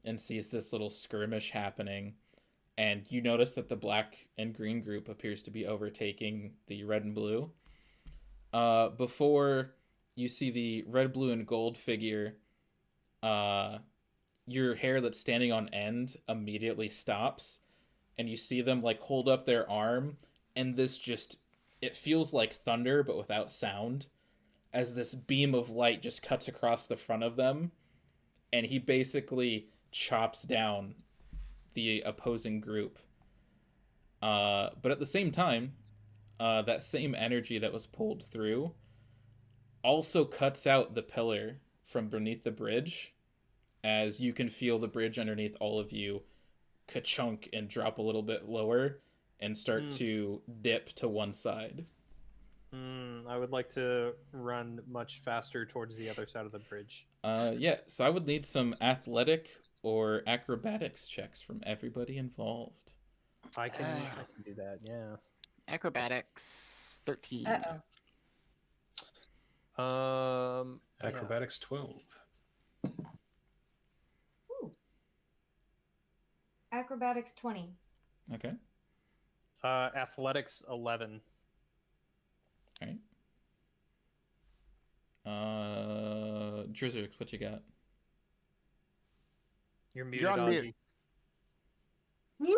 A: and sees this little skirmish happening. And you notice that the black and green group appears to be overtaking the red and blue. Before you see the red, blue, and gold figure, your hair that's standing on end immediately stops, and you see them like hold up their arm, and this just, it feels like thunder but without sound, as this beam of light just cuts across the front of them, and he basically chops down the opposing group. But at the same time, that same energy that was pulled through also cuts out the pillar from beneath the bridge, as you can feel the bridge underneath all of you ka-chunk and drop a little bit lower and start to dip to one side.
B: I would like to run much faster towards the other side of the bridge.
A: Yeah, so I would need some athletic or acrobatics checks from everybody involved.
B: I can do that, yeah.
D: Acrobatics 13.
C: Acrobatics 12.
E: Ooh. Acrobatics 20.
A: Okay.
B: Athletics 11.
A: All right. Drizzix, what you got?
B: You're muted,
D: You're on mute.
B: Ozzy.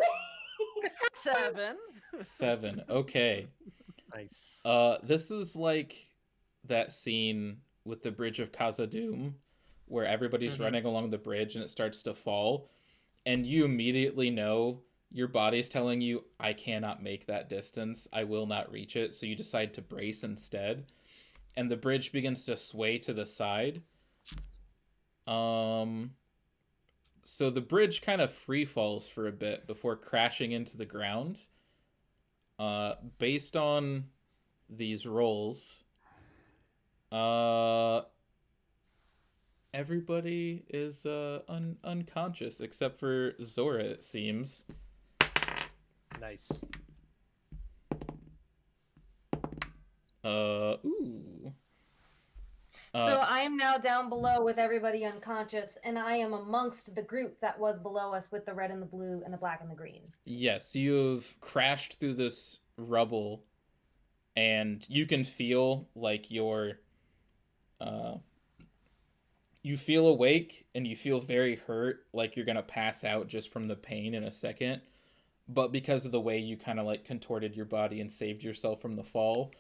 F: 7.
A: 7. Okay.
B: Nice.
A: This is like that scene with the bridge of Khazad-dûm where everybody's running along the bridge and it starts to fall, and you immediately know your body's telling you, I cannot make that distance. I will not reach it. So you decide to brace instead. And the bridge begins to sway to the side. So the bridge kind of free falls for a bit before crashing into the ground. Based on these rolls, everybody is unconscious except for Zora, it seems.
B: Nice.
A: Ooh.
E: So I am now down below with everybody unconscious, and I am amongst the group that was below us with the red and the blue and the black and the green.
A: Yes, you've crashed through this rubble, and you can feel like you're... you feel awake, and you feel very hurt, like you're gonna pass out just from the pain in a second. But because of the way you kind of like contorted your body and saved yourself from the fall,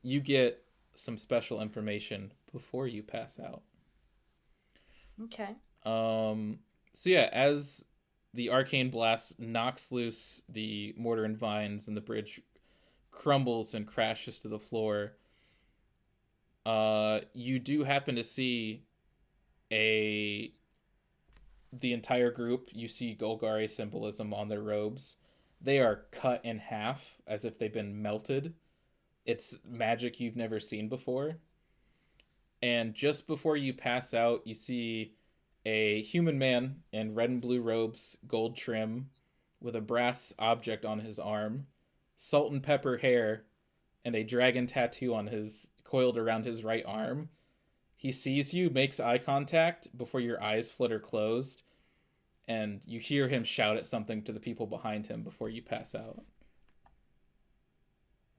A: you get some special information before you pass out.
E: Okay.
A: So yeah, as the arcane blast knocks loose the mortar and vines and the bridge crumbles and crashes to the floor, you do happen to see the entire group. You see Golgari symbolism on their robes. They are cut in half as if they've been melted. It's magic you've never seen before. And just before you pass out, you see a human man in red and blue robes, gold trim, with a brass object on his arm, salt and pepper hair, and a dragon tattoo on his coiled around his right arm. He sees you, makes eye contact before your eyes flutter closed, and you hear him shout at something to the people behind him before you pass out.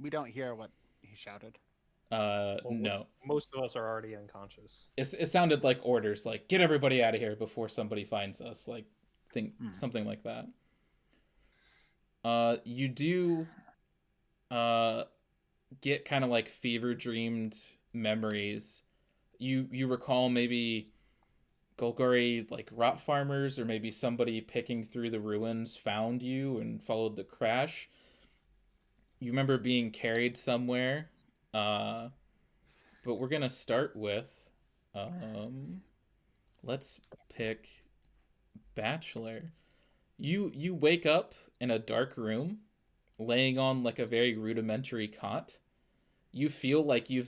D: We don't hear what he shouted.
A: No.
B: Most of us are already unconscious.
A: It sounded like orders, like, get everybody out of here before somebody finds us, like, something like that. You do get kind of like fever dreamed memories. You recall maybe Golgari like rot farmers, or maybe somebody picking through the ruins found you and followed the crash. You remember being carried somewhere. But we're gonna start with let's pick Bachelor. You wake up in a dark room, laying on like a very rudimentary cot. You feel like you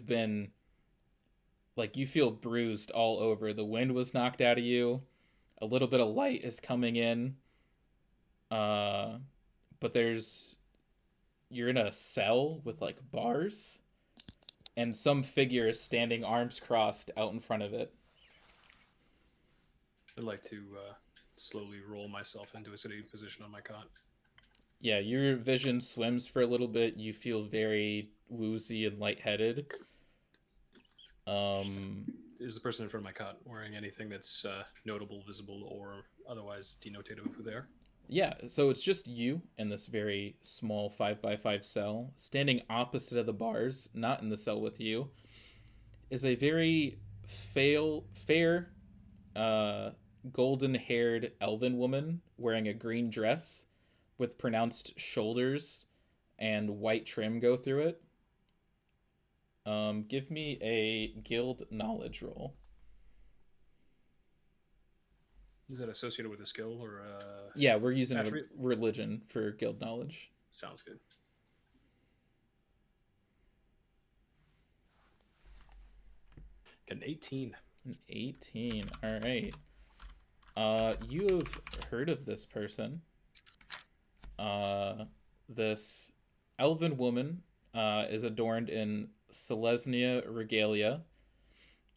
A: feel bruised all over. The wind was knocked out of you. A little bit of light is coming in. But you're in a cell with like bars, and some figure is standing arms crossed out in front of it.
C: I'd like to slowly roll myself into a sitting position on my cot.
A: Yeah, your vision swims for a little bit. You feel very woozy and lightheaded.
C: Is the person in front of my cot wearing anything that's notable, visible, or otherwise denotative of who they are?
A: Yeah, so it's just you in this very small 5x5 cell. Standing opposite of the bars, not in the cell with you, is a very fair, golden-haired elven woman wearing a green dress with pronounced shoulders and white trim go through it. Give me a guild knowledge roll.
C: Is that associated with a skill or
A: Yeah, we're using religion for guild knowledge.
C: Sounds good. Got an 18.
A: An 18. All right. You have heard of this person. This elven woman is adorned in Selesnya regalia.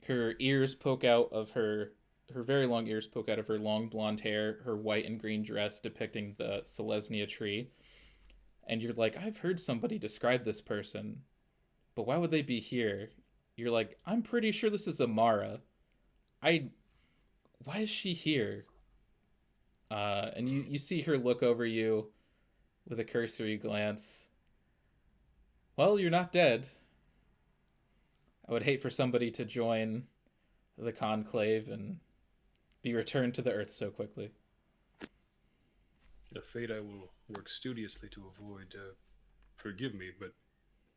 A: Her ears poke out of her very long ears poke out of her long blonde hair, her white and green dress depicting the Selesnya tree. And you're like, I've heard somebody describe this person, but why would they be here? You're like, I'm pretty sure this is Amara. I Why is she here? And you see her look over you with a cursory glance. Well, you're not dead. I would hate for somebody to join the conclave and be returned to the earth so quickly.
C: A fate I will work studiously to avoid. Forgive me, but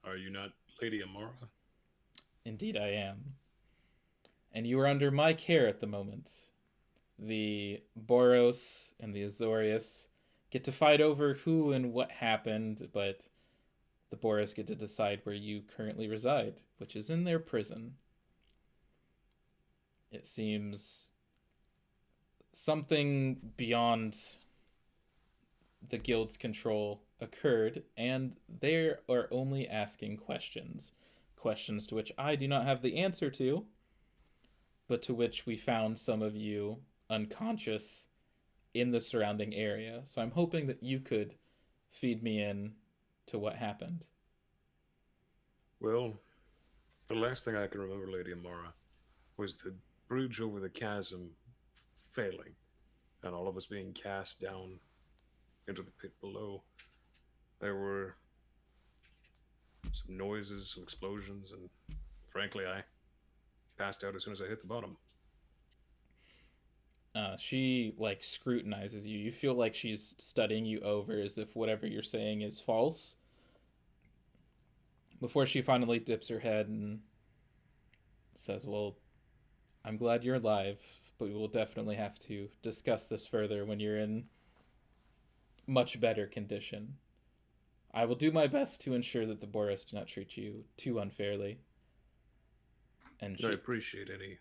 C: are you not Lady Amara?
A: Indeed, I am. And you are under my care at the moment. The Boros and the Azorius get to fight over who and what happened, but the Boros get to decide where you currently reside, which is in their prison. It seems something beyond the guild's control occurred, and they are only asking questions. Questions to which I do not have the answer to, but to which we found some of you unconscious in the surrounding area. So I'm hoping that you could feed me in to what happened.
C: Well, the last thing I can remember, Lady Amara, was the bridge over the chasm failing, and all of us being cast down into the pit below. There were some noises, some explosions, and frankly, I passed out as soon as I hit the bottom.
A: She like scrutinizes you. You feel like she's studying you over as if whatever you're saying is false. Before she finally dips her head and says, "Well, I'm glad you're alive, but we will definitely have to discuss this further when you're in much better condition. I will do my best to ensure that the Boros do not treat you too unfairly." And
C: I appreciate any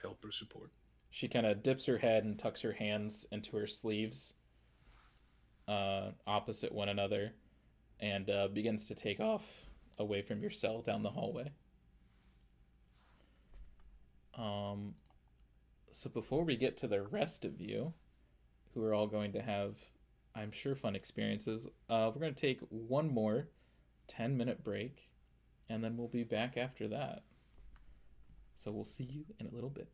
C: help or support.
A: she kind of dips her head and tucks her hands into her sleeves, opposite one another, and begins to take off away from your cell down the hallway. So before we get to the rest of you, who are all going to have, I'm sure, fun experiences, we're going to take one more 10-minute break, and then we'll be back after that. So we'll see you in a little bit.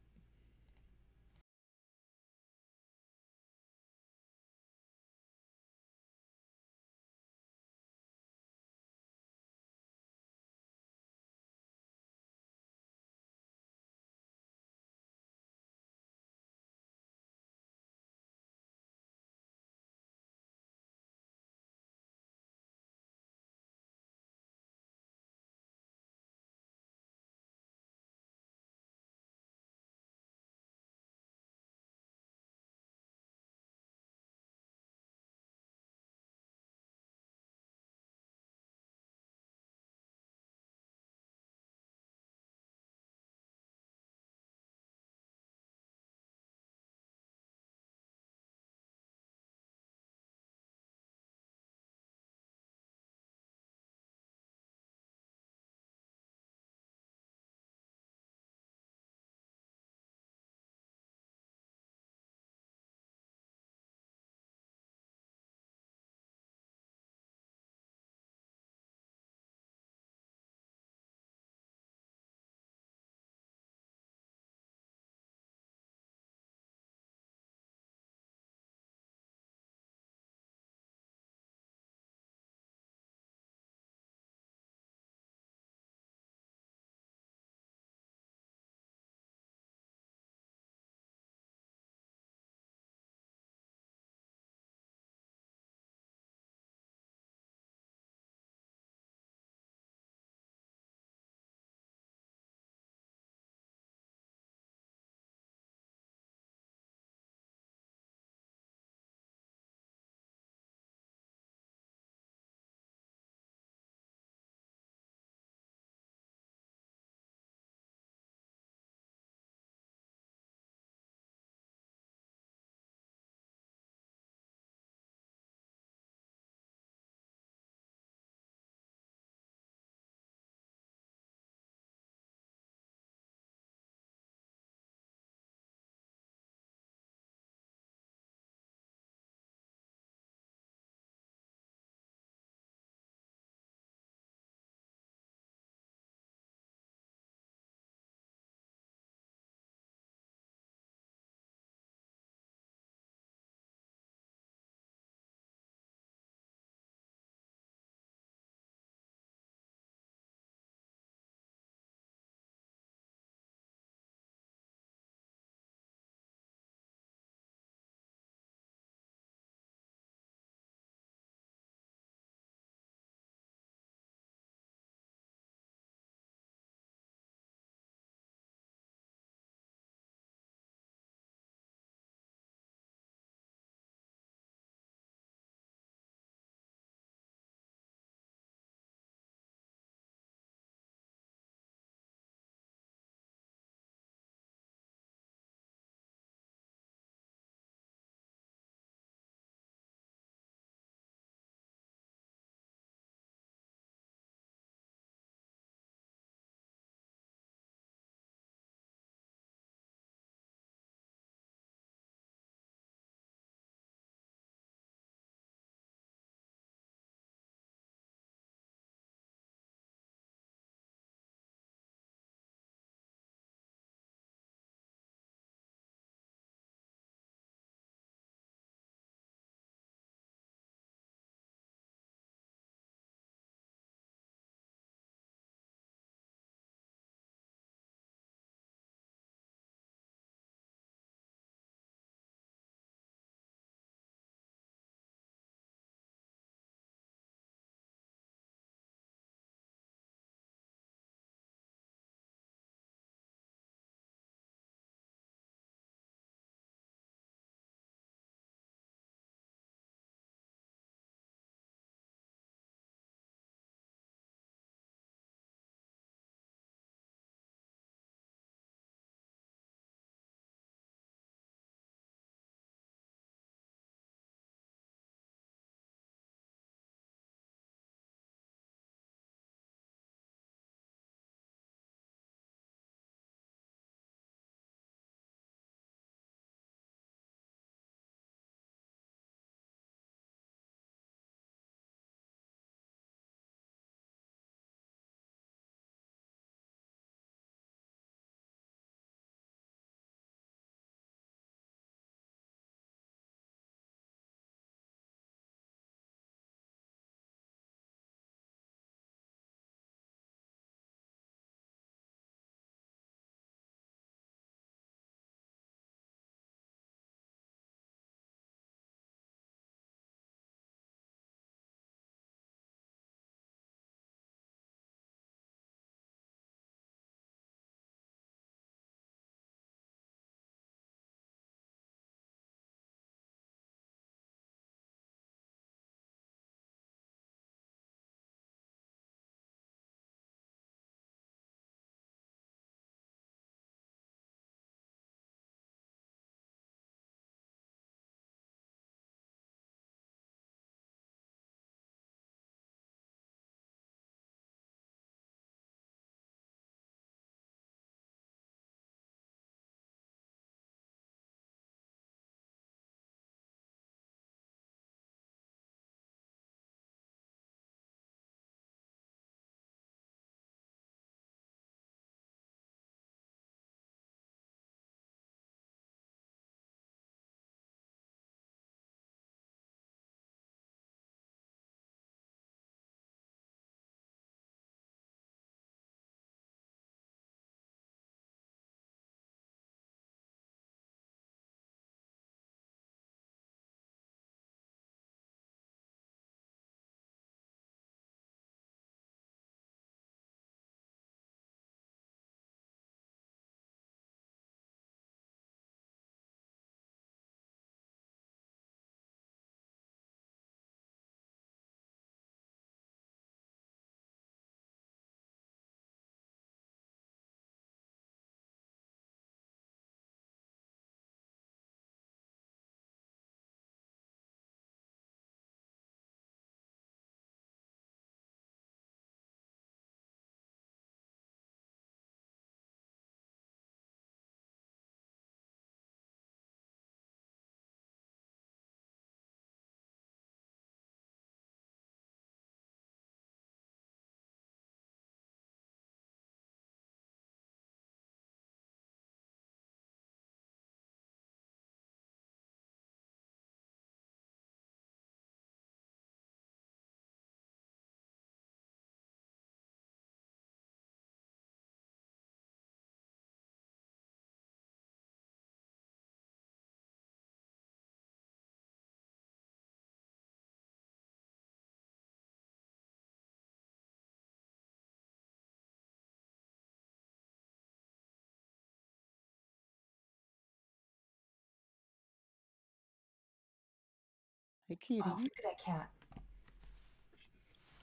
D: Hey, kitty.
E: Oh, look at that cat.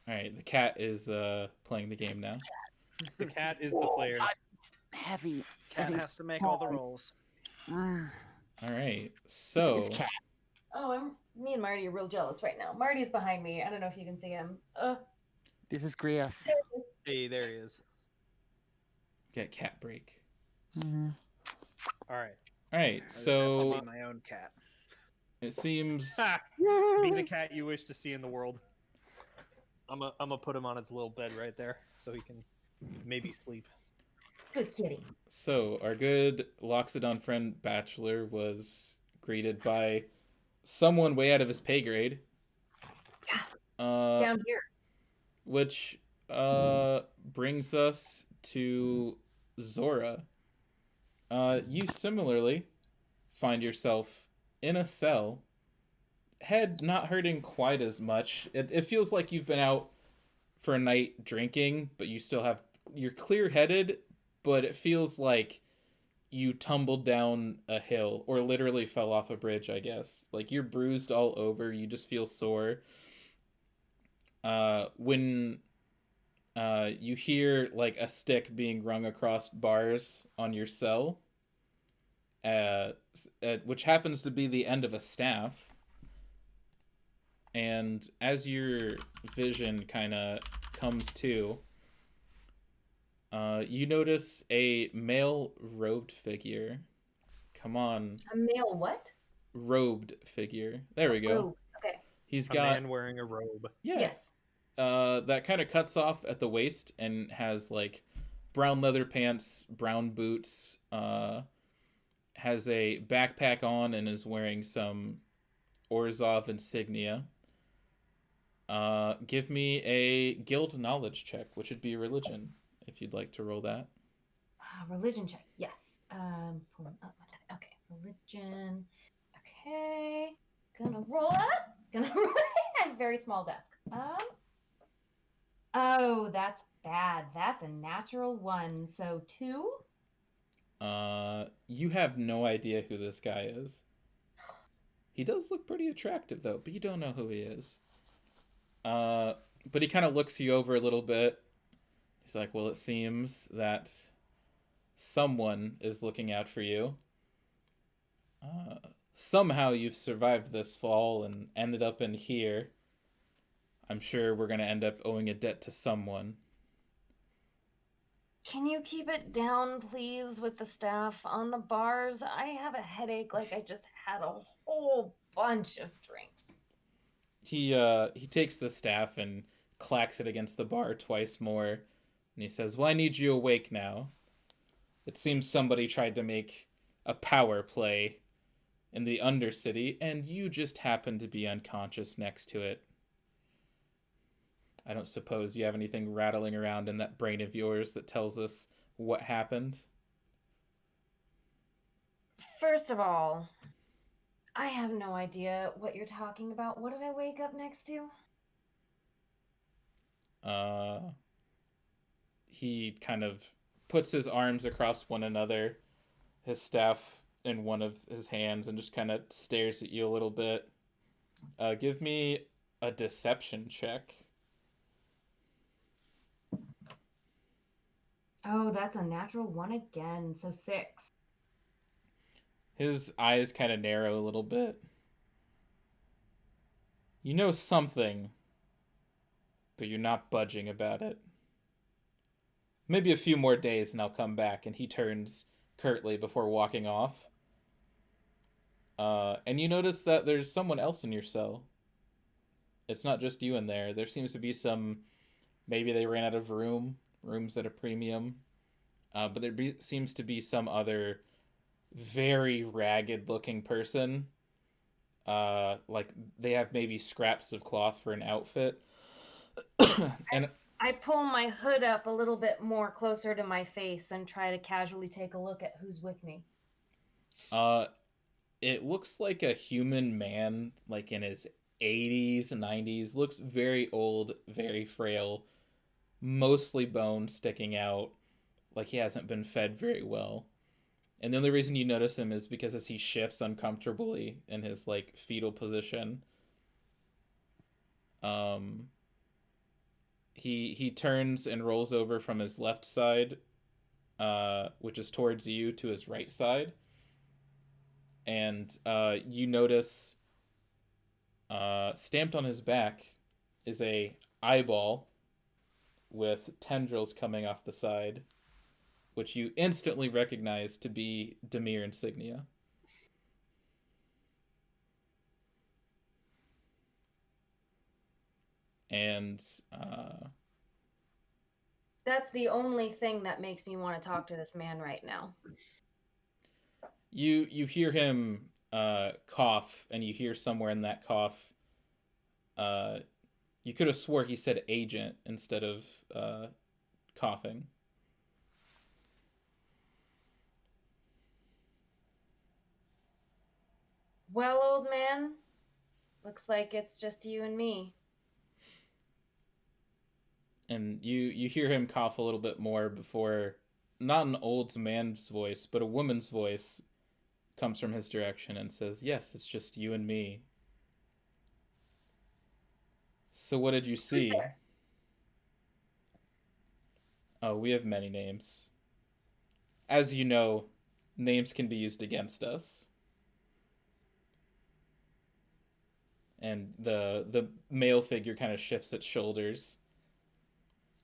A: All right, the cat is playing the game now.
B: The cat is the player.
D: Heavy.
F: Cat
D: heavy
F: has to make all the
D: song.
F: rolls.
D: Mm.
A: All right,
D: Look
A: so
D: at this cat.
E: Oh, me and Marty are real jealous right now. Marty's behind me. I don't know if you can see him.
D: This is Griff.
B: Hey, there he is.
A: get cat break.
D: Mhm.
B: All right.
A: All right,
F: I was
A: so
F: gonna be my own cat.
A: it seems
B: Ha! Be the cat you wish to see in the world. I'm gonna put him on his little bed right there so he can maybe sleep.
E: Good kitty.
A: so. Our good Loxodon friend Bachelor was greeted by someone way out of his pay grade.
E: Down here.
A: Which brings us to Zora. You similarly find yourself in a cell, head not hurting quite as much. It feels like you've been out for a night drinking, but you're clear headed, but it feels like you tumbled down a hill or literally fell off a bridge, I guess. Like you're bruised all over, you just feel sore. When you hear like a stick being rung across bars on your cell, which happens to be the end of a staff. And as your vision kind of comes to, you notice a male robed figure. Come on,
E: A male what?
A: robed figure. There we go.
E: Robe. Okay.
A: He's
B: A
A: got
B: man wearing a robe.
A: yeah.
E: Yes.
A: That kind of cuts off at the waist and has like brown leather pants, brown boots, has a backpack on and is wearing some Orzhov insignia. Give me a guild knowledge check, which would be religion, if you'd like to roll that.
E: Religion check. Yes. Pulling up. Okay. Religion. Okay. Gonna roll up. I have a very small desk. Oh, that's bad. That's a natural 1. So 2.
A: You have no idea who this guy is. He does look pretty attractive though, but you don't know who he is. But he kind of looks you over a little bit. He's like, well, it seems that someone is looking out for you. Somehow you've survived this fall and ended up in here. I'm sure we're going to end up owing a debt to someone.
E: Can you keep it down, please, with the staff on the bars? I have a headache like I just had a whole bunch of drinks.
A: He takes the staff and clacks it against the bar twice more. And he says, well, I need you awake now. It seems somebody tried to make a power play in the Undercity, and you just happened to be unconscious next to it. I don't suppose you have anything rattling around in that brain of yours that tells us what happened?
E: First of all, I have no idea what you're talking about. What did I wake up next to?
A: He kind of puts his arms across one another, his staff in one of his hands, and just kind of stares at you a little bit. Give me a deception check.
E: Oh, that's a natural 1 again, so 6.
A: His eyes kind of narrow a little bit. You know something, but you're not budging about it. Maybe a few more days and I'll come back. And he turns curtly before walking off. And you notice that there's someone else in your cell. It's not just you in there. There seems to be some... Maybe they ran out of rooms at a premium. But seems to be some other very ragged looking person. Like they have maybe scraps of cloth for an outfit. And
E: I pull my hood up a little bit more closer to my face and try to casually take a look at who's with me.
A: It looks like a human man, like in his 80s, 90s. Looks very old, very frail. Mostly bone sticking out, like he hasn't been fed very well. And the only reason you notice him is because as he shifts uncomfortably in his like fetal position, Um, he turns and rolls over from his left side, which is towards you, to his right side, and you notice stamped on his back is a eyeball with tendrils coming off the side, which you instantly recognize to be Demir insignia. And
E: That's the only thing that makes me want to talk to this man right now.
A: you hear him cough, and you hear somewhere in that cough, you could have swore he said agent instead of coughing.
E: Well, old man, looks like it's just you and me.
A: And you hear him cough a little bit more before, not an old man's voice, but a woman's voice comes from his direction and says, "Yes, it's just you and me." So what did you see?
E: there?
A: Oh, we have many names. As you know, names can be used against us. And the male figure kind of shifts its shoulders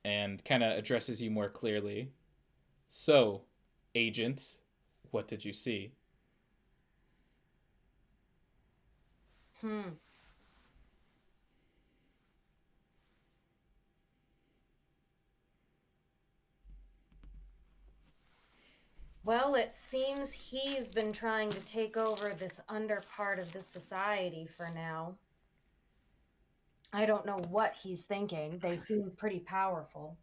A: and kind of addresses you more clearly. So, agent, what did you see?
E: Well, it seems he's been trying to take over this under part of this society for now. I don't know what he's thinking. They seem pretty powerful.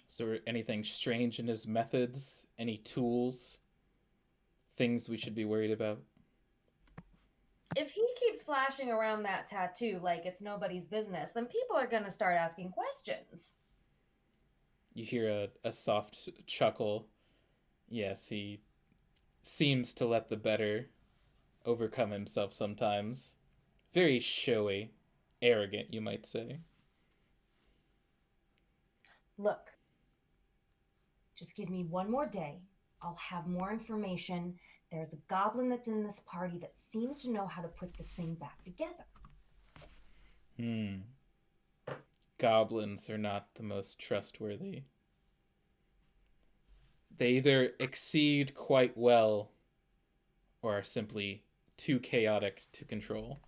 A: So, anything strange in his methods? Any tools? Things we should be worried about?
E: If he keeps flashing around that tattoo like it's nobody's business, then people are going to start asking questions.
A: You hear a soft chuckle. Yes, he seems to let the better overcome himself sometimes. Very showy, arrogant, you might say.
E: Look, just give me one more day. I'll have more information. There's a goblin that's in this party that seems to know how to put this thing back together.
A: Goblins are not the most trustworthy. They either exceed quite well or are simply too chaotic to control.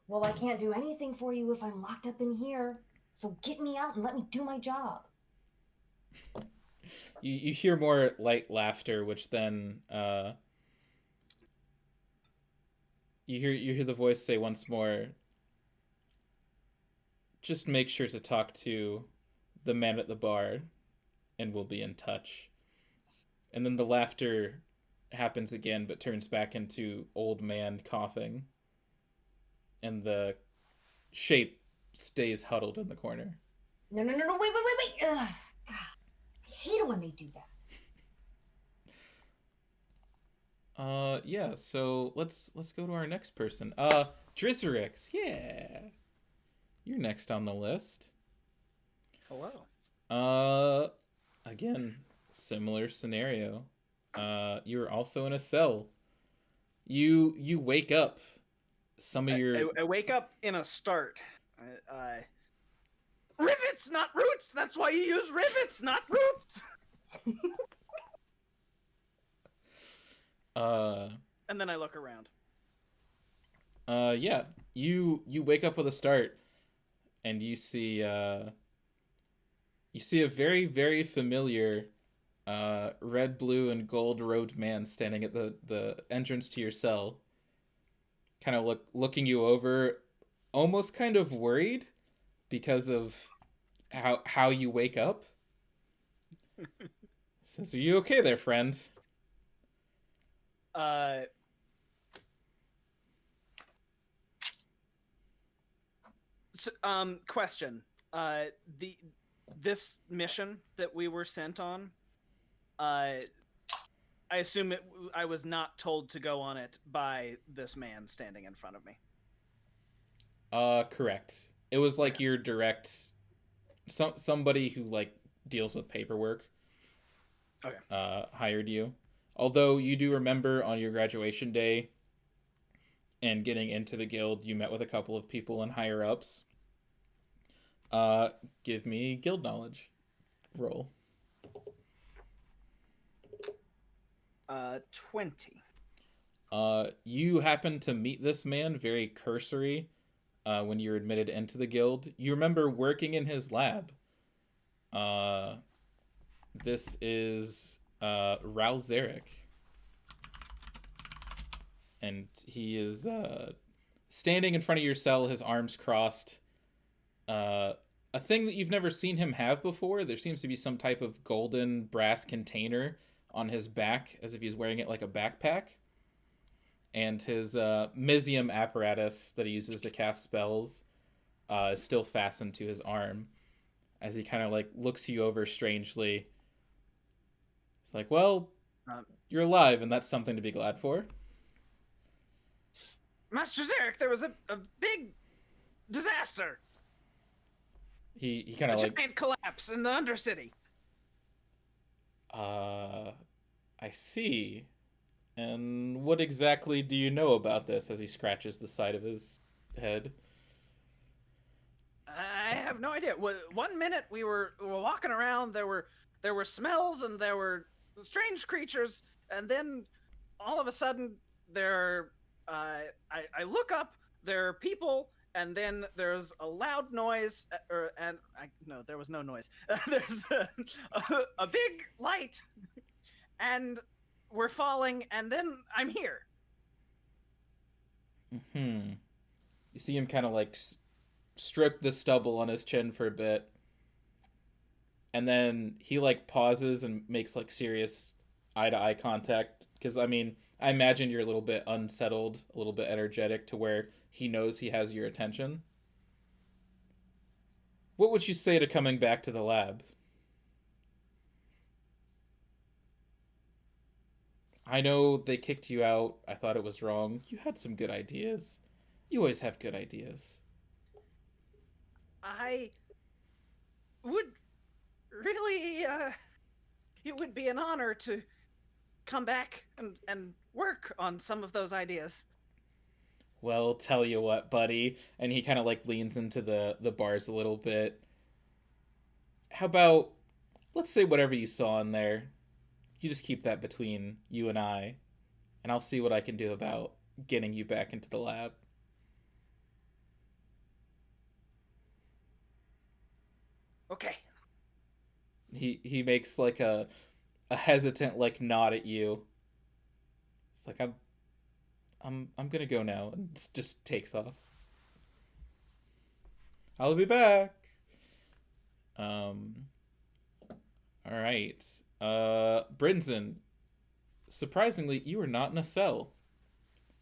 E: Well, I can't do anything for you if I'm locked up in here. So get me out and let me do my job.
A: You hear more light laughter, which then you hear the voice say once more, "Just make sure to talk to the man at the bar, and we'll be in touch." And then the laughter happens again, but turns back into old man coughing, and the shape stays huddled in the corner.
E: No, wait. Ugh, God, I hate it when they do that.
A: Yeah, so let's go to our next person. Drizzerix, yeah. You're next on the list.
F: Hello.
A: Again, similar scenario. You're also in a cell. You wake up. Some of your
F: I wake up in a start. Rivets, not roots. That's why you use rivets, not roots. And then I look around.
A: Yeah. You wake up with a start, and you see a very, very familiar red, blue, and gold robed man standing at the entrance to your cell, kind of looking you over, almost kind of worried because of how you wake up. Says, "Are you okay there, friend?"
F: Question. This mission that we were sent on, I assume I was not told to go on it by this man standing in front of me.
A: Correct. It was like your direct somebody who like deals with paperwork.
F: Okay.
A: Hired you. Although you do remember on your graduation day and getting into the guild, you met with a couple of people and higher ups. Give me guild knowledge roll.
F: 20.
A: You happen to meet this man very cursory when you're admitted into the guild. You remember working in his lab. This is Raul Zarek. And he is standing in front of your cell, his arms crossed. A thing that you've never seen him have before. There seems to be some type of golden brass container on his back, as if he's wearing it like a backpack. And his Mizium apparatus that he uses to cast spells is still fastened to his arm. As he kind of like looks you over strangely. It's like, well, you're alive, and that's something to be glad for.
F: Master Zarek, there was a big disaster.
A: He kind of
F: A
A: like
F: giant collapse in the Undercity.
A: I see. And what exactly do you know about this? As he scratches the side of his head.
F: I have no idea. 1 minute we were walking around. There were smells and there were strange creatures, and then all of a sudden I look up. There are people, and then there's a loud noise. No, there was no noise. There's a big light, and we're falling, and then I'm here.
A: You see him kind of like stroke the stubble on his chin for a bit, and then he like pauses and makes like serious eye-to-eye contact, because I mean, I imagine you're a little bit unsettled, a little bit energetic, to where he knows he has your attention. What would you say to coming back to the lab? I know they kicked you out. I thought it was wrong. You had some good ideas. You always have good ideas.
F: I would really, it would be an honor to come back and work on some of those ideas.
A: Well, tell you what, buddy. And he kind of like leans into the bars a little bit. How about, let's say whatever you saw in there, you just keep that between you and I'll see what I can do about getting you back into the lab.
F: Okay.
A: He makes like a hesitant like nod at you. It's like I'm gonna go now, and just takes off. I'll be back. All right. Brinson, surprisingly, you are not in a cell.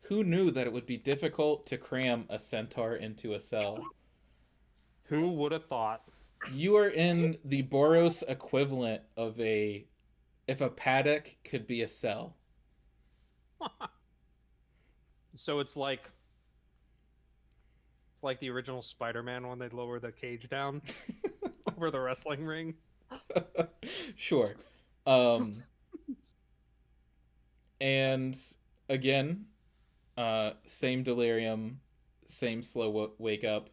A: Who knew that it would be difficult to cram a centaur into a cell?
B: Who would have thought?
A: You are in the Boros equivalent of if a paddock could be a cell.
B: So it's like the original Spider-Man when they lower the cage down over the wrestling ring.
A: Sure. And again, same delirium, same slow wake up.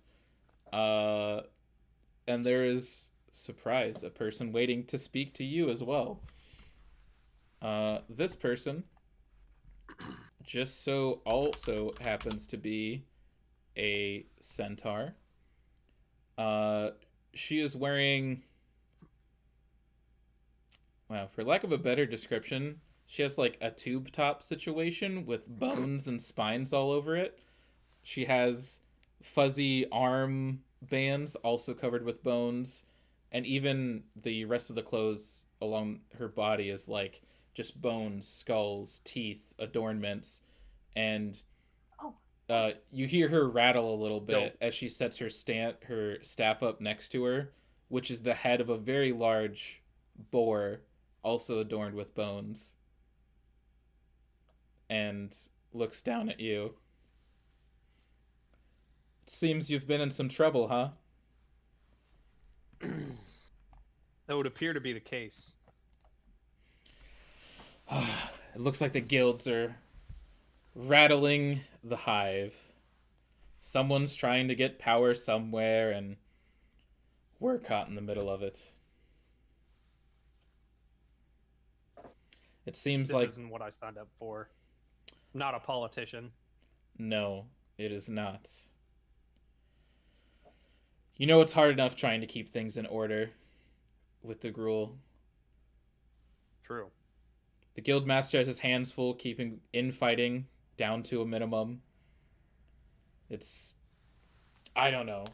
A: And there is, surprise, a person waiting to speak to you as well. This person just so also happens to be a centaur. She is wearing, wow, for lack of a better description, she has like a tube top situation with bones and spines all over it. She has fuzzy arm bands also covered with bones, and even the rest of the clothes along her body is like just bones, skulls, teeth, adornments, and you hear her rattle a little bit as she sets her staff up next to her, which is the head of a very large boar, also adorned with bones, and looks down at you. Seems you've been in some trouble, huh?
B: That would appear to be the case.
A: It looks like the guilds are rattling the hive. Someone's trying to get power somewhere, and we're caught in the middle of it. It seems
B: This
A: like...
B: isn't what I signed up for. Not a politician.
A: No, it is not. You know it's hard enough trying to keep things in order with the Gruul.
B: True.
A: The guildmaster has his hands full keeping infighting down to a minimum. It's... I don't know.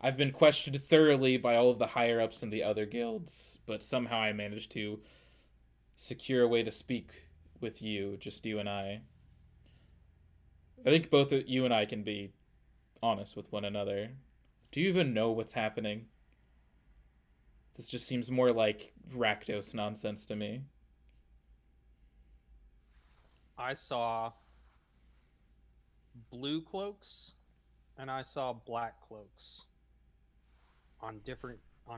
A: I've been questioned thoroughly by all of the higher-ups in the other guilds, but somehow I managed to secure a way to speak with you, just you and I. I think both you and I can be honest with one another. Do you even know what's happening? This just seems more like Rakdos nonsense to me.
B: I saw blue cloaks and I saw black cloaks on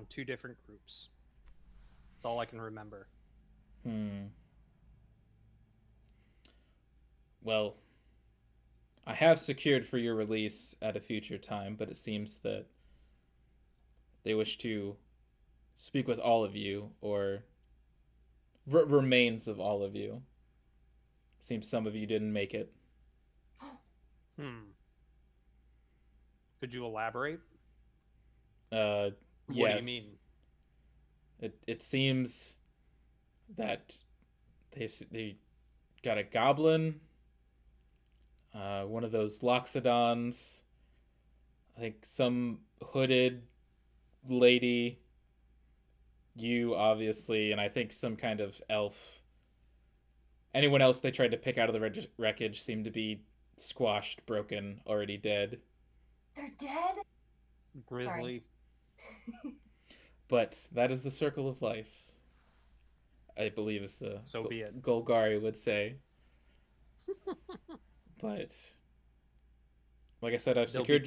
B: two different groups. That's all I can remember.
A: Well, I have secured for your release at a future time, but it seems that they wish to speak with all of you, or remains of all of you. Seems some of you didn't make it.
B: Could you elaborate?
A: Yes.
B: What do you mean?
A: It seems that they got a goblin, one of those Loxodons, I think some hooded lady, you obviously, and I think some kind of elf. Anyone else they tried to pick out of the wreckage seemed to be squashed, broken, already dead.
E: They're dead?
B: Grizzly.
A: But that is the circle of life, I believe, is the
B: So be it.
A: Golgari would say. But like I said, I've secured...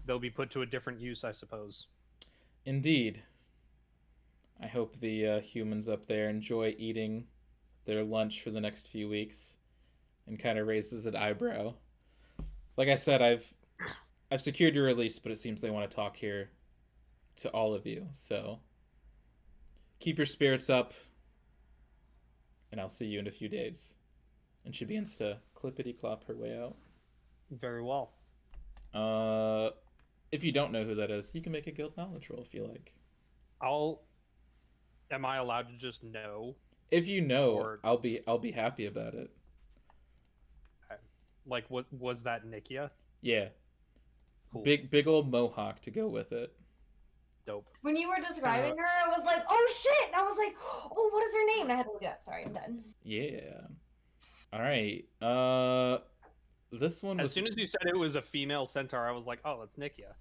B: They'll be put to a different use, I suppose.
A: Indeed. I hope the humans up there enjoy eating their lunch for the next few weeks, and kind of raises an eyebrow. Like I said, I've secured your release, but it seems they want to talk here to all of you. So keep your spirits up, and I'll see you in a few days. And she begins to clippity-clop her way out.
B: Very well.
A: If you don't know who that is, you can make a guild knowledge roll if you like.
B: Am I allowed to just know?
A: If you know,
B: Or...
A: I'll be happy about it.
B: Like, was that Nikia?
A: Yeah.
B: Cool.
A: Big old mohawk to go with it.
B: Dope.
E: When you were describing her, I was like, oh shit! And I was like, oh, what is her name? And I had to look it up. Sorry, I'm done.
A: Yeah. All right. This one was...
B: As soon as you said it was a female centaur, I was like, oh, that's Nikia.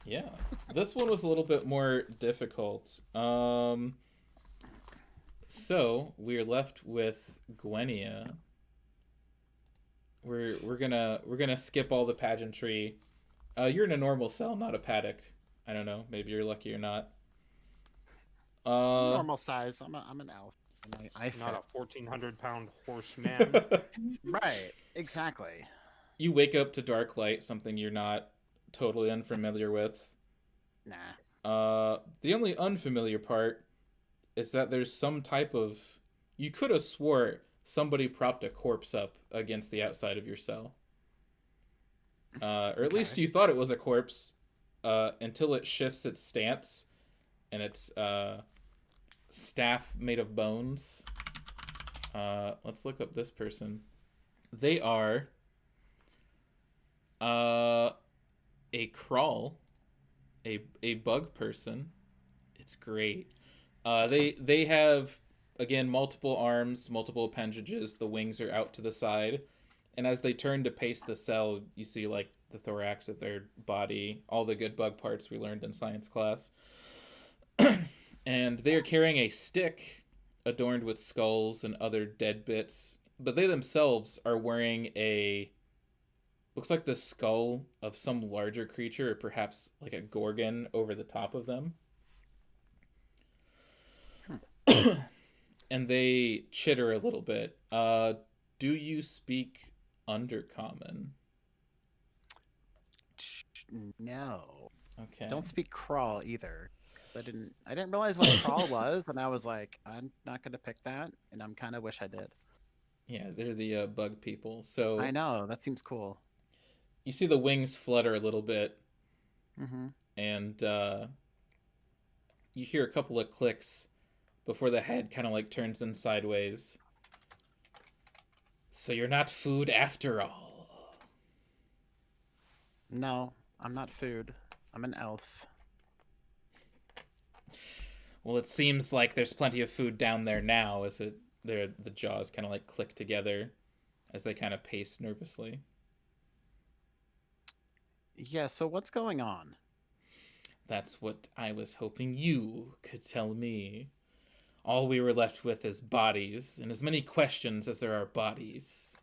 A: Yeah. This one was a little bit more difficult. So we're left with Gwenia. We're gonna skip all the pageantry. You're in a normal cell, not a paddocked. I don't know. Maybe you're lucky or not.
D: Normal size. I'm an elf. I fit.
B: Not a 1,400-pound horseman.
D: Right. Exactly.
A: You wake up to dark light, something you're not totally unfamiliar with.
D: Nah.
A: The only unfamiliar part is that there's some type of... You could have swore somebody propped a corpse up against the outside of your cell. Or at least you thought it was a corpse until it shifts its stance and its staff made of bones. Let's look up this person. They are a crawl, a bug person. It's great. They have, again, multiple arms, multiple appendages. The wings are out to the side. And as they turn to pace the cell, you see, like, the thorax of their body, all the good bug parts we learned in science class. And they are carrying a stick adorned with skulls and other dead bits. But they themselves are wearing a looks like the skull of some larger creature, or perhaps like a gorgon over the top of them. And they chitter a little bit. Do you speak Undercommon?
D: No.
A: Okay.
D: Don't speak crawl either. Because I didn't realize what crawl was, and I was like, I'm not gonna pick that, and I'm kind of wish I did.
A: Yeah, they're the bug people. So
D: I know, that seems cool.
A: you see the wings flutter a little bit,
D: Mm-hmm.
A: and you hear a couple of clicks before the head kind of like turns in sideways. So you're not food after all.
D: No, I'm not food. I'm an elf.
A: Well, it seems like there's plenty of food down there now, as the jaws kind of like click together as they kind of pace nervously.
D: Yeah, so what's going on?
A: That's what I was hoping you could tell me. All we were left with is bodies, and as many questions as there are bodies.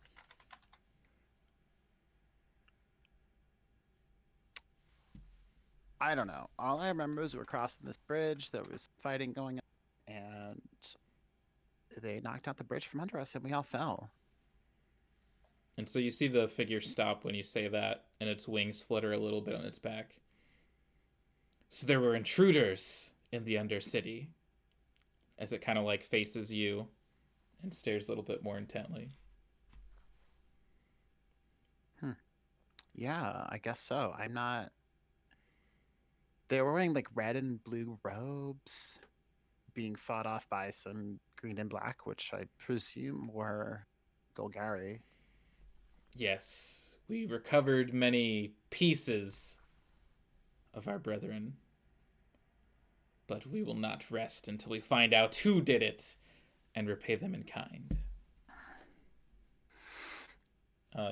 D: I don't know. All I remember is we were crossing this bridge, there was fighting going on, and they knocked out the bridge from under us and we all fell.
A: And so you see the figure stop when you say that, and its wings flutter a little bit on its back. So there were intruders in the Undercity, as it kind of like faces you and stares a little bit more intently.
D: Yeah, I guess so. I'm not. They were wearing like red and blue robes, being fought off by some green and black, which I presume were Golgari.
A: Yes, we recovered many pieces of our brethren, but we will not rest until we find out who did it and repay them in kind.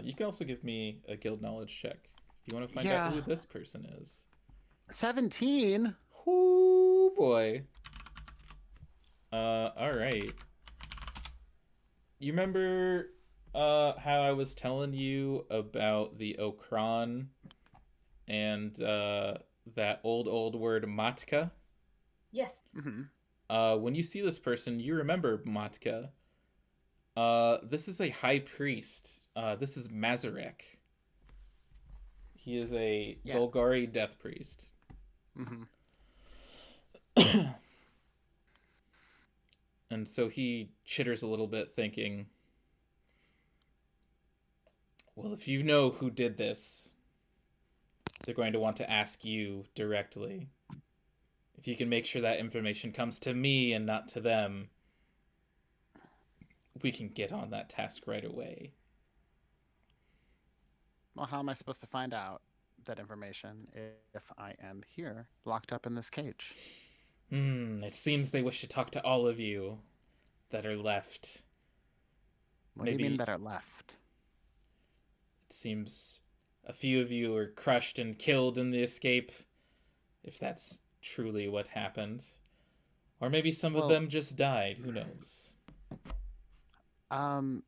A: You can also give me a guild knowledge check if you want to find out who this person is.
D: 17?
A: Oh boy. All right. You remember how I was telling you about the Okran and that old word matka?
E: Yes.
D: Mm-hmm.
A: When you see this person, you remember matka. This is a high priest. This is Mazarek. He is a Golgari death priest.
D: Mm-hmm.
A: And so he chitters a little bit, thinking, well, if you know who did this, they're going to want to ask you directly. If you can make sure that information comes to me and not to them, we can get on that task right away.
D: Well, how am I supposed to find out that information if I am here, locked up in this cage?
A: It seems they wish to talk to all of you that are left.
D: What do you mean that are left?
A: It seems a few of you were crushed and killed in the escape, if that's truly what happened. Or maybe some of them just died, who knows?
D: Well,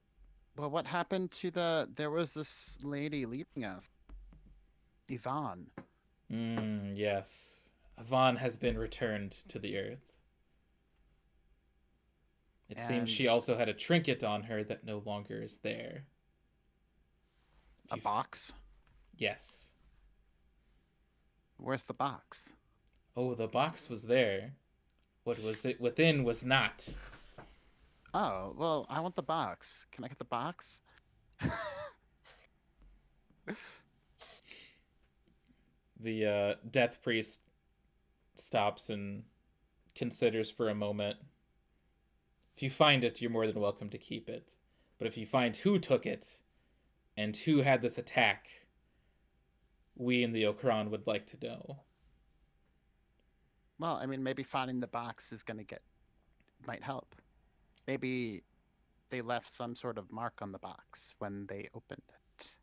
D: what happened to there was this lady leaving us. Yvonne.
A: Yes. Yvonne has been returned to the earth. It seems she also had a trinket on her that no longer is there.
D: A box?
A: Yes.
D: Where's the box?
A: Oh, the box was there. What was it within was not.
D: Oh, well, I want the box. Can I get the box?
A: The death priest stops and considers for a moment. If you find it, you're more than welcome to keep it. But if you find who took it and who had this attack, we in the Okran would like to know.
D: Well, I mean, maybe finding the box is might help. Maybe they left some sort of mark on the box when they opened it.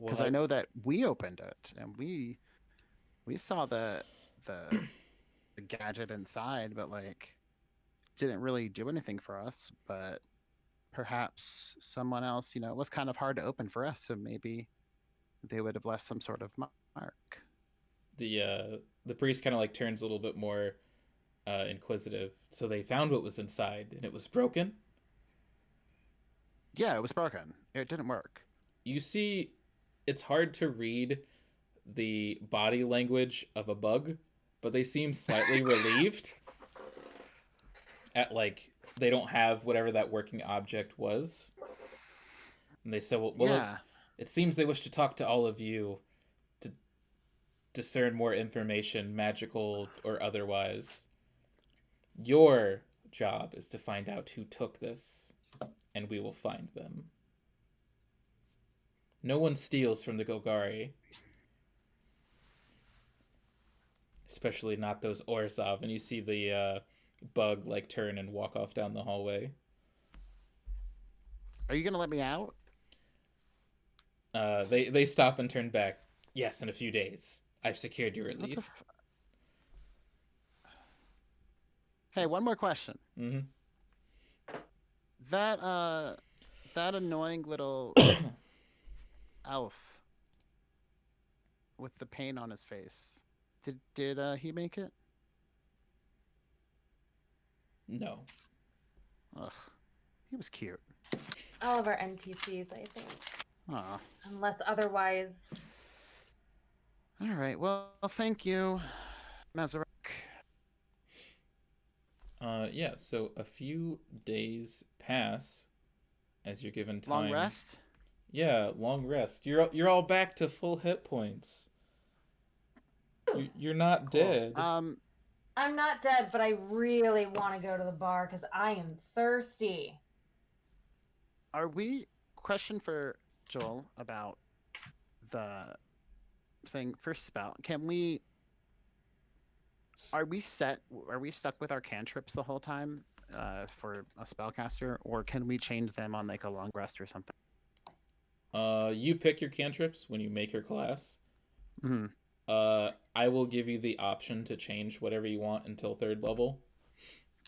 D: Because I know that we opened it and we saw the gadget inside, but like didn't really do anything for us. But perhaps someone else, it was kind of hard to open for us, so maybe they would have left some sort of mark.
A: The priest kind of like turns a little bit more inquisitive. So they found what was inside, and it was broken.
D: Yeah, it was broken. It didn't work.
A: You see, it's hard to read the body language of a bug, but they seem slightly relieved at like they don't have whatever that working object was. And they said, well,
D: Yeah.
A: it seems they wish to talk to all of you to discern more information, magical or otherwise. Your job is to find out who took this, and we will find them. No one steals from the Golgari. Especially not those Orzhov. And you see the bug like turn and walk off down the hallway.
D: Are you gonna let me out?
A: They stop and turn back. Yes, in a few days. I've secured your
D: What the
A: release.
D: Hey, one more question.
A: Mm-hmm.
D: That annoying little elf with the paint on his face. Did he make it?
A: No.
D: Ugh, he was cute.
E: All of our NPCs, I think,
D: Aw.
E: unless otherwise.
D: All right. Well, thank you, Mazarek.
A: Yeah, so a few days pass as you're given time.
D: Long rest.
A: Yeah, long rest. You're all back to full hit points. You're not
D: Cool.
A: dead.
E: I'm not dead, but I really want to go to the bar because I am thirsty.
D: Are we question for Joel about the thing for spell? Can we? Are we set? Are we stuck with our cantrips the whole time for a spellcaster, or can we change them on like a long rest or something?
A: You pick your cantrips when you make your class.
D: Mm-hmm.
A: I will give you the option to change whatever you want until 3rd level.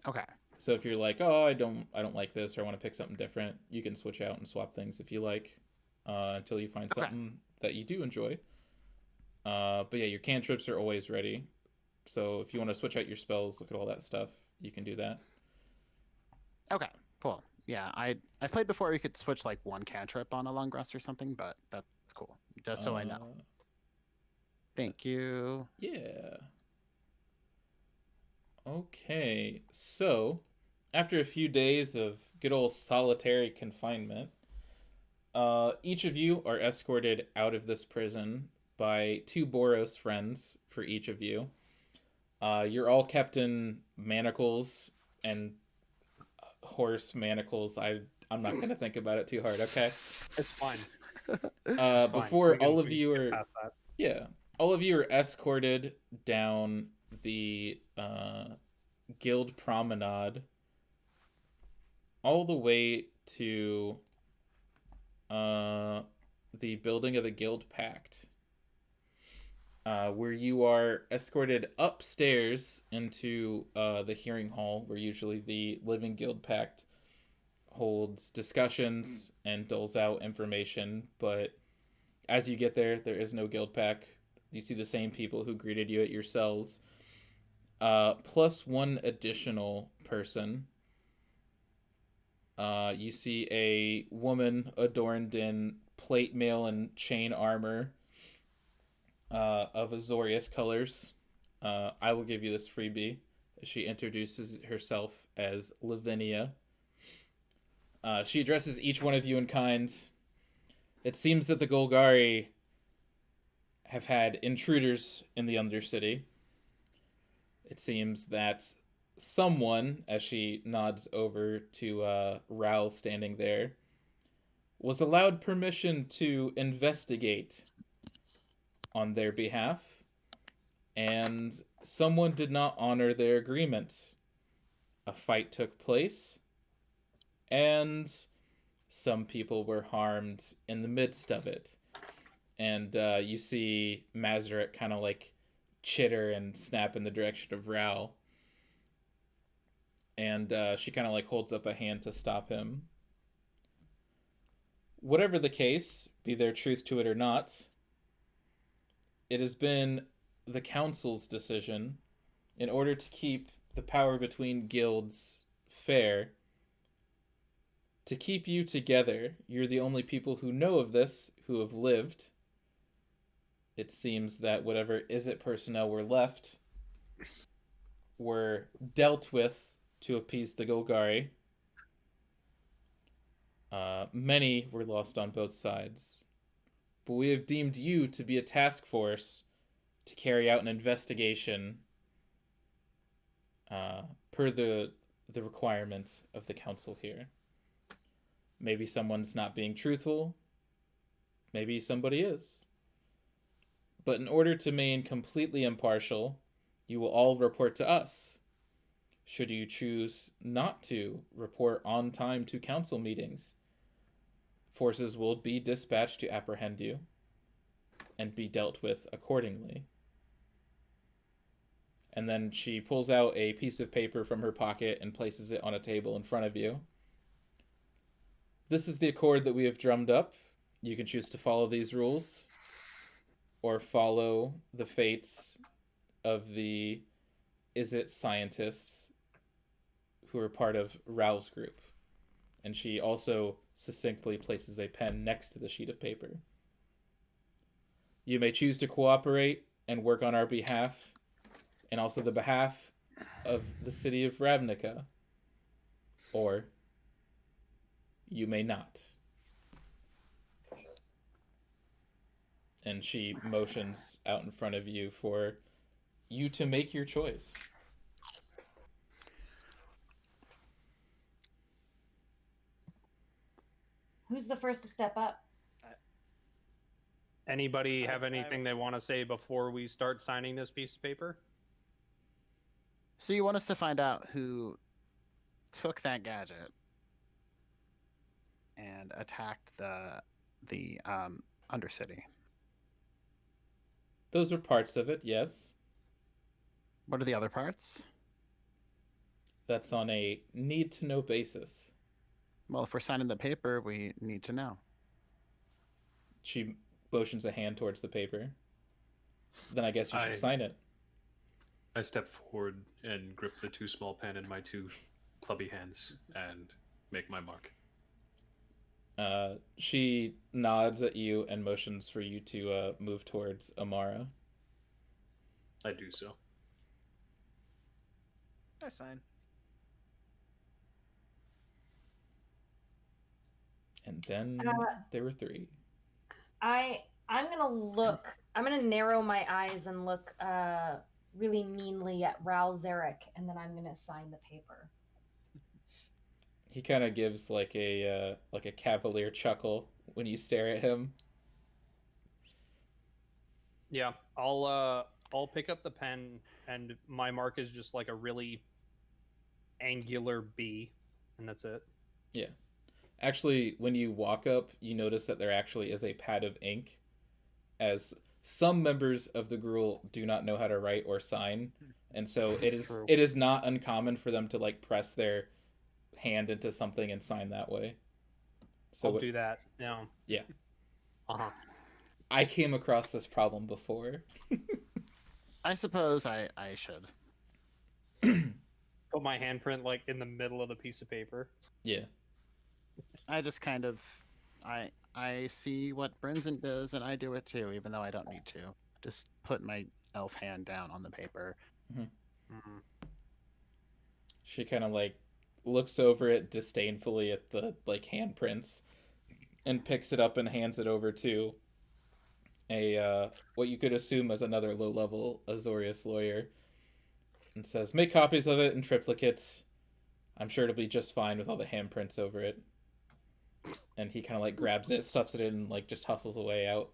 D: Okay.
A: So if you're like, oh, I don't like this, or I want to pick something different, you can switch out and swap things if you like, until you find something that you do enjoy. But yeah, your cantrips are always ready. So if you want to switch out your spells, look at all that stuff, you can do that.
D: Okay. Cool. Yeah, I played before you could switch like one cantrip on a long rest or something, but that's cool. Just so I know. Thank you.
A: Yeah. Okay, so after a few days of good old solitary confinement, each of you are escorted out of this prison by 2 Boros friends for each of you. You're all kept in manacles and horse manacles. I'm not going to think about it too hard, okay?
C: It's fine.
B: Fine.
A: Before
B: We
A: all of
B: can
A: you
B: skip
A: are...
B: past that.
A: Yeah. All of you are escorted down the guild promenade all the way to the building of the guild pact, where you are escorted upstairs into the hearing hall, where usually the living guild pact holds discussions and doles out information. But as you get there is no guild pact. You see the same people who greeted you at your cells, plus 1 additional person. You see a woman adorned in plate mail and chain armor of Azorius colors. I will give you this freebie. She introduces herself as Lavinia. She addresses each one of you in kind. It seems that the Golgari have had intruders in the Undercity. It seems that someone, as she nods over to Raoul standing there, was allowed permission to investigate on their behalf, and someone did not honor their agreement. A fight took place, and some people were harmed in the midst of it. And you see Mazarek kind of like chitter and snap in the direction of Raoul. And she kind of like holds up a hand to stop him. Whatever the case, be there truth to it or not, it has been the council's decision, in order to keep the power between guilds fair, to keep you together. You're the only people who know of this, who have lived. It seems that whatever Izzet personnel were left were dealt with to appease the Golgari. Many were lost on both sides. But we have deemed you to be a task force to carry out an investigation per the requirement of the council here. Maybe someone's not being truthful. Maybe somebody is. But in order to remain completely impartial, you will all report to us. Should you choose not to report on time to council meetings, forces will be dispatched to apprehend you and be dealt with accordingly. And then she pulls out a piece of paper from her pocket and places it on a table in front of you. This is the accord that we have drummed up. You can choose to follow these rules or follow the fates of the Izzet scientists who are part of Raoul's group. And she also succinctly places a pen next to the sheet of paper. You may choose to cooperate and work on our behalf, and also the behalf of the city of Ravnica, or you may not. And she motions out in front of you for you to make your choice.
E: Who's the first to step up?
B: Anybody have
F: I-
B: anything they want to say before we start signing this piece of paper?
D: So you want us to find out who took that gadget and attacked the Undercity?
A: Those are parts of it, yes.
D: What are the other parts?
A: That's on a need-to-know basis.
D: Well, if we're signing the paper, we need to know.
A: She motions a hand towards the paper. Then I guess you should sign it.
C: I step forward and grip the too small pen in my two clubby hands and make my mark.
A: She nods at you and motions for you to move towards Amara.
C: I do so.
F: I sign.
A: And then there were three.
E: I'm gonna narrow my eyes and look really meanly at Raoul Zarek, and then I'm gonna sign the paper.
A: He kind of gives like a cavalier chuckle when you stare at him.
B: Yeah, I'll pick up the pen, and my mark is just like a really angular B, and that's it.
A: Yeah. Actually, when you walk up, you notice that there actually is a pad of ink, as some members of the Gruul do not know how to write or sign, and so it is not uncommon for them to like press their hand into something and sign that way. So
B: I'll do that. Yeah.
A: Yeah.
B: Uh-huh.
A: I came across this problem before.
D: I suppose I should.
B: Put my handprint like in the middle of the piece of paper.
A: Yeah.
D: I just kind of I see what Brinson does and I do it too, even though I don't need to. Just put my elf hand down on the paper.
B: Mm-hmm.
A: She kind of like looks over it disdainfully at the like handprints and picks it up and hands it over to a what you could assume as another low-level Azorius lawyer, and says, "Make copies of it in triplicate. I'm sure it'll be just fine with all the handprints over it." And he kind of like grabs it, stuffs it in, and like just hustles away out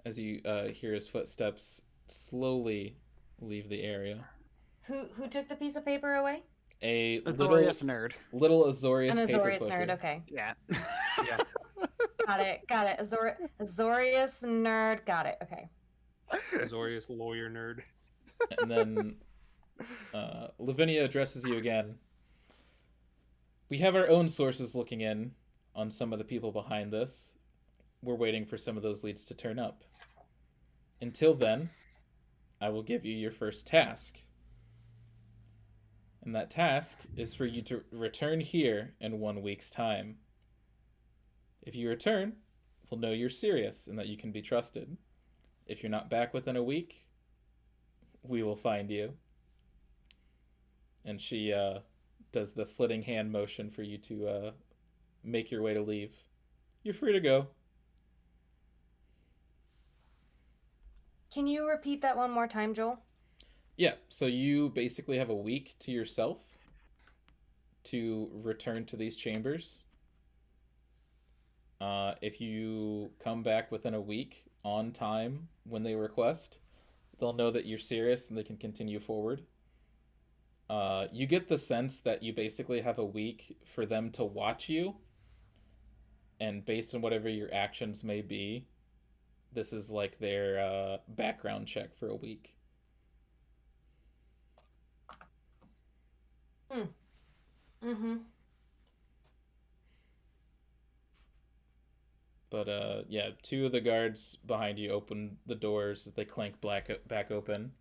A: as you hear his footsteps slowly leave the area.
E: Who took the piece of paper away?
A: A
D: Azorius nerd.
A: little Azorius
E: An
A: paper
E: Azorius
A: pusher.
E: nerd. Okay,
D: Yeah.
B: Yeah.
E: got it. Azorius nerd. Got it. Okay.
B: Azorius lawyer nerd.
A: And then Lavinia addresses you again. We have our own sources looking in on some of the people behind this. We're waiting for some of those leads to turn up. Until then, I will give you your first task. And that task is for you to return here in 1 week's time. If you return, we'll know you're serious and that you can be trusted. If you're not back within a week, we will find you. And she does the flitting hand motion for you to make your way to leave. You're free to go.
E: Can you repeat that one more time, Joel?
A: Yeah, so you basically have a week to yourself to return to these chambers. If you come back within a week on time when they request, they'll know that you're serious and they can continue forward. You get the sense that you basically have a week for them to watch you, and based on whatever your actions may be, this is like their background check for a week.
E: Mm-hmm.
A: But yeah, two of the guards behind you open the doors as they clank back open.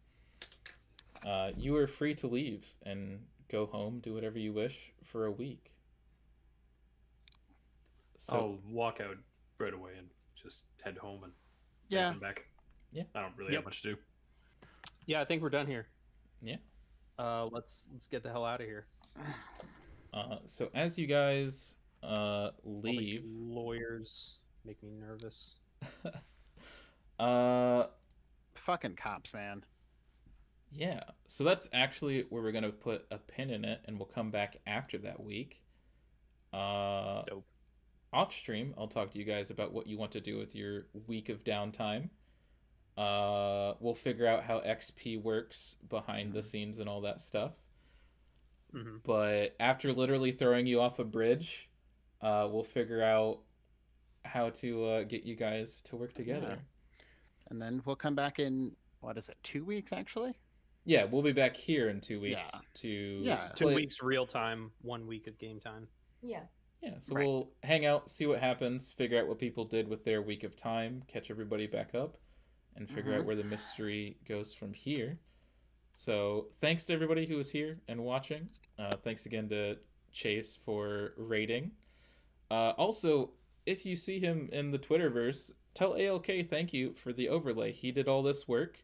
A: You are free to leave and go home, do whatever you wish for a week. So,
C: I'll walk out right away and just head home and
D: Yeah.
C: come back.
A: Yeah.
C: I don't really have much to do.
B: Yeah, I think we're done here.
A: Yeah.
B: Let's get the hell out of here.
A: So as you guys
B: All these
A: leave,
B: lawyers make me nervous.
D: Fucking cops, man.
A: yeah. So that's actually where we're gonna put a pin in it, and we'll come back after that week.
B: Dope.
A: Off stream, I'll talk to you guys about what you want to do with your week of downtime. We'll figure out how XP works behind the scenes and all that stuff.
B: Mm-hmm.
A: But after literally throwing you off a bridge, we'll figure out how to get you guys to work together.
D: Yeah. And then we'll come back in, what is it, 2 weeks actually?
A: Yeah, we'll be back here in 2 weeks
D: Yeah.
A: to
D: Yeah.
B: 2
A: play-
B: weeks real time, 1 week of game time.
E: Yeah.
A: Yeah, so
B: Right.
A: we'll hang out, see what happens, figure out what people did with their week of time, catch everybody back up, and figure out where the mystery goes from here. So thanks to everybody who was here and watching. Thanks again to Chase for rating. Also, if you see him in the Twitterverse, tell ALK thank you for the overlay. He did all this work.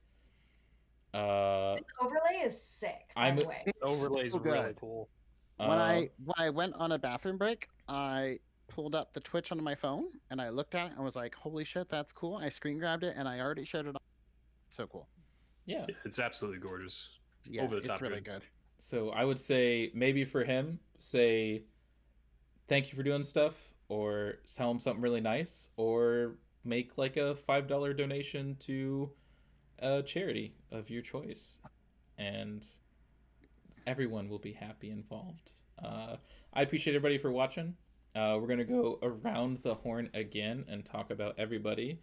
E: This overlay is sick, by the way.
B: The overlay's
D: so
B: really
D: good.
B: cool.
D: When I went on a bathroom break, I pulled up the Twitch on my phone and I looked at it and was like, "Holy shit, that's cool!" I screen grabbed it and I already showed it. So cool.
A: Yeah.
C: It's absolutely gorgeous.
D: Yeah,
C: Over the
D: it's
C: top
D: really
C: good.
D: good.
A: So I would say maybe for him, say thank you for doing stuff, or tell him something really nice, or make like a $5 donation to a charity of your choice, and everyone will be happy involved. I appreciate everybody for watching. We're gonna go around the horn again and talk about everybody.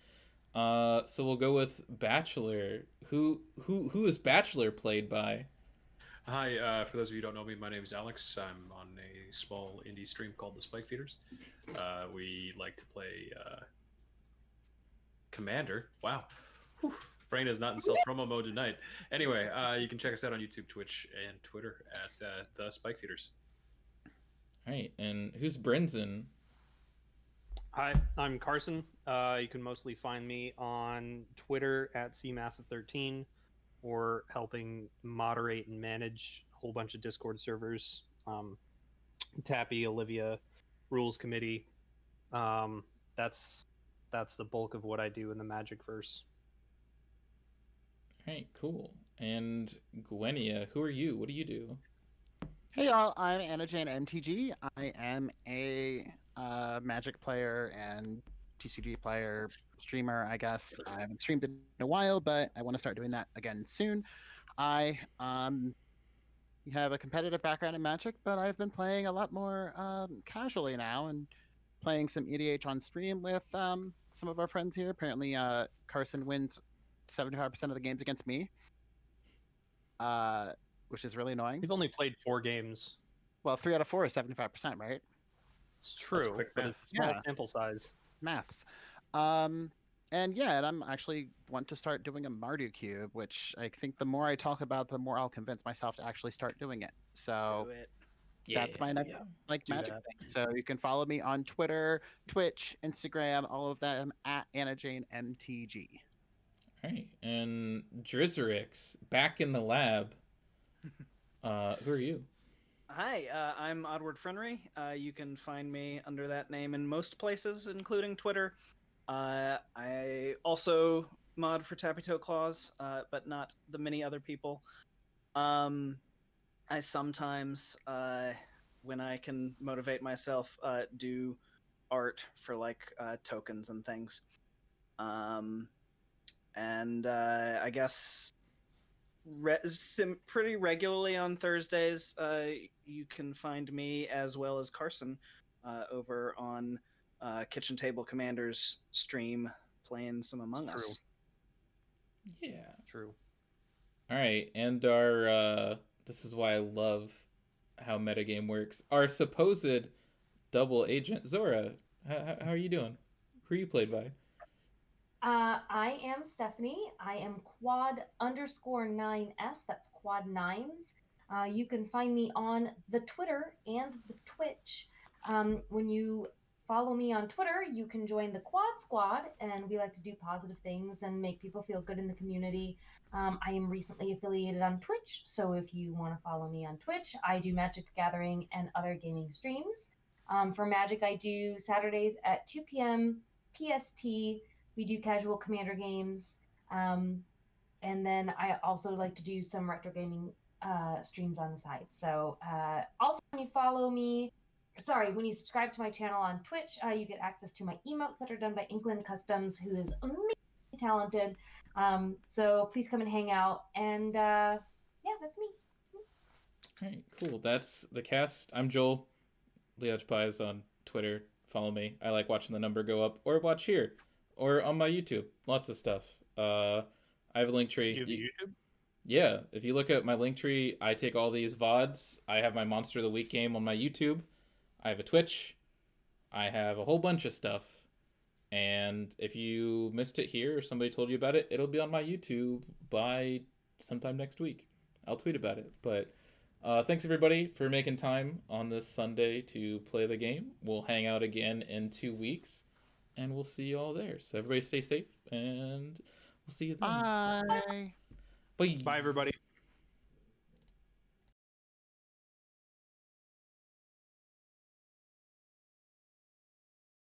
A: So we'll go with Bachelor. Who is Bachelor played by?
C: Hi, for those of you who don't know me, my name is Alex. I'm on a small indie stream called The Spike Feeders. We like to play Commander. Wow. Whew. Brain is not in self-promo mode tonight. Anyway, you can check us out on YouTube, Twitch, and Twitter at The Spike Feeders.
A: All right, and who's Brinson?
B: Hi, I'm Carson. You can mostly find me on Twitter at CMassive13, or helping moderate and manage a whole bunch of Discord servers. Tappy, Olivia, Rules Committee. That's the bulk of what I do in the Magicverse.
A: All right, cool. And Gwenia, who are you? What do you do?
D: Hey y'all, I'm Anna Jane MTG. I am a Magic player and TCG player, streamer, I guess. I haven't streamed in a while, but I want to start doing that again soon. I have a competitive background in Magic, but I've been playing a lot more casually now and playing some EDH on stream with some of our friends here. Apparently, Carson wins 75% of the games against me, which is really annoying.
B: We've only played 4 games.
D: Well, 3 out of 4 is 75%, right?
B: It's true,
C: quick
B: but
C: math.
B: it's a small
D: Yeah.
B: sample size.
D: Maths. And yeah, and I'm actually want to start doing a Mardu cube, which I think the more I talk about, the more I'll convince myself to actually start doing it. So
F: Do it.
D: that's my next
A: Yeah.
D: like
F: Do
D: magic
F: that.
D: thing. So you can follow me on Twitter, Twitch, Instagram, all of them at AnnaJaneMTG.
A: All right. And Drizzerix, back in the lab. Who are you?
F: Hi, I'm Odward Frenry. You can find me under that name in most places, including Twitter. I also mod for Tappy Toe Claws, but not the many other people. I sometimes, when I can motivate myself, do art for like tokens and things. And I guess pretty regularly on Thursdays, you can find me as well as Carson over on Kitchen Table Commander's stream playing some Among
B: True.
F: Us.
A: Yeah.
B: True.
A: All right. And our this is why I love how metagame works. Our supposed double agent Zora. How are you doing? Who are you played by?
E: I am Stephanie. I am quad_9s. That's quad nines. You can find me on the Twitter and the Twitch. When you follow me on Twitter, you can join the Quad Squad, and we like to do positive things and make people feel good in the community. I am recently affiliated on Twitch, so if you want to follow me on Twitch, I do Magic the Gathering and other gaming streams. For Magic, I do Saturdays at 2 p.m. PST. We do casual commander games. And then I also like to do some retro gaming streams on the side. So also when you follow me, when you subscribe to my channel on Twitch, you get access to my emotes that are done by Inkland Customs, who is amazingly talented. So please come and hang out. And yeah, that's me.
A: All right, cool. That's the cast. I'm Joel. Liaj Pies on Twitter. Follow me. I like watching the number go up, or watch here, or on my YouTube. Lots of stuff. I have a link tree.
B: You have YouTube?
A: Yeah, if you look at my link tree, I take all these VODs. I have my Monster of the Week game on my YouTube. I have a Twitch. I have a whole bunch of stuff. And if you missed it here or somebody told you about it, it'll be on my YouTube by sometime next week. I'll tweet about it. But thanks everybody for making time on this Sunday to play the game. We'll hang out again in 2 weeks, and we'll see you all there. So everybody stay safe, and we'll see you then.
D: Bye.
A: Bye.
B: Bye, everybody.